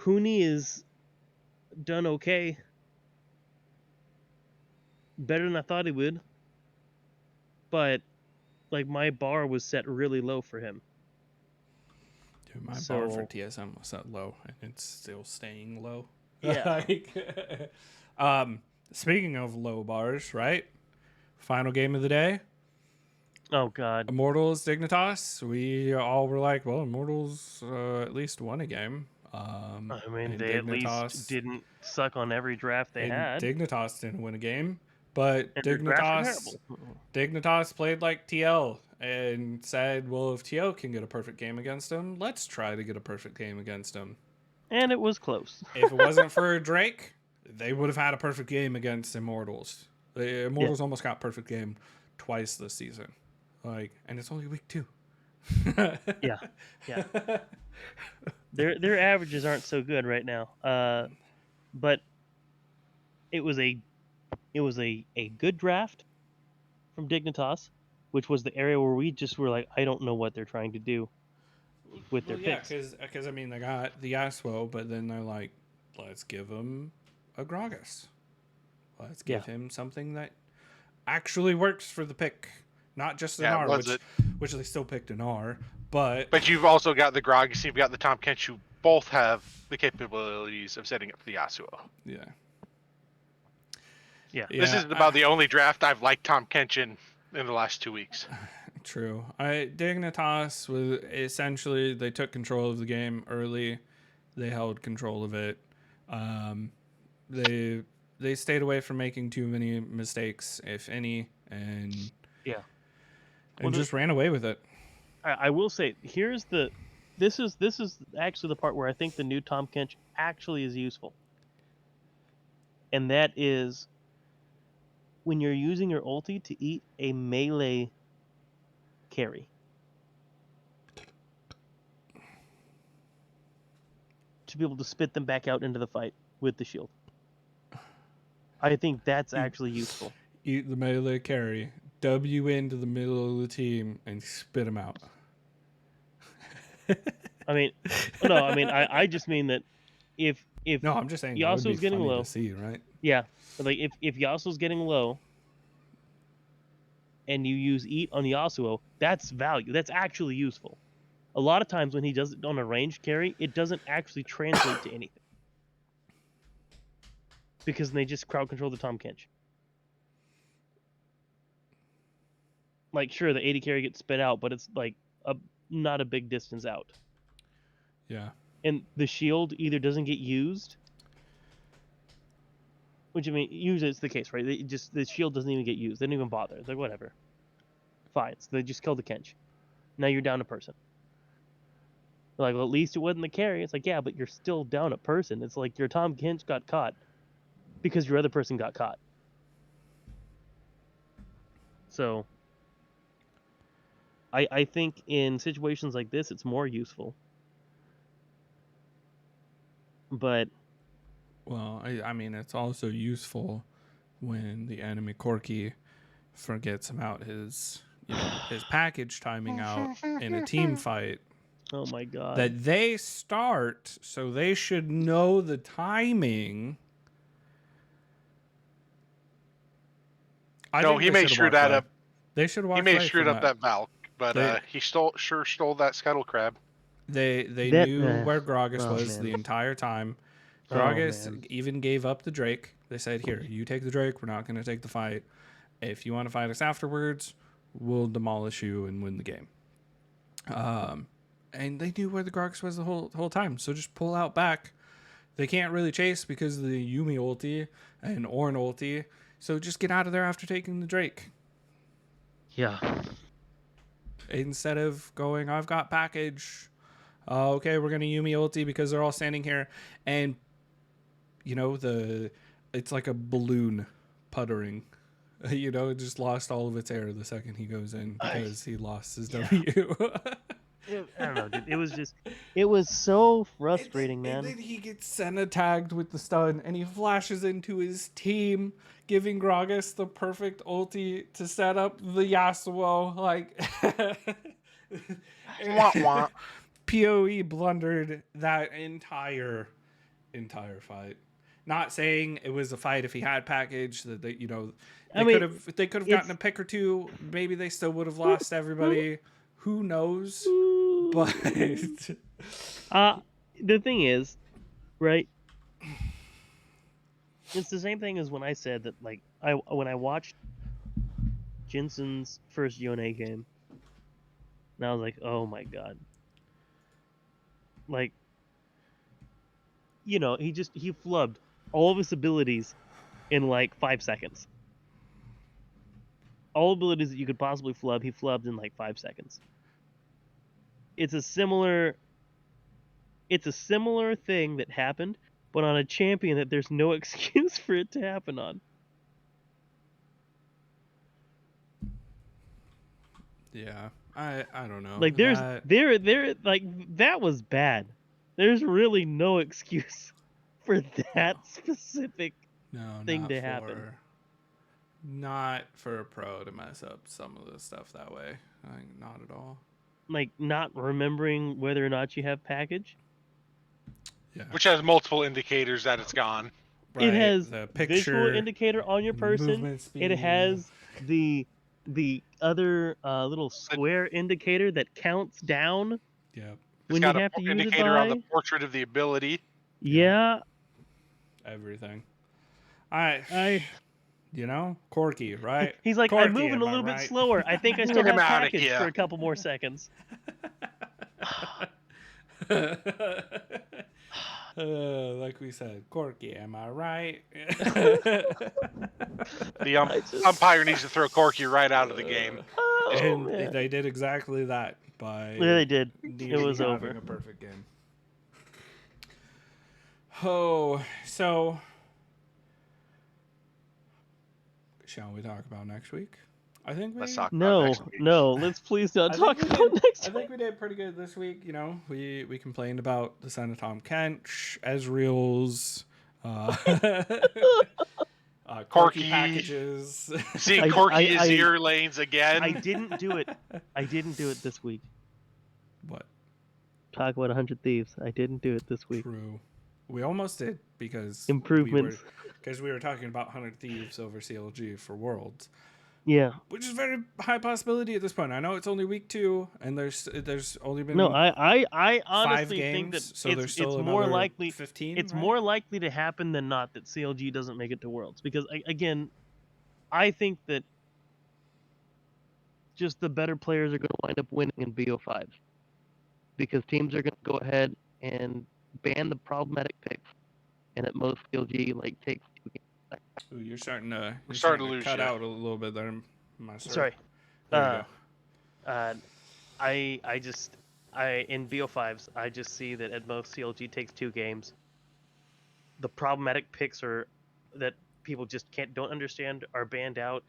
Huni is done okay. Better than I thought he would. But like my bar was set really low for him. Dude, my bar for So TSM was set low, and it's still staying low. yeah. Speaking of low bars, right? Final game of the day. Oh God. Immortals, Dignitas. We all were like, well, Immortals at least won a game. I mean, And they at least didn't suck on every draft they had. Dignitas didn't win a game, but And their drafts were terrible. Dignitas played like TL and said, well, if TL can get a perfect game against him, let's try to get a perfect game against him. And it was close. If it wasn't for Drake, they would have had a perfect game against Immortals. The Immortals almost got perfect game twice this season. And it's only week 2. Yeah. Their averages aren't so good right now. But it was a good draft from Dignitas, which was the area where we just were like, I don't know what they're trying to do with their picks. Because I mean, they got the Yasuo, but then they're like, let's give him a Gragas. Let's give him something that actually works for the pick, not just an R, which they still picked an R, But you've also got the Gragas, you've got the Tahm Kench, who both have the capabilities of setting up the Yasuo. Yeah. This is about the only draft I've liked Tahm Kench in the last 2 weeks. True. Dignitas was essentially, they took control of the game early. They held control of it. They stayed away from making too many mistakes, if any, and just ran away with it. I will say, this is actually the part where I think the new Tahm Kench actually is useful. And that is when you're using your ulti to eat a melee carry. To be able to spit them back out into the fight with the shield. I think that's actually useful. Eat the melee carry, W into the middle of the team, and spit them out. I just mean that if no, I'm just saying Yasuo's getting low, to see, right? Yeah, but like if Yasuo's getting low, and you use eat on Yasuo, that's value. That's actually useful. A lot of times when he does it on a ranged carry, it doesn't actually translate to anything because they just crowd control the Tahm Kench. Like, sure, the 80 carry gets spit out, but it's like not a big distance out. Yeah. And the shield either doesn't get used, which I mean, usually it's the case, right? The shield doesn't even get used. They don't even bother. They're like, whatever. Fine. So they just killed the Kench. Now you're down a person. They're like, well, at least it wasn't the carry. It's like, yeah, but you're still down a person. It's like your Tahm Kench got caught because your other person got caught. So I think in situations like this, it's more useful. But well, I mean, it's also useful when the enemy Corki forgets about his package timing out in a team fight. Oh my god. That they start, so they should know the timing. He may screw that up. They should walk. He may screwed up that Valk, but he stole that Scuttle Crab. They knew where Gragas was the entire time. Gragas even gave up the Drake. They said, here, you take the Drake. We're not going to take the fight. If you want to fight us afterwards, we'll demolish you and win the game. And they knew where the Gragas was the whole time. So just pull out back. They can't really chase because of the Yuumi ulti and Ornn ulti. So just get out of there after taking the Drake. Yeah. Instead of going, I've got package. Okay, we're gonna Yumi ulti because they're all standing here, and you know it's like a balloon puttering. You know, it just lost all of its air the second he goes in because he lost his W. I don't know, dude. It was so frustrating, And man. then he gets Senna tagged with the stun, and he flashes into his team, giving Gragas the perfect ulti to set up the Yasuo. Like, Wah, wah. PoE blundered that entire fight. Not saying it was a fight if he had package that they, I mean, they could have gotten a pick or two. Maybe they still would have lost everybody. Who knows? But the thing is, right? It's the same thing as when I said that, like, when I watched Jensen's first Yone game, and I was like, oh my god. Like, he flubbed all of his abilities in like 5 seconds. All abilities that you could possibly flub, he flubbed in like 5 seconds. It's a similar thing that happened, but on a champion that there's no excuse for it to happen on. yeah, I don't know. Like that was bad. There's really no excuse for that specific thing not to happen. Not for a pro to mess up some of the stuff that way. Not at all. Like not remembering whether or not you have package. Yeah. Which has multiple indicators that it's gone. Right, It has the visual picture, indicator on your person. movement speed. It has the other little square indicator that counts down Yep. when It's got you a have to use it indicator on the by. portrait of the ability. Yeah. Everything. Corky, right? He's like, Corky, I'm moving am a I little bit right? slower. I think I still Get have him outta package here. for a couple more seconds. Like we said, Corky, am I right? The umpire needs to throw Corky right out of the game. And man. they did exactly that by Yeah, they did. nearly It was having over. a perfect game. Oh, so shall we talk about next week? I think we Let's talk about No, next week. no. Let's please not I talk think we about did- next I think we did pretty good this week. We complained about the son of Tom Kench, Ezreal's, Corky Corky. packages. Seeing Corky Azir lanes again. I didn't do it. I didn't do it this week. What? Talk about 100 Thieves. I didn't do it this week. True. We almost did because Improvements. we were talking about 100 Thieves over CLG for Worlds. Yeah. Which is a very high possibility at this point. I know it's only week 2, and there's only been No, I honestly 5 games, think that so there's still it's more another likely 15. it's right? more likely to happen than not that CLG doesn't make it to Worlds, because again, I think that just the better players are going to wind up winning in BO5 because teams are going to go ahead and ban the problematic picks, and at most CLG takes 2 games. Ooh, you're starting to lose cut you. out a little bit there, Master. Sorry. There you I just in BO5s I just see that at most CLG takes 2 games. The problematic picks that people just don't understand are banned out.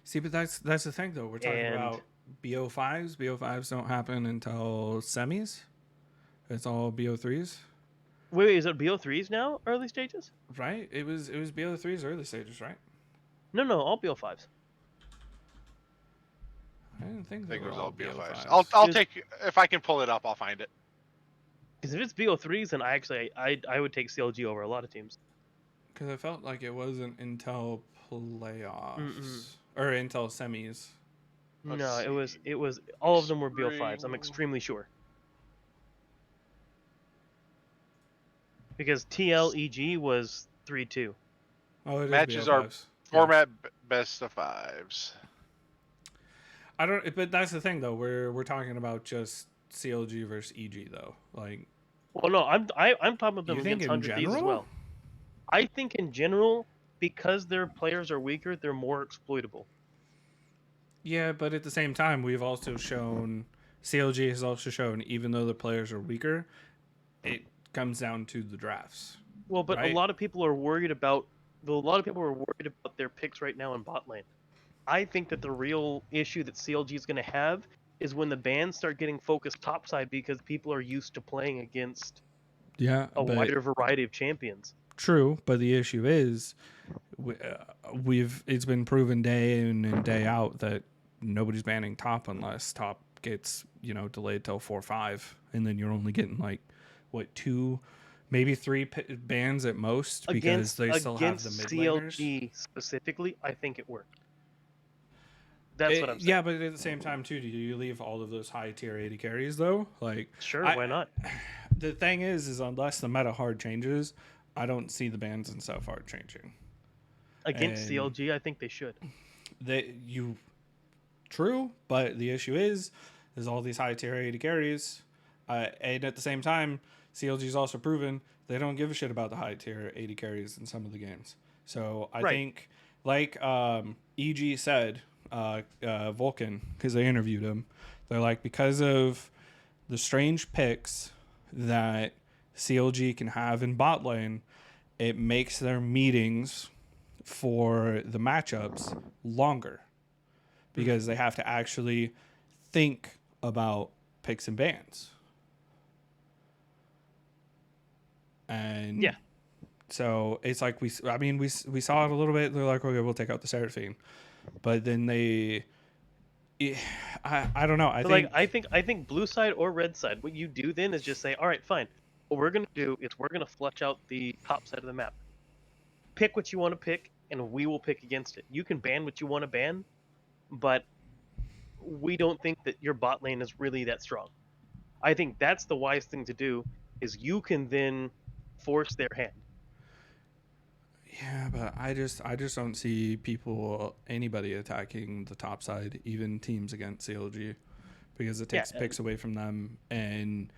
See, but that's the thing though. We're talking about BO5s. BO5s don't happen until semis. It's all BO3s. Wait, is it BO3s now? Early stages? Right? It was BO3s early stages, right? No, all BO5s. I didn't think I they think it were was all all BO5s. BO5s. I'll take, if I can pull it up, I'll find it. Because if it's BO3s, then I would take CLG over a lot of teams. Because I felt like it wasn't until playoffs or until semis. No, it was all of them were BO5s. I'm extremely sure. Because TLEG was 3-2. Oh, it is Matches are BO5s. format best of 5s. I don't. But that's the thing, though. We're talking about just CLG versus EG, though. Like, Well, no, I'm talking about them You think against in 100 Thieves as general? well. I think in general, because their players are weaker, they're more exploitable. yeah, but at the same time, we've also shown CLG has also shown, even though the players are weaker, it comes down to the drafts. Well, but Right. a lot of people are worried about their picks right now in bot lane. I think that the real issue that CLG is going to have is when the bans start getting focused topside because people are used to playing against Yeah, a but wider variety of champions. true. But the issue is, it's been proven day in and day out that nobody's banning top unless top gets delayed till 4-5, and then you're only getting like what 2, maybe 3 bans at most because they still have the mid laners. CLG specifically, I think it worked. That's what I'm saying. Yeah, but at the same time too, do you leave all of those high tier 80 carries though? Like, Sure, why not? The thing is unless the meta hard changes, I don't see the bans and stuff hard changing. Against CLG, I think they should. True, but the issue is all these high tier 80 carries, and at the same time, CLG's also proven they don't give a shit about the high tier 80 carries in some of the games. So I think, like EG said, Vulcan, because they interviewed him, they're like, because of the strange picks that CLG can have in bot lane, it makes their meetings for the matchups longer because they have to actually think about picks and bans. And yeah, so it's like we saw it a little bit. They're like, okay, we'll take out the Seraphine, but then I don't know. I think blue side or red side. What you do then is just say, all right, fine. What we're gonna do is we're gonna flush out the top side of the map. Pick what you want to pick, and we will pick against it. You can ban what you want to ban, but we don't think that your bot lane is really that strong. I think that's the wise thing to do. Is you can then force their hand. Yeah, but I just don't see anybody attacking the top side, even teams against CLG, because it takes picks away from them, and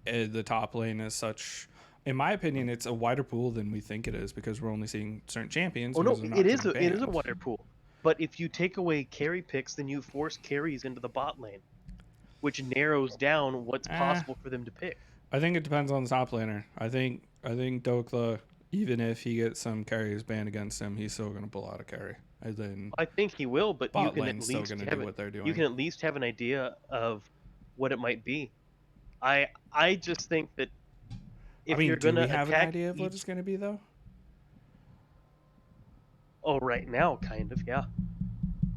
the top lane is such. In my opinion, it's a wider pool than we think it is because we're only seeing certain champions. Oh no, it is a wider pool. But if you take away carry picks, then you force carries into the bot lane, which narrows down what's possible for them to pick. I think it depends on the top laner. I think Dokla, even if he gets some carries banned against him, he's still going to pull out a carry. And then I think he will, but you can at least do what they're doing. You can at least have an idea of what it might be. I just think that if you're going to attack, have an idea of what it's going to be though? Oh, right now, kind of, yeah.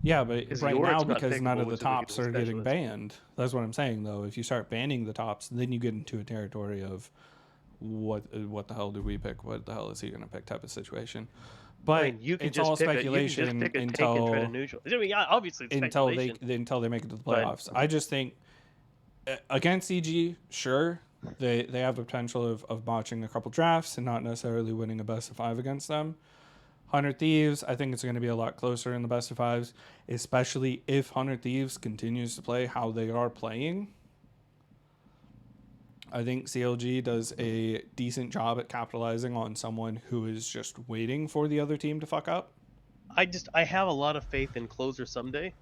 Yeah, but right now, because none of the tops are getting specialist. banned. That's what I'm saying, though. If you start banning the tops, then you get into a territory of what the hell do we pick? What the hell is he going to pick type of situation. But I mean, you can it's just all pick speculation a tank and try to neutral. I mean, yeah, obviously it's until speculation. they make it to the playoffs. I just think against EG, sure, they have the potential of botching a couple drafts and not necessarily winning a best of 5 against them. 100 Thieves, I think it's going to be a lot closer in the best of 5s, especially if 100 Thieves continues to play how they are playing. I think CLG does a decent job at capitalizing on someone who is just waiting for the other team to fuck up. I have a lot of faith in Closer someday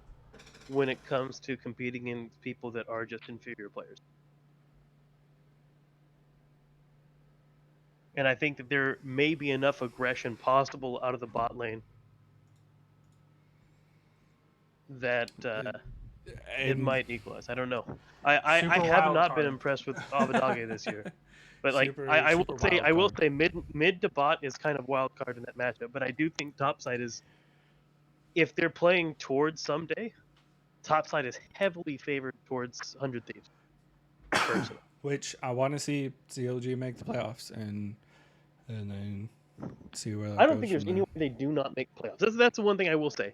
when it comes to competing in people that are just inferior players. And I think that there may be enough aggression possible out of the bot lane that it might equalize. I don't know. I have not been impressed with Abadage this year, but like I will say mid to bot is kind of wild card in that matchup. But I do think topside is, if they're playing towards someday, topside is heavily favored towards 100 Thieves. Personally. Which I want to see CLG make the playoffs and then see where that goes. I don't think there's any way they do not make playoffs. That's the one thing I will say.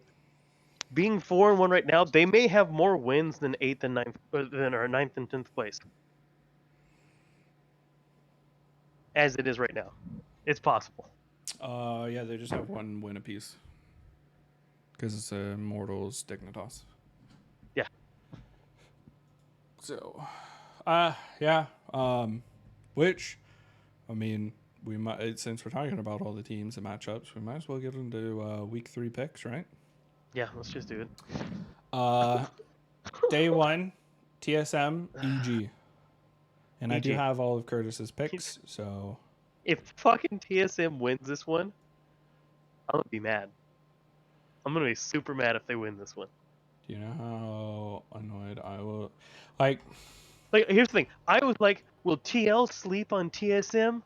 Being 4-1 right now, they may have more wins than 8th and 9th, than our 9th and 10th place. As it is right now, it's possible. Yeah, they just have 1 win apiece because it's Immortals Dignitas. Yeah. So, yeah. Which, I mean, we might, since we're talking about all the teams and matchups, we might as well get into week 3 picks, right? Yeah, let's just do it. Day 1, TSM, EG. And I do EG. have all of Curtis's picks, so... If fucking TSM wins this one, I'm gonna be mad. I'm gonna be super mad if they win this one. Do you know how annoyed I will... Like, Here's the thing. I was like, will TL sleep on TSM?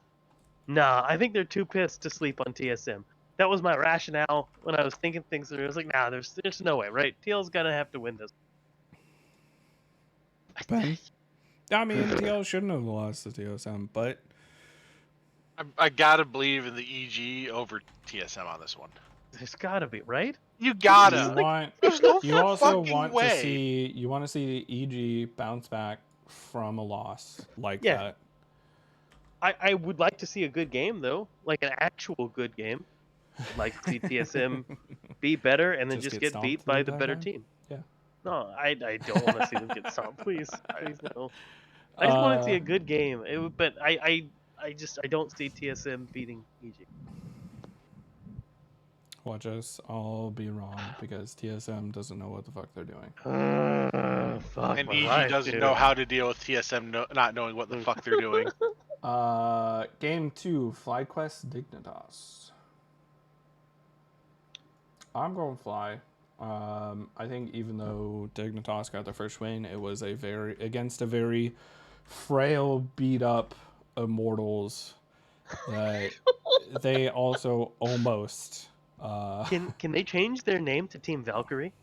Nah, I think they're too pissed to sleep on TSM. That was my rationale when I was thinking things through. I was like, nah, there's no way, right? TL's gonna have to win this. Ben? I mean, TL shouldn't have lost to TSM, but... I gotta believe in the EG over TSM on this one. There's gotta be, right? You gotta. You want... There's no You also fucking want way. to see... You want to see EG bounce back from a loss like that. I would like to see a good game, though. Like an actual good game. I'd like to see TSM be better and then just get stomped beat the by the entire better time? team. Yeah. No, I don't want to see them get stomped. Please no. I just want to see a good game. But I don't see TSM beating EG. Watch us all be wrong because TSM doesn't know what the fuck they're doing. Fuck And my EG life, doesn't dude. know how to deal with TSM not knowing what the fuck they're doing. Game 2, FlyQuest Dignitas. I'm going Fly. I think even though Dignitas got the first win, it was against a very frail, beat up Immortals that they also almost. Can they change their name to Team Valkyrie?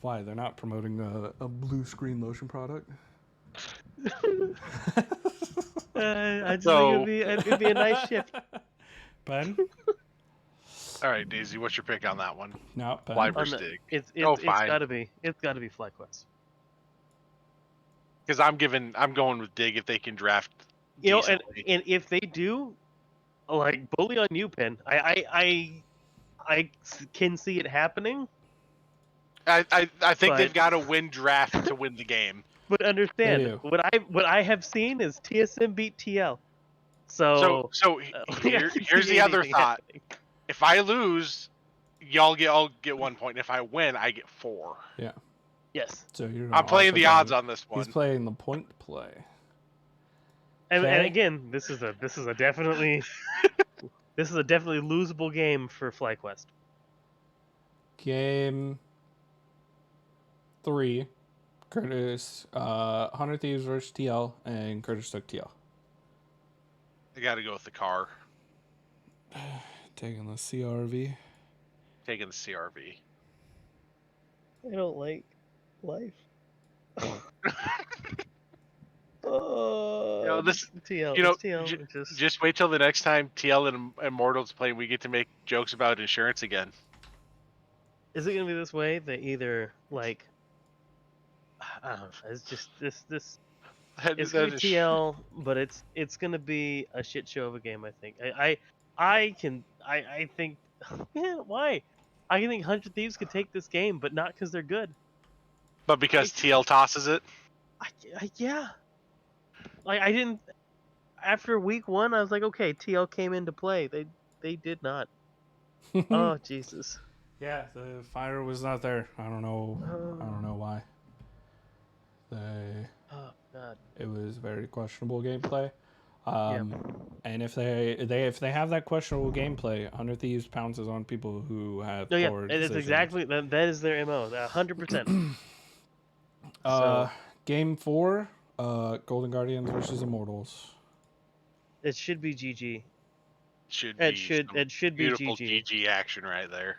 Why? They're not promoting a blue screen lotion product? I just think it'd be a nice shift. Ben? All right, Daisy, what's your pick on that one? No, Ben. Fly On versus the- Dig. It's fine. gotta be FlyQuest. Because I'm going with Dig if they can draft. You know, and decently. if they do, like, bully on you, Pen. I can see it happening, I think but- they've got to win draft to win the game. but They understand do. what I have seen is TSM beat TL. So Here's the other thought. If I lose, y'all get 1 point. If I win, I get 4. Yeah. Yes, So you're I'm playing also the odds on this He's one. playing the point play. and Okay. again, this is a definitely this is a definitely losable game for FlyQuest. Game 3, Curtis, 100 Thieves versus TL, and Curtis took TL. I got to go with the car. Taking the CRV. Taking the CRV. I don't like life. Oh, this- TL. you know, TL. Just wait till the next time TL and Immortals play. We get to make jokes about insurance again. Is it gonna be this way? That either like, I don't know. It's just this. It's gonna be TL, but it's gonna be a shit show of a game. I think. I think. Yeah, why? I think 100 Thieves could take this game, but not because they're good. But because TL tosses it. Yeah. Like I didn't. After week 1, I was like, okay, TL came into play. They did not. Oh Jesus. Yeah, the fire was not there. I don't know why. Oh God. It was very questionable gameplay. And if they have that questionable gameplay, 100 Thieves pounces on people who have No, yeah, poor it is decisions. exactly that is their MO. 100%. So Game 4, Golden Guardians versus Immortals. it should be GG. Should It be should be beautiful GG. GG action right there.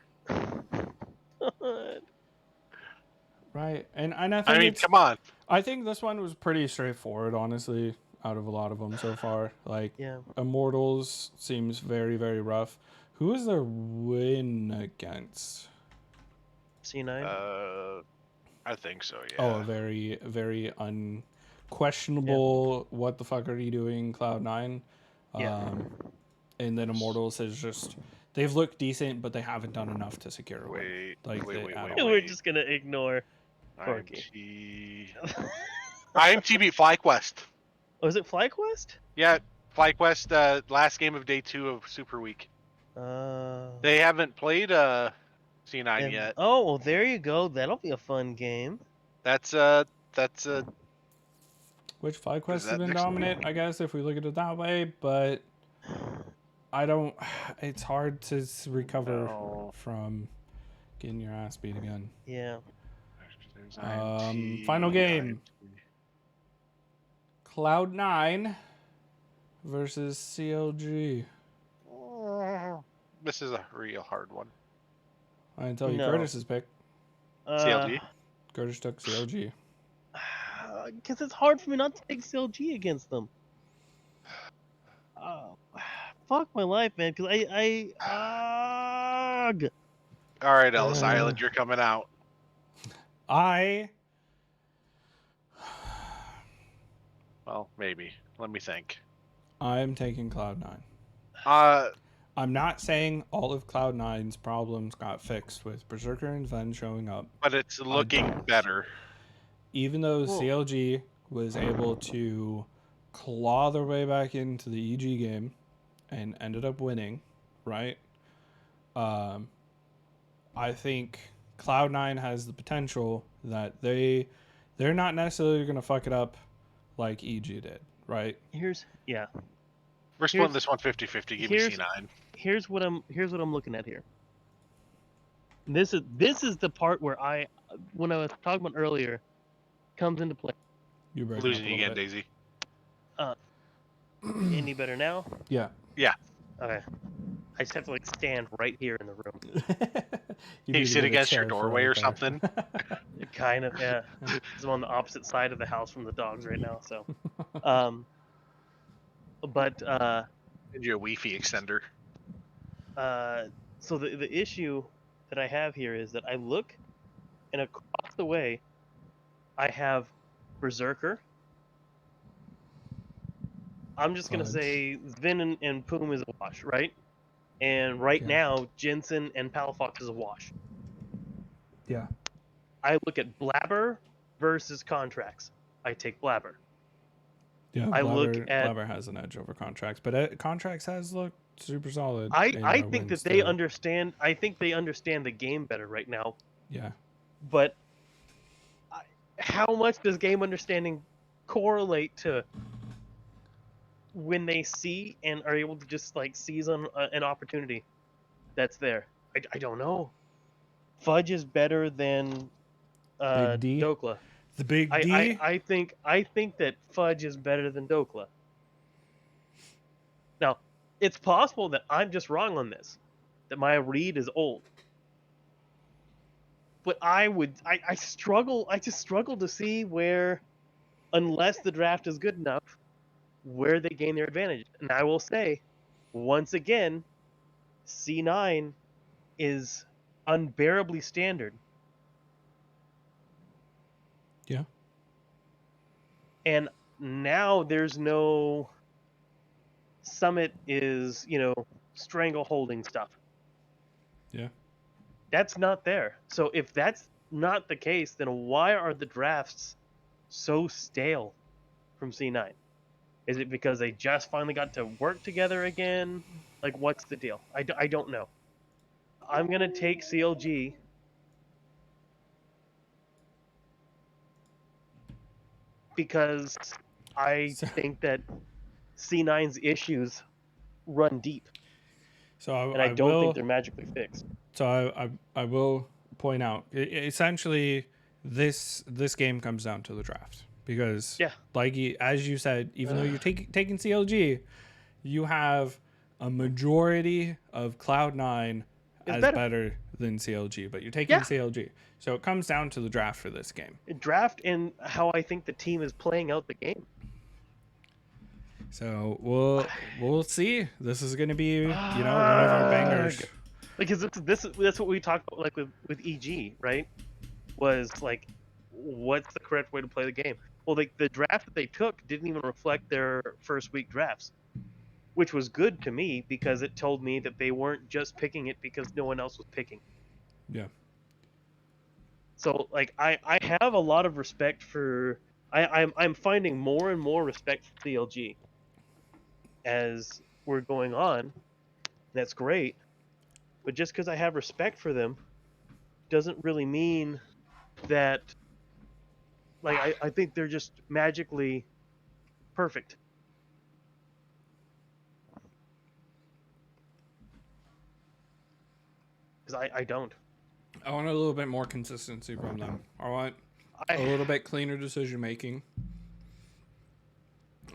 Right, and I think I mean, come on. I think this one was pretty straightforward, honestly, out of a lot of them so far. Like, Yeah. Immortals seems very, very rough. Who is their win against? C9. I think so. Yeah. Oh, a very, very unquestionable. What the fuck are you doing, Cloud9? Yeah. And then Immortals is just they've looked decent, but they haven't done enough to secure a win. Wait. We're just gonna ignore Corky. IMT beat FlyQuest. Oh, is it FlyQuest? Yeah, FlyQuest. Last game of day 2 of Super Week. They haven't played C9 yet. Oh, well, there you go. That'll be a fun game. That's uh Which flag Is quest has that been next? dominant, I guess, if we look at it that way, but I don't. It's hard to recover No. from getting your ass beat again. Yeah. Final game. Cloud9 versus CLG. This is a real hard one. I can tell you No. Curtis's pick. CLG. Curtis took CLG. Because it's hard for me not to take CLG against them. Fuck my life, man. Because ugh. All right, Ellis Island, you're coming out. Well, maybe. Let me think. I'm taking Cloud9. I'm not saying all of Cloud9's problems got fixed with Berserker and Ven showing up. But it's looking better. Even though CLG was able to claw their way back into the EG game and ended up winning, right? I think Cloud9 has the potential that they're not necessarily going to fuck it up like EG did, right? We're splitting this one 50-50. Give me C9. Here's what I'm looking at here. This is the part where when I was talking about earlier, comes into play. You're losing again, Daisy. Any better now? Yeah. Yeah. Okay. I just have to stand right here in the room. You sit against your doorway or something? Kind of, yeah. I'm on the opposite side of the house from the dogs right now, so. But your Wi-Fi extender. So the issue that I have here is that I look, and across the way, I have Berserker. I'm just gonna say Vin and Poom is a wash, right? And now, Jensen and Palafox is a wash. Yeah. I look at Blabber versus Contracts. I take Blabber. Yeah, Blabber has an edge over Contracts, but Contracts has looked super solid. I think that they understand. I think they understand the game better right now. Yeah. But how much does game understanding correlate to when they see and are able to just seize on an opportunity that's there? I don't know. Fudge is better than Big D? Dokla. The Big D? I think that Fudge is better than Dokla. Now, it's possible that I'm just wrong on this, that my read is old. But I just struggle to see where, unless the draft is good enough, where they gain their advantage. And I will say, once again, C9 is unbearably standard. Yeah. And now there's no Summit is, strangle holding stuff. Yeah. That's not there. So if that's not the case, then why are the drafts so stale from C9? Is it because they just finally got to work together again? What's the deal? I don't know. I'm going to take CLG because I think that C9's issues run deep. So I don't think they're magically fixed. So I will point out, essentially, this game comes down to the draft. Because, as you said, even though you're taking CLG, you have a majority of Cloud9 as better than CLG, but you're taking CLG. So it comes down to the draft for this game. Draft and how I think the team is playing out the game. So we'll see. This is going to be, one of our bangers. Because that's what we talked about, with EG, right? Was what's the correct way to play the game? Well, the draft that they took didn't even reflect their first week drafts, which was good to me because it told me that they weren't just picking it because no one else was picking. Yeah. So I have a lot of respect for I'm finding more and more respect for CLG as we're going on. That's great, but just because I have respect for them doesn't really mean that Like I think they're just magically perfect. Because I don't. I want a little bit more consistency from them. I want a I little bit cleaner decision making.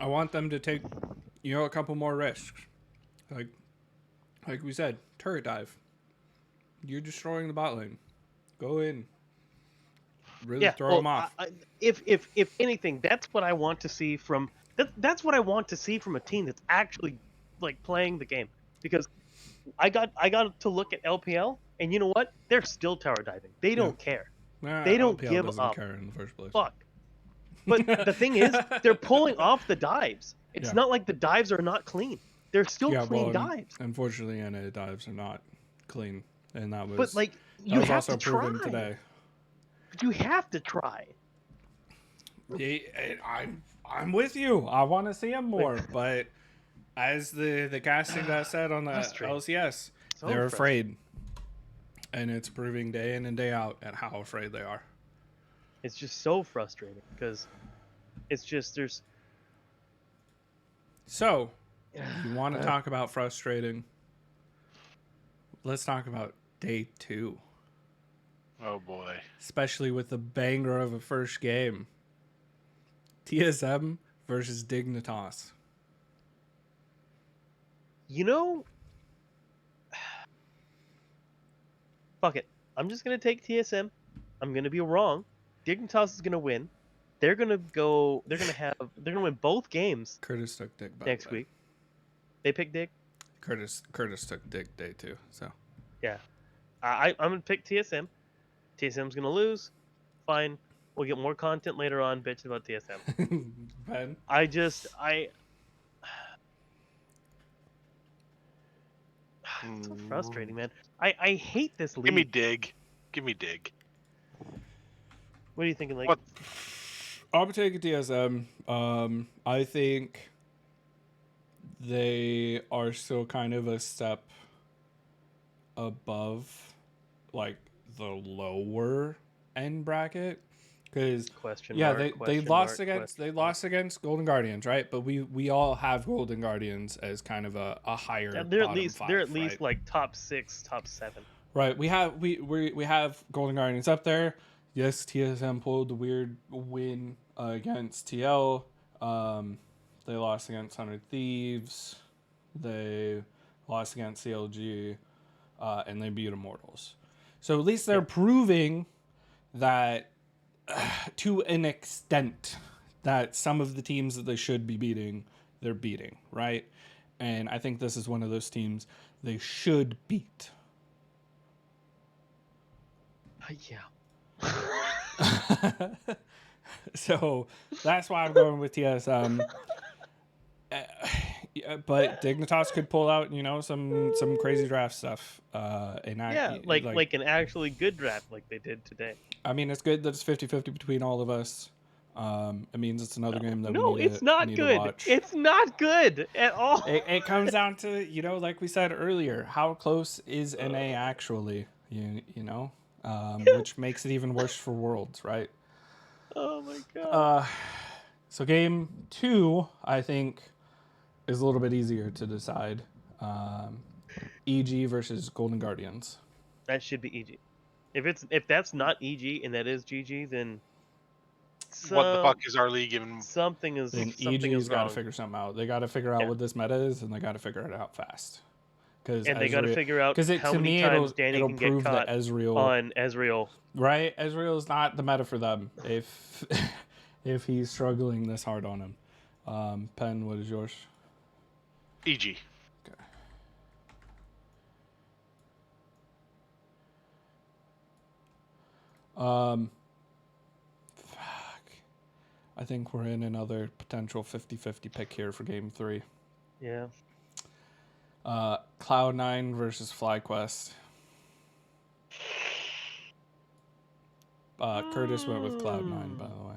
I want them to take, a couple more risks. Like we said, turret dive. You're destroying the bot lane. Go in. Really throw them off. If anything, that's what I want to see from that's what I want to see from a team that's actually like playing the game. Because I got to look at LPL, and you know what? They're still tower diving. They don't care. They don't LPL give doesn't up. care in the first place. Fuck. But the thing is, they're pulling off the dives. It's Yeah. not like the dives are not clean. They're still clean dives. Unfortunately, NA dives are not clean, and that was. But like that you was have also to try. proven today. You have to try. I'm with you. I want to see him more, but as the casting that said on the Frustrating. LCS, So they're frustrating. afraid, and it's proving day in and day out at how afraid they are. It's just so frustrating because it's just there's. So, you want to talk about frustrating? Let's talk about day 2. Oh boy. Especially with the banger of a first game. TSM versus Dignitas. You know, fuck it. I'm just gonna take TSM. I'm gonna be wrong. Dignitas is gonna win. They're gonna go. They're gonna win both games Curtis took Dig by next the way. week. They pick Dig. Curtis took Dig day 2. So Yeah, I'm gonna pick TSM. TSM's gonna lose. Fine. We'll get more content later on bitching about TSM. Ben, It's so frustrating, man. I hate this league. Give me dig. Give me dig. What are you thinking? Like, What? I'm taking TSM. I think they are still kind of a step above, like, the lower end bracket. Because they lost against Golden Guardians, right? But we all have Golden Guardians as kind of a higher. Yeah, they're at bottom least 5, they're at least right? like top 6, top 7. Right. We have Golden Guardians up there. Yes, TSM pulled the weird win against TL. They lost against 100 Thieves. They lost against CLG, and they beat Immortals. So at least they're proving that, to an extent, that some of the teams that they should be beating, they're beating, right? And I think this is one of those teams they should beat. Yeah. So that's why I'm going with TSM. But Dignitas could pull out, some crazy draft stuff. Like an actually good draft like they did today. I mean, it's good that it's 50-50 between all of us. It means it's another game that No, we it's not need good. to watch. It's not good at all. It comes down to, like we said earlier, how close is NA actually, which makes it even worse for Worlds, right? Oh my god. So game 2, I think, is a little bit easier to decide. EG versus Golden Guardians. That should be EG. If that's not EG and that is GG, then What the fuck is our league even? something is Then something is EG's got to wrong. figure something out. They got to figure out what this meta is, and they got to figure it out fast. And they got to figure out how many times Danny can get caught on Ezreal. Right? Ezreal is not the meta for them if if he's struggling this hard on him. Pen, what is yours? EG. Okay. Fuck. I think we're in another potential 50-50 pick here for game 3. Yeah. Cloud9 versus FlyQuest. Curtis went with Cloud9, by the way.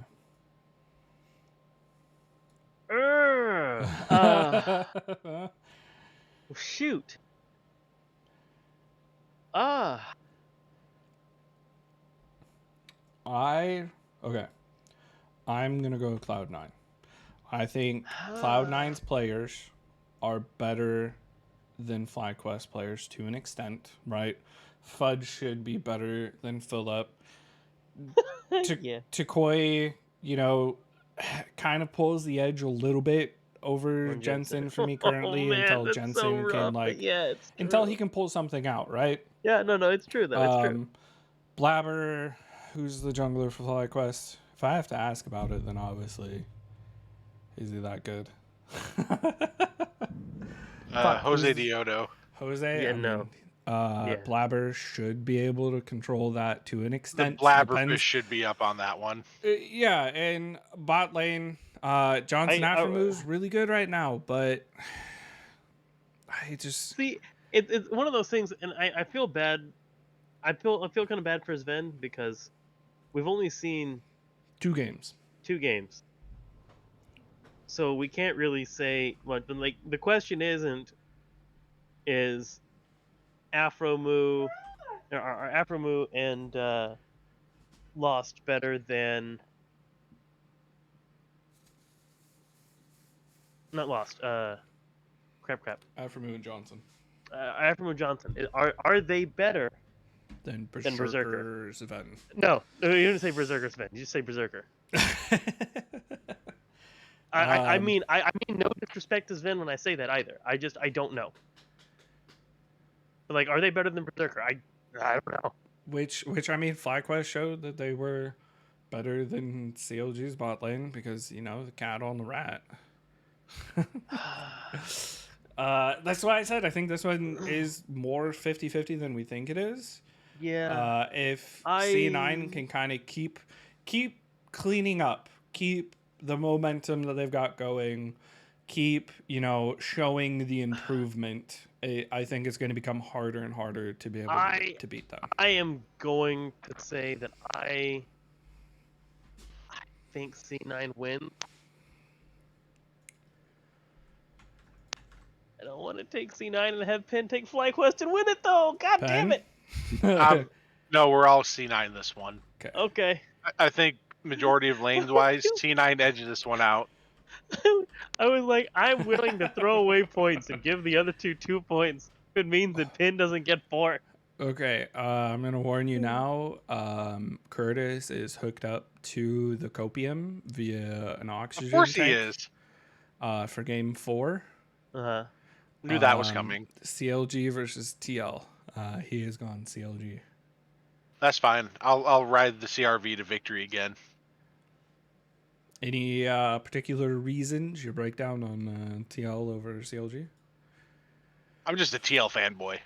Shoot. Okay. I'm gonna go with Cloud9. I think Cloud9's players are better than FlyQuest players to an extent, right? Fudge should be better than Philip. Yeah. Takoi, kind of pulls the edge a little bit over Or Jensen Jensen. for me Oh currently man, until that's so Jensen rough. can But yeah, it's true. until he can pull something out, right? Yeah, no, it's true though. It's true. Blabber, who's the jungler for FlyQuest? If I have to ask about it, then obviously, is he that good? Jose Diodo. Jose, Yeah, no. Yeah. Blabber should be able to control that to an The extent. Blabberfish should be up on that one. Yeah, and bot lane, Johnson Aftermove's really good right now, but I just see it's one of those things, and I feel bad. I feel kind of bad for Sven because we've only seen 2 games. 2 games, so we can't really say what. But like the question is Afromoo or Afromoo and Lost better than not Lost. Crap. Aftermoon and Johnson. Afromoo Johnson. Are they better Then Berserker. Berserker Sven. No, you didn't say Berserker Sven. You just say Berserker. I mean no disrespect to Sven when I say that either. I don't know. But like, are they better than Berserker? I don't know. Which I mean, FlyQuest showed that they were better than CLG's bot lane because, the cat on the rat. That's why I said I think this one is more 50-50 than we think it is. Yeah. If C9 can kind of keep cleaning up, keep the momentum that they've got going, keep, showing the improvement, I think it's going to become harder and harder to be able to beat them. I am going to say that I think C9 wins. I don't want to take C9 and have Penn take FlyQuest and win it though. God damn it. No, we're all C9 this one. Okay. I think majority of lanes wise, C9 edges this one out. I was like, I'm willing to throw away points and give the other 2 points if it means that Penn doesn't get 4. Okay, I'm going to warn you now. Curtis is hooked up to the copium via an oxygen Of course tank, he is. For game 4. Uh-huh. Knew that was coming. CLG versus TL. He has gone CLG. That's fine. I'll ride the CRV to victory again. Any particular reasons your breakdown on TL over CLG? I'm just a TL fanboy.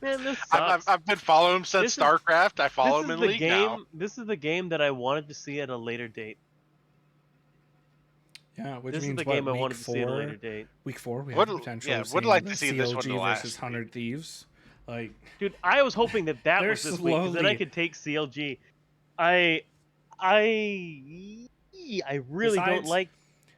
Man, this sucks. I've been following him since StarCraft. I follow him in League now. This is the game that I wanted to see at a later date. Yeah, which this means is the game I wanted to see at a later date. Week 4, we have the potential of seeing like to the see CLG this one versus last 100 Thieves. Like, dude, I was hoping that was this week, because then I could take CLG. I really don't like.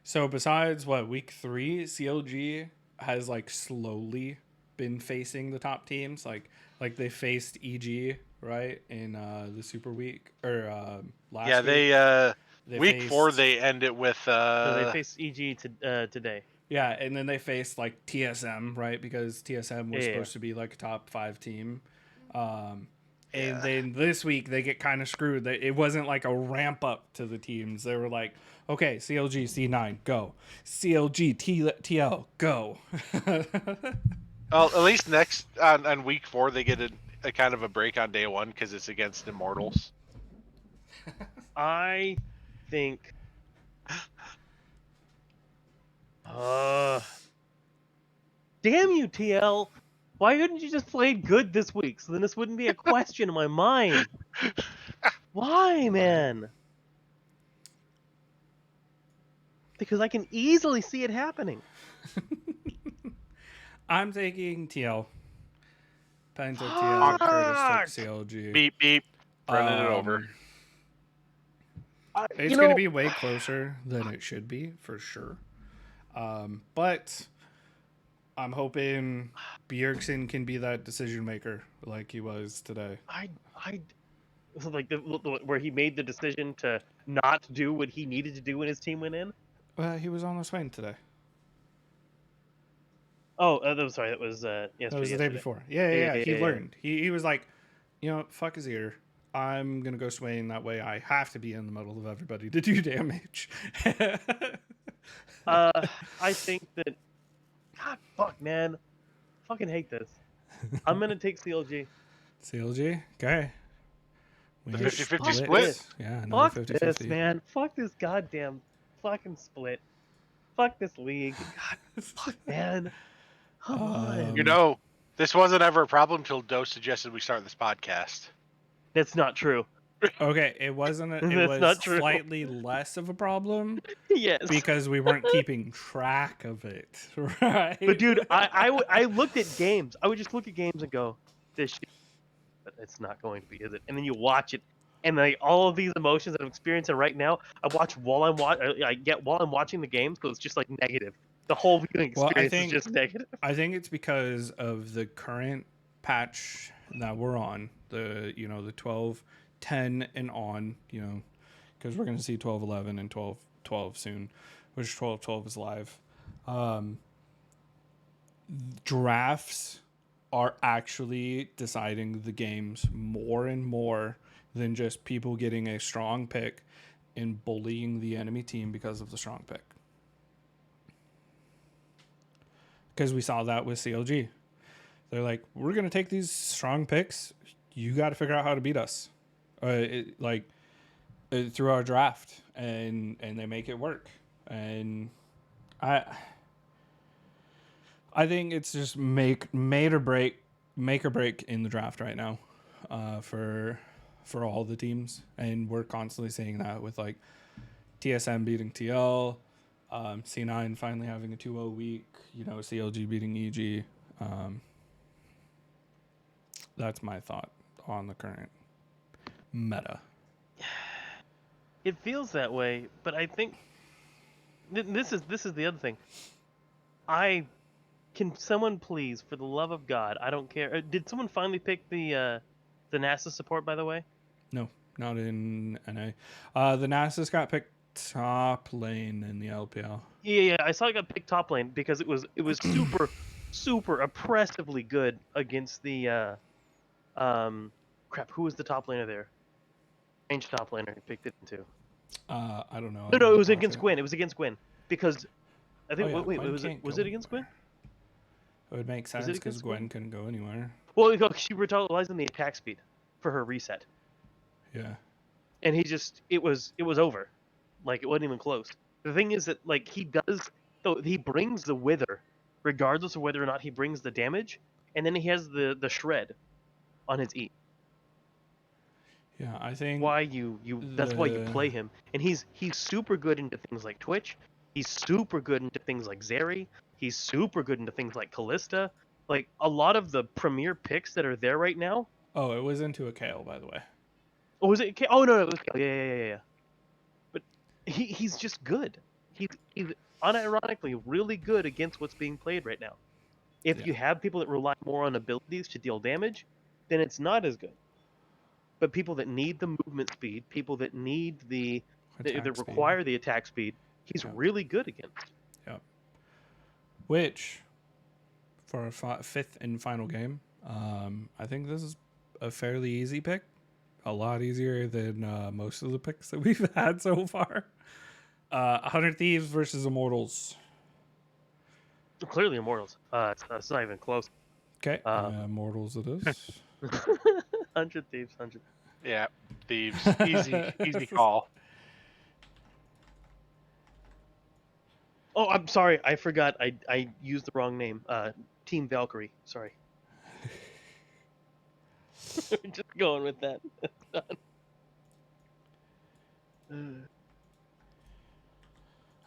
So besides week 3, CLG has slowly been facing the top teams. Like they faced EG right in the Super Week or last. Yeah, week. They week 4 they end it with. So they faced EG today. Yeah, and then they faced TSM, right? Because TSM was supposed to be a top 5 team. And then this week they get kind of screwed. It wasn't a ramp up to the teams. They were like, okay, CLG C9 go, CLG TL go. Well, at least next on week 4 they get a kind of a break on day 1 because it's against Immortals. I think. Damn you, TL! Why couldn't you just play good this week? So then this wouldn't be a question in my mind. Why, man? Because I can easily see it happening. I'm taking TL. Penn took TL. Curtis took CLG. Beep beep. Running it over. It's going to be way closer than it should be, for sure. But I'm hoping Bjergsen can be that decision maker like he was today. like where he made the decision to not do what he needed to do when his team went in. He was on the swing today. Oh, sorry, that was yesterday. That was the day before. Yeah. He learned. He was like, fuck his ear. I'm gonna go Swain. That way, I have to be in the middle of everybody to do damage. I think that. God, fuck, man, fucking hate this. I'm gonna take CLG. CLG, okay. The 50-50 Fuck split? this. Yeah, another Fuck 50-50. this, man. Fuck this goddamn fucking split. Fuck this league. God, fuck, man. Come on. You know, this wasn't ever a problem until Doe suggested we start this podcast. That's not true. Okay, it wasn't. It That's was not true. slightly less of a problem Yes. because we weren't keeping track of it, right? But dude, I looked at games. I would just look at games and go, this shit, but it's not going to be, is it? And then you watch it, and like all of these emotions that I'm experiencing right now, I watch while I'm watching the games, so it's just like negative. The whole viewing experience is just negative. I think it's because of the current patch that we're on, the 12.10 and on, because we're going to see 12.11 and 12.12 soon, which 12.12 is live. Drafts are actually deciding the games more and more than just people getting a strong pick and bullying the enemy team because of the strong pick. Because we saw that with CLG. They're like, we're going to take these strong picks. You got to figure out how to beat us. Through our draft. And they make it work. And I think it's just make or break in the draft right now for all the teams. And we're constantly seeing that with like TSM beating TL. C9 finally having a 2-0 week, CLG beating EG. That's my thought on the current meta. It feels that way, but I think this is the other thing. Can someone please, for the love of God, I don't care. Did someone finally pick the NASA support, by the way? No, not in NA. The NASA's got picked top lane in the LPL. Yeah, I saw it got picked top lane because it was super super oppressively good against the crap. Who was the top laner there? Range top laner he picked it into. I don't know. No, it was against Gwen. It was against Gwen because I think. Oh, yeah, wait, Gwen was can't it go against Gwen? It would make sense because against Gwen Gwen? couldn't go anywhere. Well, she revitalized in the attack speed for her reset, Yeah. and it was over, like it wasn't even close. The thing is that like he brings the wither, regardless of whether or not he brings the damage, and then he has the shred on his E. Yeah, I think Why that's why you play him, and he's super good into things like Twitch. He's super good into things like Zeri. He's super good into things like Callista. Like a lot of the premier picks that are there right now. Oh, it was into a Kale, by the way. Oh, was it? Oh no, it was yeah. But he's just good. He's unironically really good against what's being played right now. If you have people that rely more on abilities to deal damage, then it's not as good. But people that need the movement speed, people that need that require the attack speed, he's really good against. Yep. Which, for a fifth and final game, I think this is a fairly easy pick. A lot easier than most of the picks that we've had so far. 100 Thieves versus Immortals. Clearly Immortals. It's not even close. Okay, Immortals it is. 100 Thieves, 100. Yeah, Thieves. Easy call. Oh, I'm sorry. I forgot. I used the wrong name. Team Valkyrie. Sorry. Just going with that.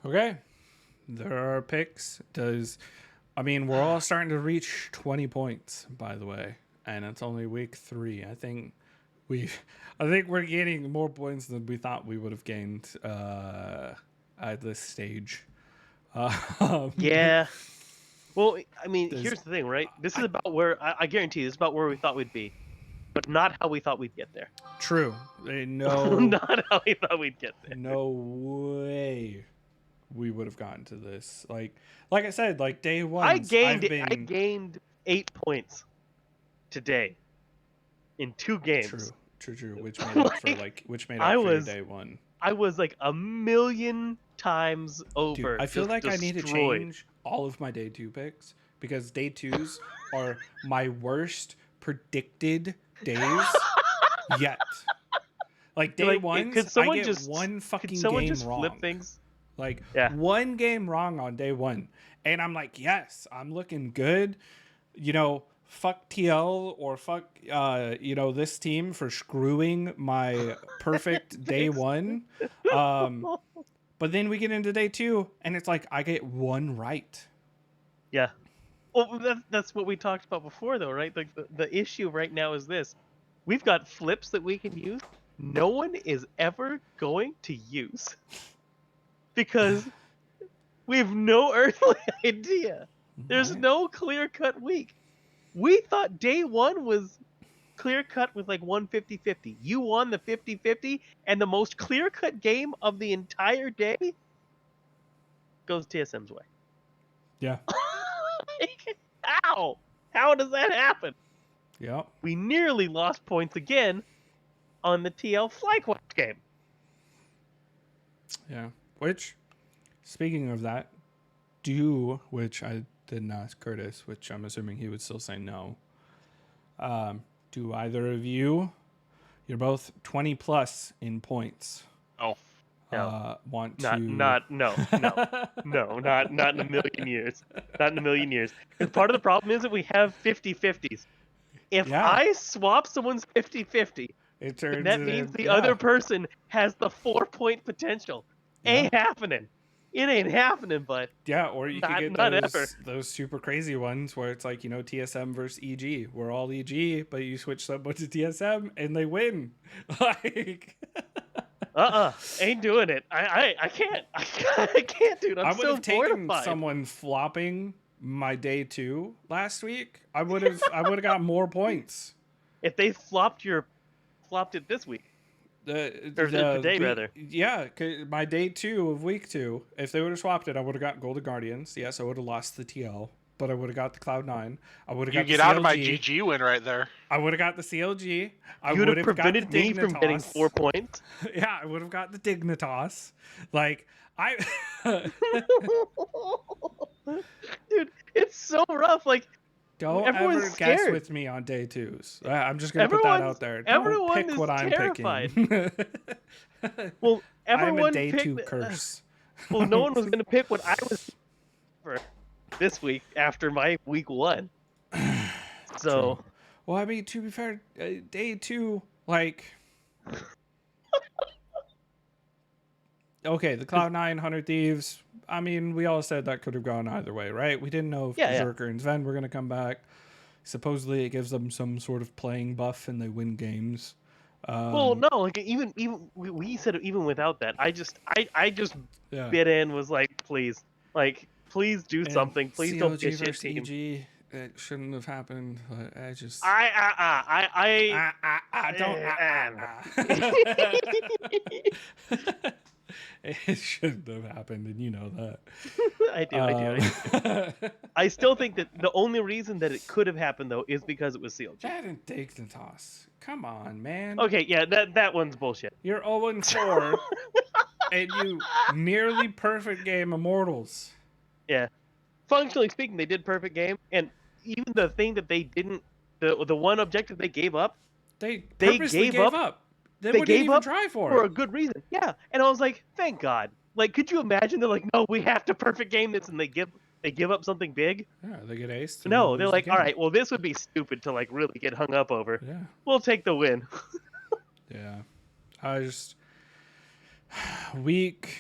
Okay. There are picks. We're all starting to reach 20 points, by the way. And it's only week 3. I think we're gaining more points than we thought we would have gained at this stage. Yeah. Well, I mean, here's the thing, right? This is about where I guarantee this is about where we thought we'd be. but not how we thought we'd get there. True. No, Not how we thought we'd get there. no way we would have gotten to this. Like I said, like day one, I gained 8 points today in 2 games. True. Which made up for your day one. I was like a million times over. Dude, I feel just like I need to destroyed. change all of my day 2 picks because day 2s are my worst predicted days yet. Like day Like, ones, could someone I get just one fucking could someone game just wrong. flip things? Like Yeah. one game wrong on day 1, and I'm like, yes, I'm looking good. You know, fuck TL or fuck this team for screwing my perfect day 1. But then we get into day 2, and it's like I get one right. Yeah. Well, that's what we talked about before, though, right? Like the issue right now is this: we've got flips that we can use. No one is ever going to use because we have no earthly idea. There's Right. no clear-cut week. We thought day 1 was clear-cut with like 150-50. You won the 50-50, and the most clear-cut game of the entire day goes TSM's way. Yeah. How? How does that happen? Yep. We nearly lost points again on the TL FlyQuest game. Yeah. Which, speaking of that, which I didn't ask Curtis, which I'm assuming he would still say no. Do either of you? You're both 20 plus in points. Oh, No. Want No, to? not in a million years. Not in a million years. Because part of the problem is that we have 50-50s. If Yeah. I swap someone's 50-50, It then turns. that means the other person has the 4-point potential. Ain't happening. It ain't happening, but Yeah, or you not- could not get ever. those super crazy ones where it's like, TSM versus EG. We're all EG, but you switch someone to TSM and they win. Like, ain't doing it. I can't. I can't, dude. I I'm would so have taken mortified. someone flopping my day 2 last week. I would have got more points. If they flopped it this week. Today, rather. Yeah, 'cause my day 2 of week 2, if they would have swapped it, I would have got Golden Guardians. Yes, I would have lost the TL, but I would have got the Cloud9. I would have you got get the out of my CLG. GG win right there. I would have got the CLG. I You would would have have got the prevented me from getting Dignitas. 4 points. Yeah, I would have got the Dignitas. Like, Dude, it's so rough. Like, don't everyone's ever guess scared. with me on day 2s. I'm just gonna put that out there. Don't everyone pick is what I'm terrified. picking. Well, I'm everyone a day picked 2 curse. Well, no one was going to pick what I was for this week after my week 1. So, True. Well, I mean, to be fair, day 2, like, okay, the Cloud9 100 Thieves. I mean, we all said that could have gone either way, right? We didn't know if Berserker and Sven were going to come back. Supposedly, it gives them some sort of playing buff, and they win games. well, no, like even we said even without that, I just Yeah. bit in, was like, please do And something, please don't CLG bitch hit versus team. EG, it shouldn't have happened. But I just don't. It shouldn't have happened, and you know that. I do. I still think that the only reason that it could have happened though is because it was CLG. That and Dignitas. Come on, man. Okay, yeah, that one's bullshit. You're 0-4, and you nearly perfect game Immortals. Yeah. Functionally speaking, they did perfect game, and even the thing that they didn't, the one objective they gave up, They purposely gave up. They wouldn't gave even up try for for it. a good reason. Yeah, and I was like, thank God. Like, could you imagine? They're like, no, we have to perfect game this, and they give up something big. Yeah, they get aced. and No, they they're lose like, the all game. right, well, this would be stupid to like really get hung up over. Yeah. We'll take the win. Yeah. I just weak,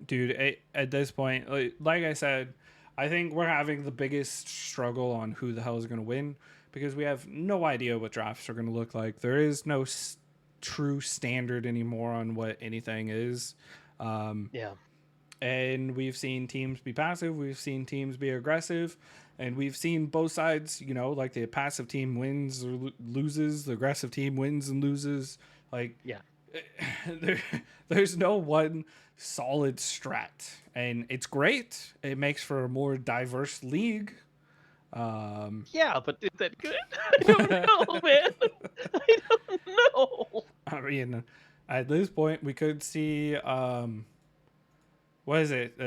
dude. At this point, like I said, I think we're having the biggest struggle on who the hell is going to win because we have no idea what drafts are going to look like. There is no true standard anymore on what anything is. Yeah. And we've seen teams be passive. We've seen teams be aggressive. And we've seen both sides, like the passive team wins or loses, the aggressive team wins and loses. Like, Yeah. there's no one solid strat. And it's great. It makes for a more diverse league. Yeah, but is that good? I don't know, man. I don't know. I mean, at this point, we could see, what is it?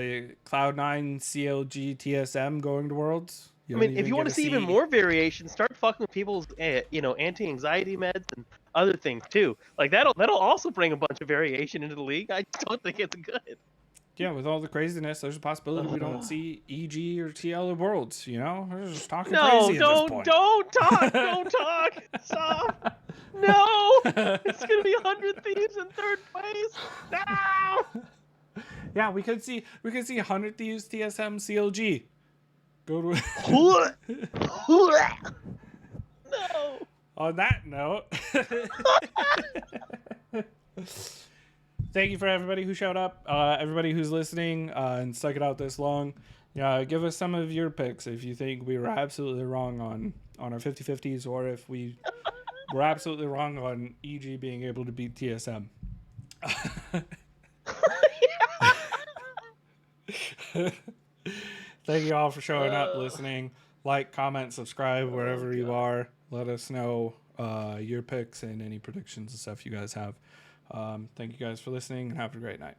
Cloud9, CLG, TSM going to Worlds? I mean, if you want to see even more variation, start fucking with people's, anti-anxiety meds and other things too. Like that'll also bring a bunch of variation into the league. I don't think it's good. Yeah, with all the craziness, there's a possibility we don't see EG or TL at Worlds. We're just talking crazy at this point. Don't talk, don't talk. Stop. No, it's gonna be 100 Thieves in third place. No. Yeah, we could see 100 Thieves, TSM, CLG. Go to. No. On that note, thank you for everybody who showed up, everybody who's listening and stuck it out this long. Give us some of your picks if you think we were absolutely wrong on our 50-50s, or if we were absolutely wrong on EG being able to beat TSM. Thank you all for showing up, listening. Like, comment, subscribe wherever you are. Let us know your picks and any predictions and stuff you guys have. Thank you guys for listening, and have a great night.